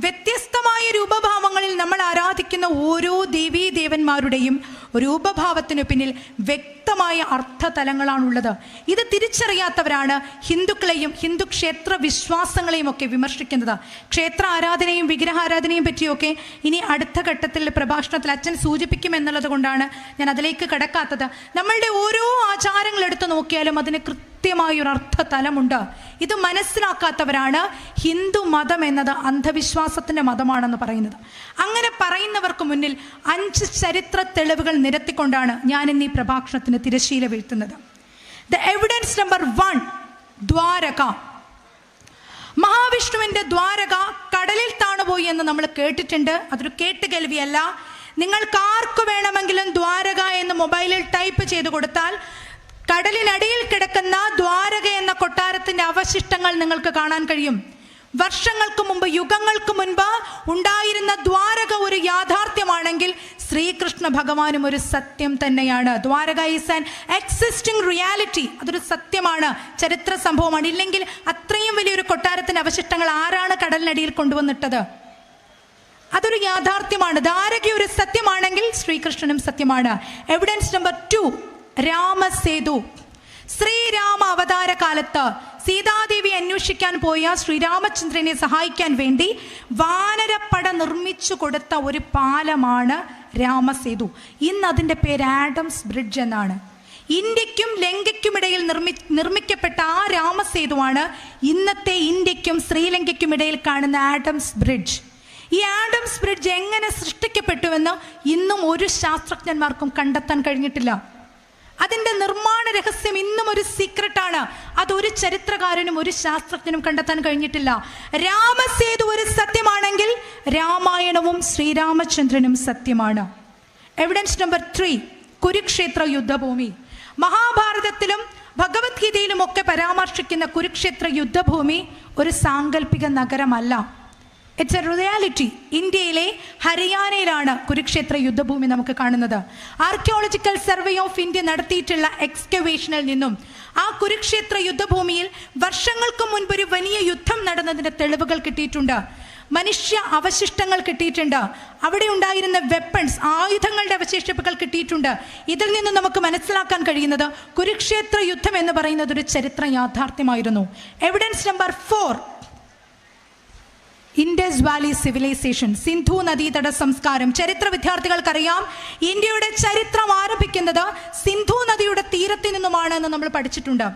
വ്യത്യസ്തമായ രൂപഭാവങ്ങളിൽ നമ്മൾ ആരാധിക്കുന്ന ഓരോ ദേവീ ദേവന്മാരുടെയും രൂപഭാവത്തിനു പിന്നിൽ വ്യക്തമായ അർത്ഥതലങ്ങളാണുള്ളത്. ഇത് തിരിച്ചറിയാത്തവരാണ് ഹിന്ദുക്കളെയും ഹിന്ദു ക്ഷേത്ര വിശ്വാസങ്ങളെയും ഒക്കെ വിമർശിക്കുന്നത്. ക്ഷേത്ര ആരാധനയും വിഗ്രഹാരാധനയും പറ്റിയൊക്കെ ഇനി അടുത്ത ഘട്ടത്തിൽ പ്രഭാഷണത്തിൽ അച്ഛൻ സൂചിപ്പിക്കും എന്നുള്ളത് കൊണ്ടാണ് ഞാൻ അതിലേക്ക് കടക്കാത്തത്. നമ്മളുടെ ഓരോ ആചാരങ്ങൾ എടുത്തു നോക്കിയാലും അതിന് കൃത്യമായൊരു അർത്ഥതലമുണ്ട്. ഇത് മനസ്സിലാക്കാത്തവരാണ് ഹിന്ദു മതം എന്നത് അന്ധവിശ്വാസത്തിൻ്റെ മതമാണെന്ന് പറയുന്നത്. അങ്ങനെ പറയുന്നവർക്ക് മുന്നിൽ 5 ചരിത്ര തെളിവുകൾ നിരത്തിക്കൊണ്ടാണ് ഞാൻ ഇന്ന് ഈ പ്രഭാഷണത്തിന് തിരശീല വീഴ്ത്തുന്നത്. The evidence number 1, Dwaraka. മഹാവിഷ്ണുവിൻ്റെ ദ്വാരക കടലിൽ താണുപോയി എന്ന് നമ്മൾ കേട്ടിട്ടുണ്ട്. അതൊരു കേട്ടുകേൾവിയല്ല. നിങ്ങൾക്ക് ആർക്ക് വേണമെങ്കിലും ദ്വാരക എന്ന് മൊബൈലിൽ ടൈപ്പ് ചെയ്ത് കൊടുത്താൽ കടലിനടിയിൽ കിടക്കുന്ന ദ്വാരക എന്ന കൊട്ടാരത്തിൻ്റെ അവശിഷ്ടങ്ങൾ നിങ്ങൾക്ക് കാണാൻ കഴിയും. വർഷങ്ങൾക്ക് മുമ്പ്, യുഗങ്ങൾക്ക് മുൻപ് ഉണ്ടായിരുന്ന ദ്വാരക ഒരു യാഥാർത്ഥ്യമാണെങ്കിൽ ശ്രീകൃഷ്ണ ഭഗവാനും ഒരു സത്യം തന്നെയാണ്. Dwarka is an existing reality. അതൊരു സത്യമാണ്, ചരിത്ര സംഭവമാണ്. ഇല്ലെങ്കിൽ അത്രയും വലിയൊരു കൊട്ടാരത്തിന്റെ അവശിഷ്ടങ്ങൾ ആരാണ് കടലിനടിയിൽ കൊണ്ടുവന്നിട്ടത്? അതൊരു യാഥാർത്ഥ്യമാണ്. ദ്വാരക ഒരു സത്യമാണെങ്കിൽ ശ്രീകൃഷ്ണനും സത്യമാണ്. Evidence number 2, Ram Setu. ശ്രീരാമ അവതാര കാലത്ത് സീതാദേവി അന്വേഷിക്കാൻ പോയ ശ്രീരാമചന്ദ്രനെ സഹായിക്കാൻ വേണ്ടി വാനരപ്പട നിർമ്മിച്ചു കൊടുത്ത ഒരു പാലമാണ് രാമസേതു. ഇന്ന് അതിൻ്റെ പേര് ആഡംസ് ബ്രിഡ്ജ് എന്നാണ്. ഇന്ത്യക്കും ലങ്കയ്ക്കും ഇടയിൽ നിർമ്മിക്കപ്പെട്ട ആ രാമസേതുവാണ് ഇന്നത്തെ ഇന്ത്യക്കും ശ്രീലങ്കയ്ക്കും ഇടയിൽ കാണുന്ന ആഡംസ് ബ്രിഡ്ജ്. ഈ ആഡംസ് ബ്രിഡ്ജ് എങ്ങനെ സൃഷ്ടിക്കപ്പെട്ടുവെന്ന് ഇന്നും ഒരു ശാസ്ത്രജ്ഞന്മാർക്കും കണ്ടെത്താൻ കഴിഞ്ഞിട്ടില്ല. അതിൻ്റെ നിർമ്മാണ രഹസ്യം ഇന്നും ഒരു സീക്രട്ടാണ്. അതൊരു ചരിത്രകാരനും ഒരു ശാസ്ത്രജ്ഞനും കണ്ടെത്താൻ കഴിഞ്ഞിട്ടില്ല. രാമസേതു ഒരു സത്യമാണെങ്കിൽ രാമായണവും ശ്രീരാമചന്ദ്രനും സത്യമാണ്. എവിഡൻസ് നമ്പർ 3, കുരുക്ഷേത്ര യുദ്ധഭൂമി. മഹാഭാരതത്തിലും ഭഗവത്ഗീതയിലും ഒക്കെ പരാമർശിക്കുന്ന കുരുക്ഷേത്ര യുദ്ധഭൂമി ഒരു സാങ്കല്പിക നഗരമല്ല. It's A reality. ഇന്ത്യയിലെ ഹരിയാനയിലാണ് കുരുക്ഷേത്ര യുദ്ധഭൂമി നമുക്ക് കാണുന്നത്. ആർക്കിയോളജിക്കൽ സർവേ ഓഫ് ഇന്ത്യ നടത്തിയിട്ടുള്ള എക്സ്കവേഷനിൽ നിന്നും ആ കുരുക്ഷേത്ര യുദ്ധഭൂമിയിൽ വർഷങ്ങൾക്ക് മുൻപ് ഒരു വലിയ യുദ്ധം നടന്നതിൻ്റെ തെളിവുകൾ കിട്ടിയിട്ടുണ്ട്. മനുഷ്യ അവശിഷ്ടങ്ങൾ കിട്ടിയിട്ടുണ്ട്. അവിടെ ഉണ്ടായിരുന്ന വെപ്പൺസ്, ആയുധങ്ങളുടെ അവശേഷിപ്പുകൾ കിട്ടിയിട്ടുണ്ട്. ഇതിൽ നിന്ന് നമുക്ക് മനസ്സിലാക്കാൻ കഴിയുന്നത് കുരുക്ഷേത്ര യുദ്ധം എന്ന് പറയുന്നത് ഒരു ചരിത്ര യാഥാർത്ഥ്യമായിരുന്നു. Evidence number 4, Indus valley civilisation, Sindhu നദീതട സംസ്കാരം. ചരിത്ര വിദ്യാർത്ഥികൾക്കറിയാം, ഇന്ത്യയുടെ ചരിത്രം ആരംഭിക്കുന്നത് സിന്ധു നദിയുടെ തീരത്തു നിന്നുമാണ് എന്ന് നമ്മൾ പഠിച്ചിട്ടുണ്ട്.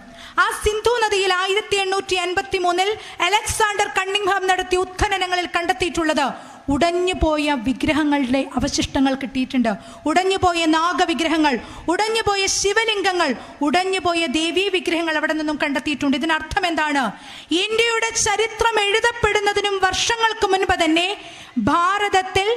ആ സിന്ധു നദിയിൽ 1853 അലക്സാണ്ടർ കണ്ണിംഗ്ഹാം നടത്തിയ ഉത്ഖനനങ്ങളിൽ കണ്ടെത്തിയിട്ടുള്ളത് ഉടഞ്ഞുപോയ വിഗ്രഹങ്ങളുടെ അവശിഷ്ടങ്ങൾ കിട്ടിയിട്ടുണ്ട്. ഉടഞ്ഞുപോയ നാഗവിഗ്രഹങ്ങൾ, ഉടഞ്ഞുപോയ ശിവലിംഗങ്ങൾ, ഉടഞ്ഞുപോയ ദേവീ വിഗ്രഹങ്ങൾ അവിടെ നിന്നും കണ്ടെത്തിയിട്ടുണ്ട്. ഇതിനർത്ഥം എന്താണ്? ഇന്ത്യയുടെ ചരിത്രം എഴുതപ്പെടുന്നതിനും വർഷങ്ങൾക്ക് മുൻപ് തന്നെ ഭാരതത്തിൽ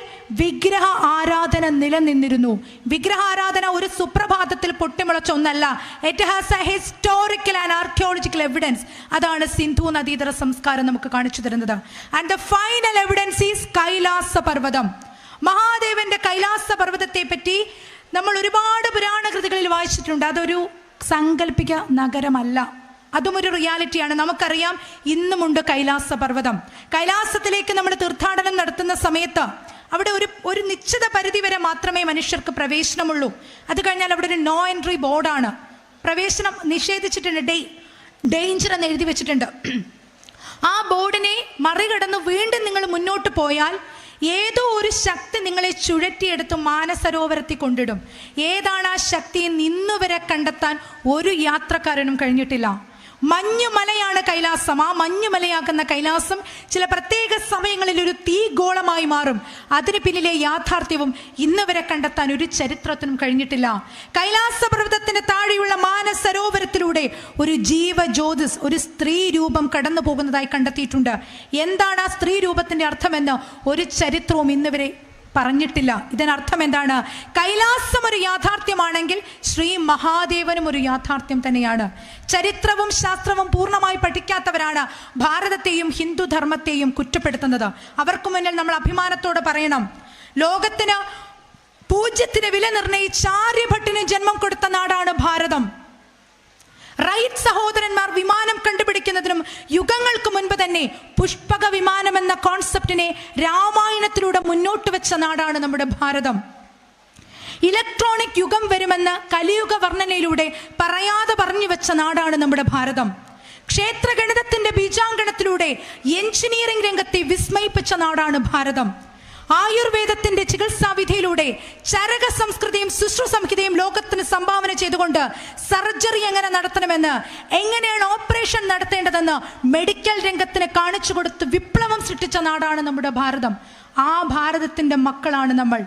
വിഗ്രഹ ആരാധന നിലനിന്നിരുന്നു. വിഗ്രഹാരാധന ഒരു സുപ്രഭാതത്തിൽ പൊട്ടിമുളച്ച ഒന്നല്ല. It has a historical and archaeological evidence. അതാണ് സിന്ധു നദീതട സംസ്കാരം നമുക്ക് കാണിച്ചു തരുന്നത്. And the final evidence is Kailasa പർവ്വതം. മഹാദേവന്റെ കൈലാസ പർവ്വതത്തെ പറ്റി നമ്മൾ ഒരുപാട് പുരാണ കൃതികളിൽ വായിച്ചിട്ടുണ്ട്. അതൊരു സാങ്കല്പിക നഗരമല്ല, അതും ഒരു റിയാലിറ്റിയാണ്. നമുക്കറിയാം, ഇന്നുമുണ്ട് കൈലാസ പർവ്വതം. കൈലാസത്തിലേക്ക് നമ്മൾ തീർത്ഥാടനം നടത്തുന്ന സമയത്ത് അവിടെ ഒരു നിശ്ചിത പരിധി വരെ മാത്രമേ മനുഷ്യർക്ക് പ്രവേശനമുള്ളൂ. അത് കഴിഞ്ഞാൽ അവിടെ ഒരു നോ എൻട്രി ബോർഡാണ്. പ്രവേശനം നിഷേധിച്ചിട്ടുണ്ട്, ഡേഞ്ചർ എന്ന് എഴുതി വെച്ചിട്ടുണ്ട്. ആ ബോർഡിനെ മറികടന്ന് വീണ്ടും നിങ്ങൾ മുന്നോട്ട് പോയാൽ ഏതോ ഒരു ശക്തി നിങ്ങളെ ചുഴറ്റിയെടുത്ത് മാനസരോവരത്തിൽ കൊണ്ടിടും. ഏതാണ് ആ ശക്തി എന്ന് ഇന്നുവരെ കണ്ടെത്താൻ ഒരു യാത്രക്കാരനും കഴിഞ്ഞിട്ടില്ല. മഞ്ഞുമലയാണ് കൈലാസം. ആ മഞ്ഞുമലയാകുന്ന കൈലാസം ചില പ്രത്യേക സമയങ്ങളിൽ ഒരു തീഗോളമായി മാറും. അതിന് പിന്നിലെ യാഥാർത്ഥ്യവും ഇന്ന് വരെ കണ്ടെത്താൻ ഒരു ചരിത്രത്തിനും കഴിഞ്ഞിട്ടില്ല. കൈലാസ പർവ്വതത്തിന് താഴെയുള്ള മാനസരോവരത്തിലൂടെ ഒരു ജീവജ്യോതിസ്, ഒരു സ്ത്രീ രൂപം കടന്നു പോകുന്നതായി കണ്ടെത്തിയിട്ടുണ്ട്. എന്താണ് ആ സ്ത്രീ രൂപത്തിന്റെ അർത്ഥമെന്ന് ഒരു ചരിത്രവും ഇന്ന് വരെ പറഞ്ഞിട്ടില്ല. ഇതിനർത്ഥം എന്താണ്? കൈലാസം ഒരു യാഥാർത്ഥ്യമാണെങ്കിൽ ശ്രീ മഹാദേവനും ഒരു യാഥാർത്ഥ്യം തന്നെയാണ്. ചരിത്രവും ശാസ്ത്രവും പൂർണ്ണമായി പഠിക്കാത്തവരാണ് ഭാരതത്തെയും ഹിന്ദു ധർമ്മത്തെയും കുറ്റപ്പെടുത്തുന്നത്. അവർക്ക് മുന്നിൽ നമ്മൾ അഭിമാനത്തോടെ പറയണം, ലോകത്തിന് പൂജ്യത്തിന് വില നിർണയിച്ച് ആര്യഭട്ടിന് ജന്മം കൊടുത്ത നാടാണ് ഭാരതം. റൈറ്റ് സഹോദരന്മാർ വിമാനം കണ്ടുപിടിക്കുന്നതിനും യുഗങ്ങൾക്ക് മുൻപ് തന്നെ പുഷ്പക വിമാനം എന്ന കോൺസെപ്റ്റിനെ രാമായണത്തിലൂടെ മുന്നോട്ട് വെച്ച നാടാണ് നമ്മുടെ ഭാരതം. ഇലക്ട്രോണിക് യുഗം വരുമെന്ന് കലിയുഗ വർണ്ണനയിലൂടെ പറയാതെ പറഞ്ഞു വെച്ച നാടാണ് നമ്മുടെ ഭാരതം. ക്ഷേത്രഗണിതത്തിന്റെ ബീജാങ്കണത്തിലൂടെ എഞ്ചിനീയറിംഗ് രംഗത്തെ വിസ്മയിപ്പിച്ച നാടാണ് ഭാരതം. ആയുർവേദത്തിന്റെ ചികിത്സാ വിധിയിലൂടെ ചരക സംസ്കൃതിയും സുശ്രുസംഹിതയും ലോകത്തിന് സംഭാവന ചെയ്തുകൊണ്ട് സർജറി എങ്ങനെ നടത്തണമെന്ന്, എങ്ങനെയാണ് ഓപ്പറേഷൻ നടത്തേണ്ടതെന്ന് മെഡിക്കൽ രംഗത്തിന് കാണിച്ചു കൊടുത്ത് വിപ്ലവം സൃഷ്ടിച്ച നാടാണ് നമ്മുടെ ഭാരതം. ആ ഭാരതത്തിന്റെ മക്കളാണ് നമ്മൾ.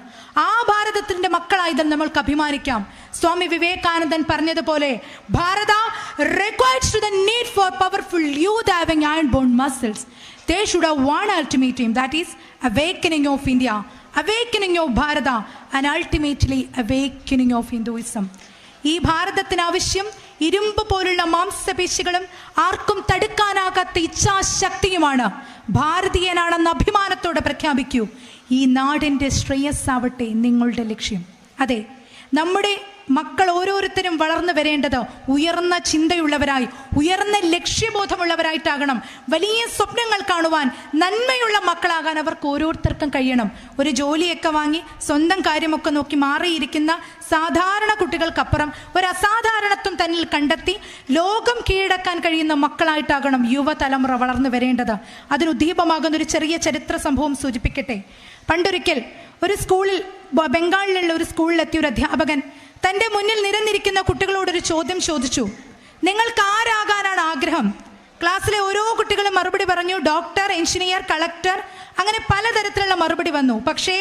ആ ഭാരതത്തിന്റെ മക്കളായതിൽ നമ്മൾക്ക് അഭിമാനിക്കാം. സ്വാമി വിവേകാനന്ദൻ പറഞ്ഞതുപോലെ, ഭാരത requires to the need for powerful youth having iron-bound muscles. They should have one ultimate aim, that is awakening of India, awakening of Bharata, and ultimately awakening of Hinduism. ഈ ഭാരതത്തിന് ആവശ്യം ഇരുമ്പ് പോലുള്ള മാംസപേശികളും ആർക്കും തടുക്കാനാകാത്ത ഇച്ഛാശക്തിയുമാണ്. ഭാരതീയനാണെന്ന് അഭിമാനത്തോടെ പ്രഖ്യാപിക്കൂ. ഈ നാടിൻ്റെ ശ്രേയസ്സാവട്ടെ നിങ്ങളുടെ ലക്ഷ്യം. അതെ, നമ്മുടെ മക്കൾ ഓരോരുത്തരും വളർന്നു വരേണ്ടത് ഉയർന്ന ചിന്തയുള്ളവരായി, ഉയർന്ന ലക്ഷ്യബോധമുള്ളവരായിട്ടാകണം. വലിയ സ്വപ്നങ്ങൾ കാണുവാൻ, നന്മയുള്ള മക്കളാകാൻ അവർക്ക് ഓരോരുത്തർക്കും കഴിയണം. ഒരു ജോലിയൊക്കെ വാങ്ങി സ്വന്തം കാര്യമൊക്കെ നോക്കി മാറിയിരിക്കുന്ന സാധാരണ കുട്ടികൾക്കപ്പുറം ഒരു അസാധാരണത്വം തന്നിൽ കണ്ടെത്തി ലോകം കീഴടക്കാൻ കഴിയുന്ന മക്കളായിട്ടാകണം യുവതലമുറ വളർന്നു വരേണ്ടത്. അതിനുദ്ദീപമാകുന്ന ഒരു ചെറിയ ചരിത്ര സംഭവം സൂചിപ്പിക്കട്ടെ. പണ്ടൊരിക്കൽ ഒരു സ്കൂളിൽ, ബംഗാളിലുള്ള ഒരു സ്കൂളിലെത്തിയ ഒരു അധ്യാപകൻ തൻ്റെ മുന്നിൽ നിരന്നിരിക്കുന്ന കുട്ടികളോടൊരു ചോദ്യം ചോദിച്ചു. നിങ്ങൾക്ക് ആരാകാനാണ് ആഗ്രഹം? ക്ലാസ്സിലെ ഓരോ കുട്ടികളും മറുപടി പറഞ്ഞു. ഡോക്ടർ, എഞ്ചിനീയർ, കളക്ടർ, അങ്ങനെ പലതരത്തിലുള്ള മറുപടി വന്നു. പക്ഷേ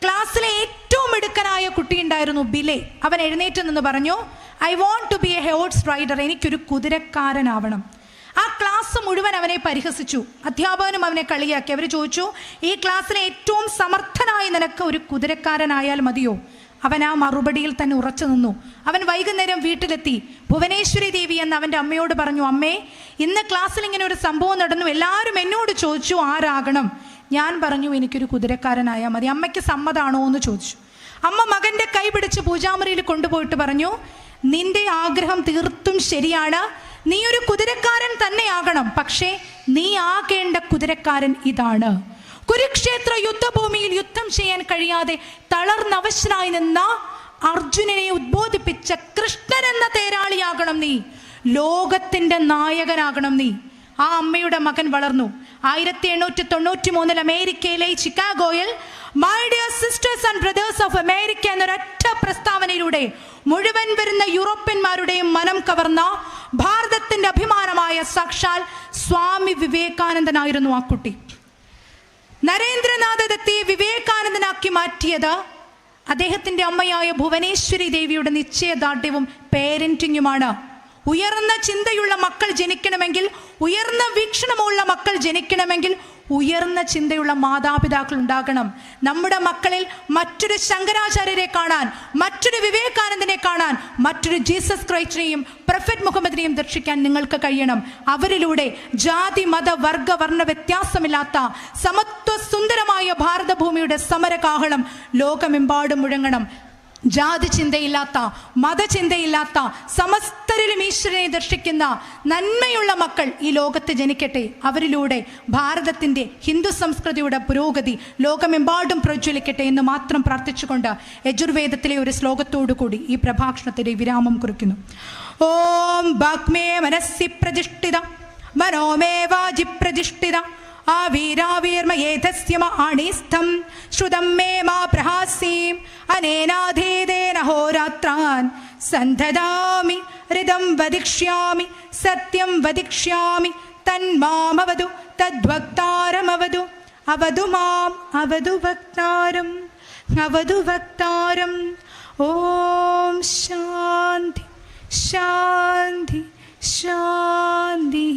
ക്ലാസ്സിലെ ഏറ്റവും മിടുക്കനായ കുട്ടി ഉണ്ടായിരുന്നു, ബിലെ. അവൻ എഴുന്നേറ്റ് നിന്ന് പറഞ്ഞു, I want to be a horse rider. എനിക്കൊരു കുതിരക്കാരനാവണം. ആ ക്ലാസ് മുഴുവൻ അവനെ പരിഹസിച്ചു. അധ്യാപകനും അവനെ കളിയാക്കി. അവർ ചോദിച്ചു, ഈ ക്ലാസ്സിലെ ഏറ്റവും സമർത്ഥനായ നിനക്ക് ഒരു കുതിരക്കാരനായാൽ മതിയോ? അവൻ ആ മറുപടിയിൽ തന്നെ ഉറച്ചു നിന്നു. അവൻ വൈകുന്നേരം വീട്ടിലെത്തി ഭുവനേശ്വരി ദേവി എന്ന് അവൻ്റെ അമ്മയോട് പറഞ്ഞു, അമ്മേ, ഇന്ന് ക്ലാസ്സിൽ ഇങ്ങനെ ഒരു സംഭവം നടന്നു. എല്ലാവരും എന്നോട് ചോദിച്ചു ആരാകണം. ഞാൻ പറഞ്ഞു എനിക്കൊരു കുതിരക്കാരനായാൽ മതി. അമ്മയ്ക്ക് സമ്മതമാണോ എന്ന് ചോദിച്ചു. അമ്മ മകൻ്റെ കൈ പിടിച്ച് പൂജാമുറിയിൽ കൊണ്ടുപോയിട്ട് പറഞ്ഞു, നിന്റെ ആഗ്രഹം തീർത്തും ശരിയാണ്. നീ ഒരു കുതിരക്കാരൻ തന്നെയാകണം. പക്ഷേ നീ ആകേണ്ട കുതിരക്കാരൻ ഇതാണ്. കുരുക്ഷേത്ര യുദ്ധഭൂമിയിൽ യുദ്ധം ചെയ്യാൻ കഴിയാതെ തളർന്നവശനായി നിന്ന അർജുനനെ ഉദ്ബോധിപ്പിച്ച കൃഷ്ണൻ എന്ന തേരാളിയാകണം നീ. ലോകത്തിന്റെ നായകനാകണം നീ. ആ അമ്മയുടെ മകൻ വളർന്നു. 1893 അമേരിക്കയിലെ ചിക്കാഗോയിൽ my dear sisters and brothers of America എന്നൊരൊറ്റ പ്രസ്താവനയിലൂടെ മുഴുവൻ വരുന്ന യൂറോപ്യന്മാരുടെയും മനം കവർന്ന ഭാരതത്തിന്റെ അഭിമാനമായ സാക്ഷാൽ സ്വാമി വിവേകാനന്ദനായിരുന്നു ആ കുട്ടി. നരേന്ദ്രനാഥ ദത്തിയെ വിവേകാനന്ദനാക്കി മാറ്റിയത് അദ്ദേഹത്തിന്റെ അമ്മയായ ഭുവനേശ്വരി ദേവിയുടെ നിശ്ചയദാർഢ്യവും പേരന്റിങ്ങുമാണ്. ഉയർന്ന ചിന്തയുള്ള മക്കൾ ജനിക്കണമെങ്കിൽ, ഉയർന്ന വീക്ഷണമുള്ള മക്കൾ ജനിക്കണമെങ്കിൽ ഉയർന്ന ചിന്തയുള്ള മാതാപിതാക്കൾ ഉണ്ടാകണം. നമ്മുടെ മക്കളിൽ മറ്റൊരു ശങ്കരാചാര്യരെ കാണാൻ, മറ്റൊരു വിവേകാനന്ദനെ കാണാൻ, മറ്റൊരു ജീസസ് ക്രൈസ്റ്റിനെയും പ്രൊഫറ്റ് മുഹമ്മദിനെയും ദർശിക്കാൻ നിങ്ങൾക്ക് കഴിയണം. അവരിലൂടെ ജാതി, മത, വർഗ, വർണ്ണ വ്യത്യാസമില്ലാത്ത സമത്വ സുന്ദരമായ ഭാരതഭൂമിയുടെ സമരകാഹളം ലോകമെമ്പാടും മുഴങ്ങണം. ജാതി ചിന്തയില്ലാത്ത, മതചിന്തയില്ലാത്ത, സമസ്തരിലും ഈശ്വരനെ ദർശിക്കുന്ന നന്മയുള്ള മക്കൾ ഈ ലോകത്ത് ജനിക്കട്ടെ. അവരിലൂടെ ഭാരതത്തിൻ്റെ ഹിന്ദു സംസ്കൃതിയുടെ പുരോഗതി ലോകമെമ്പാടും പ്രജ്വലിക്കട്ടെ എന്ന് മാത്രം പ്രാർത്ഥിച്ചുകൊണ്ട് യജുർവേദത്തിലെ ഒരു ശ്ലോകത്തോടു കൂടി ഈ പ്രഭാഷണത്തിന്റെ വിരാമം കുറിക്കുന്നു. ഓം ഭാഗ്മേ മനസ്സി പ്രതിഷ്ഠിത മനോമേ വാജി പ്രതിഷ്ഠിത ആവീരാവീർമയേധസ്യമ ആണിസ്ഥം ശ്രുതം മേ മാ പ്രഹാസീം അനേനാധീതേന ഹോരാത്രാൻ സന്ധദാമി ഋതം വദിക്ഷ്യാമി സത്യം വദിക്ഷ്യാമി തന്മാമവതു തദ്വക്താരമവതു അവതു മാം അവതു വക്താരം അവതു വക്താരം. ഓം ശാന്തി ശാന്തി ശാന്തി.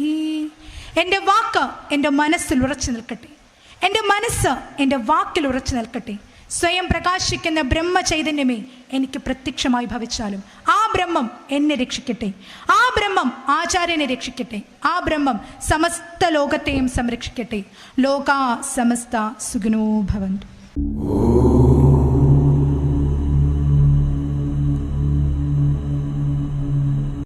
എൻ്റെ വാക്ക് എൻ്റെ മനസ്സിൽ ഉറച്ചു നിൽക്കട്ടെ. എൻ്റെ മനസ്സ് എൻ്റെ വാക്കിൽ ഉറച്ചു നിൽക്കട്ടെ. സ്വയം പ്രകാശിക്കുന്ന ബ്രഹ്മചൈതന്യമേ എനിക്ക് പ്രത്യക്ഷമായി ഭവിച്ചാലും ആ ബ്രഹ്മം എന്നെ രക്ഷിക്കട്ടെ. ആ ബ്രഹ്മം ആചാര്യനെ രക്ഷിക്കട്ടെ. ആ ബ്രഹ്മം സമസ്ത ലോകത്തെയും സംരക്ഷിക്കട്ടെ. ലോകാ സമസ്ത സുഖിനോ ഭവന്തു.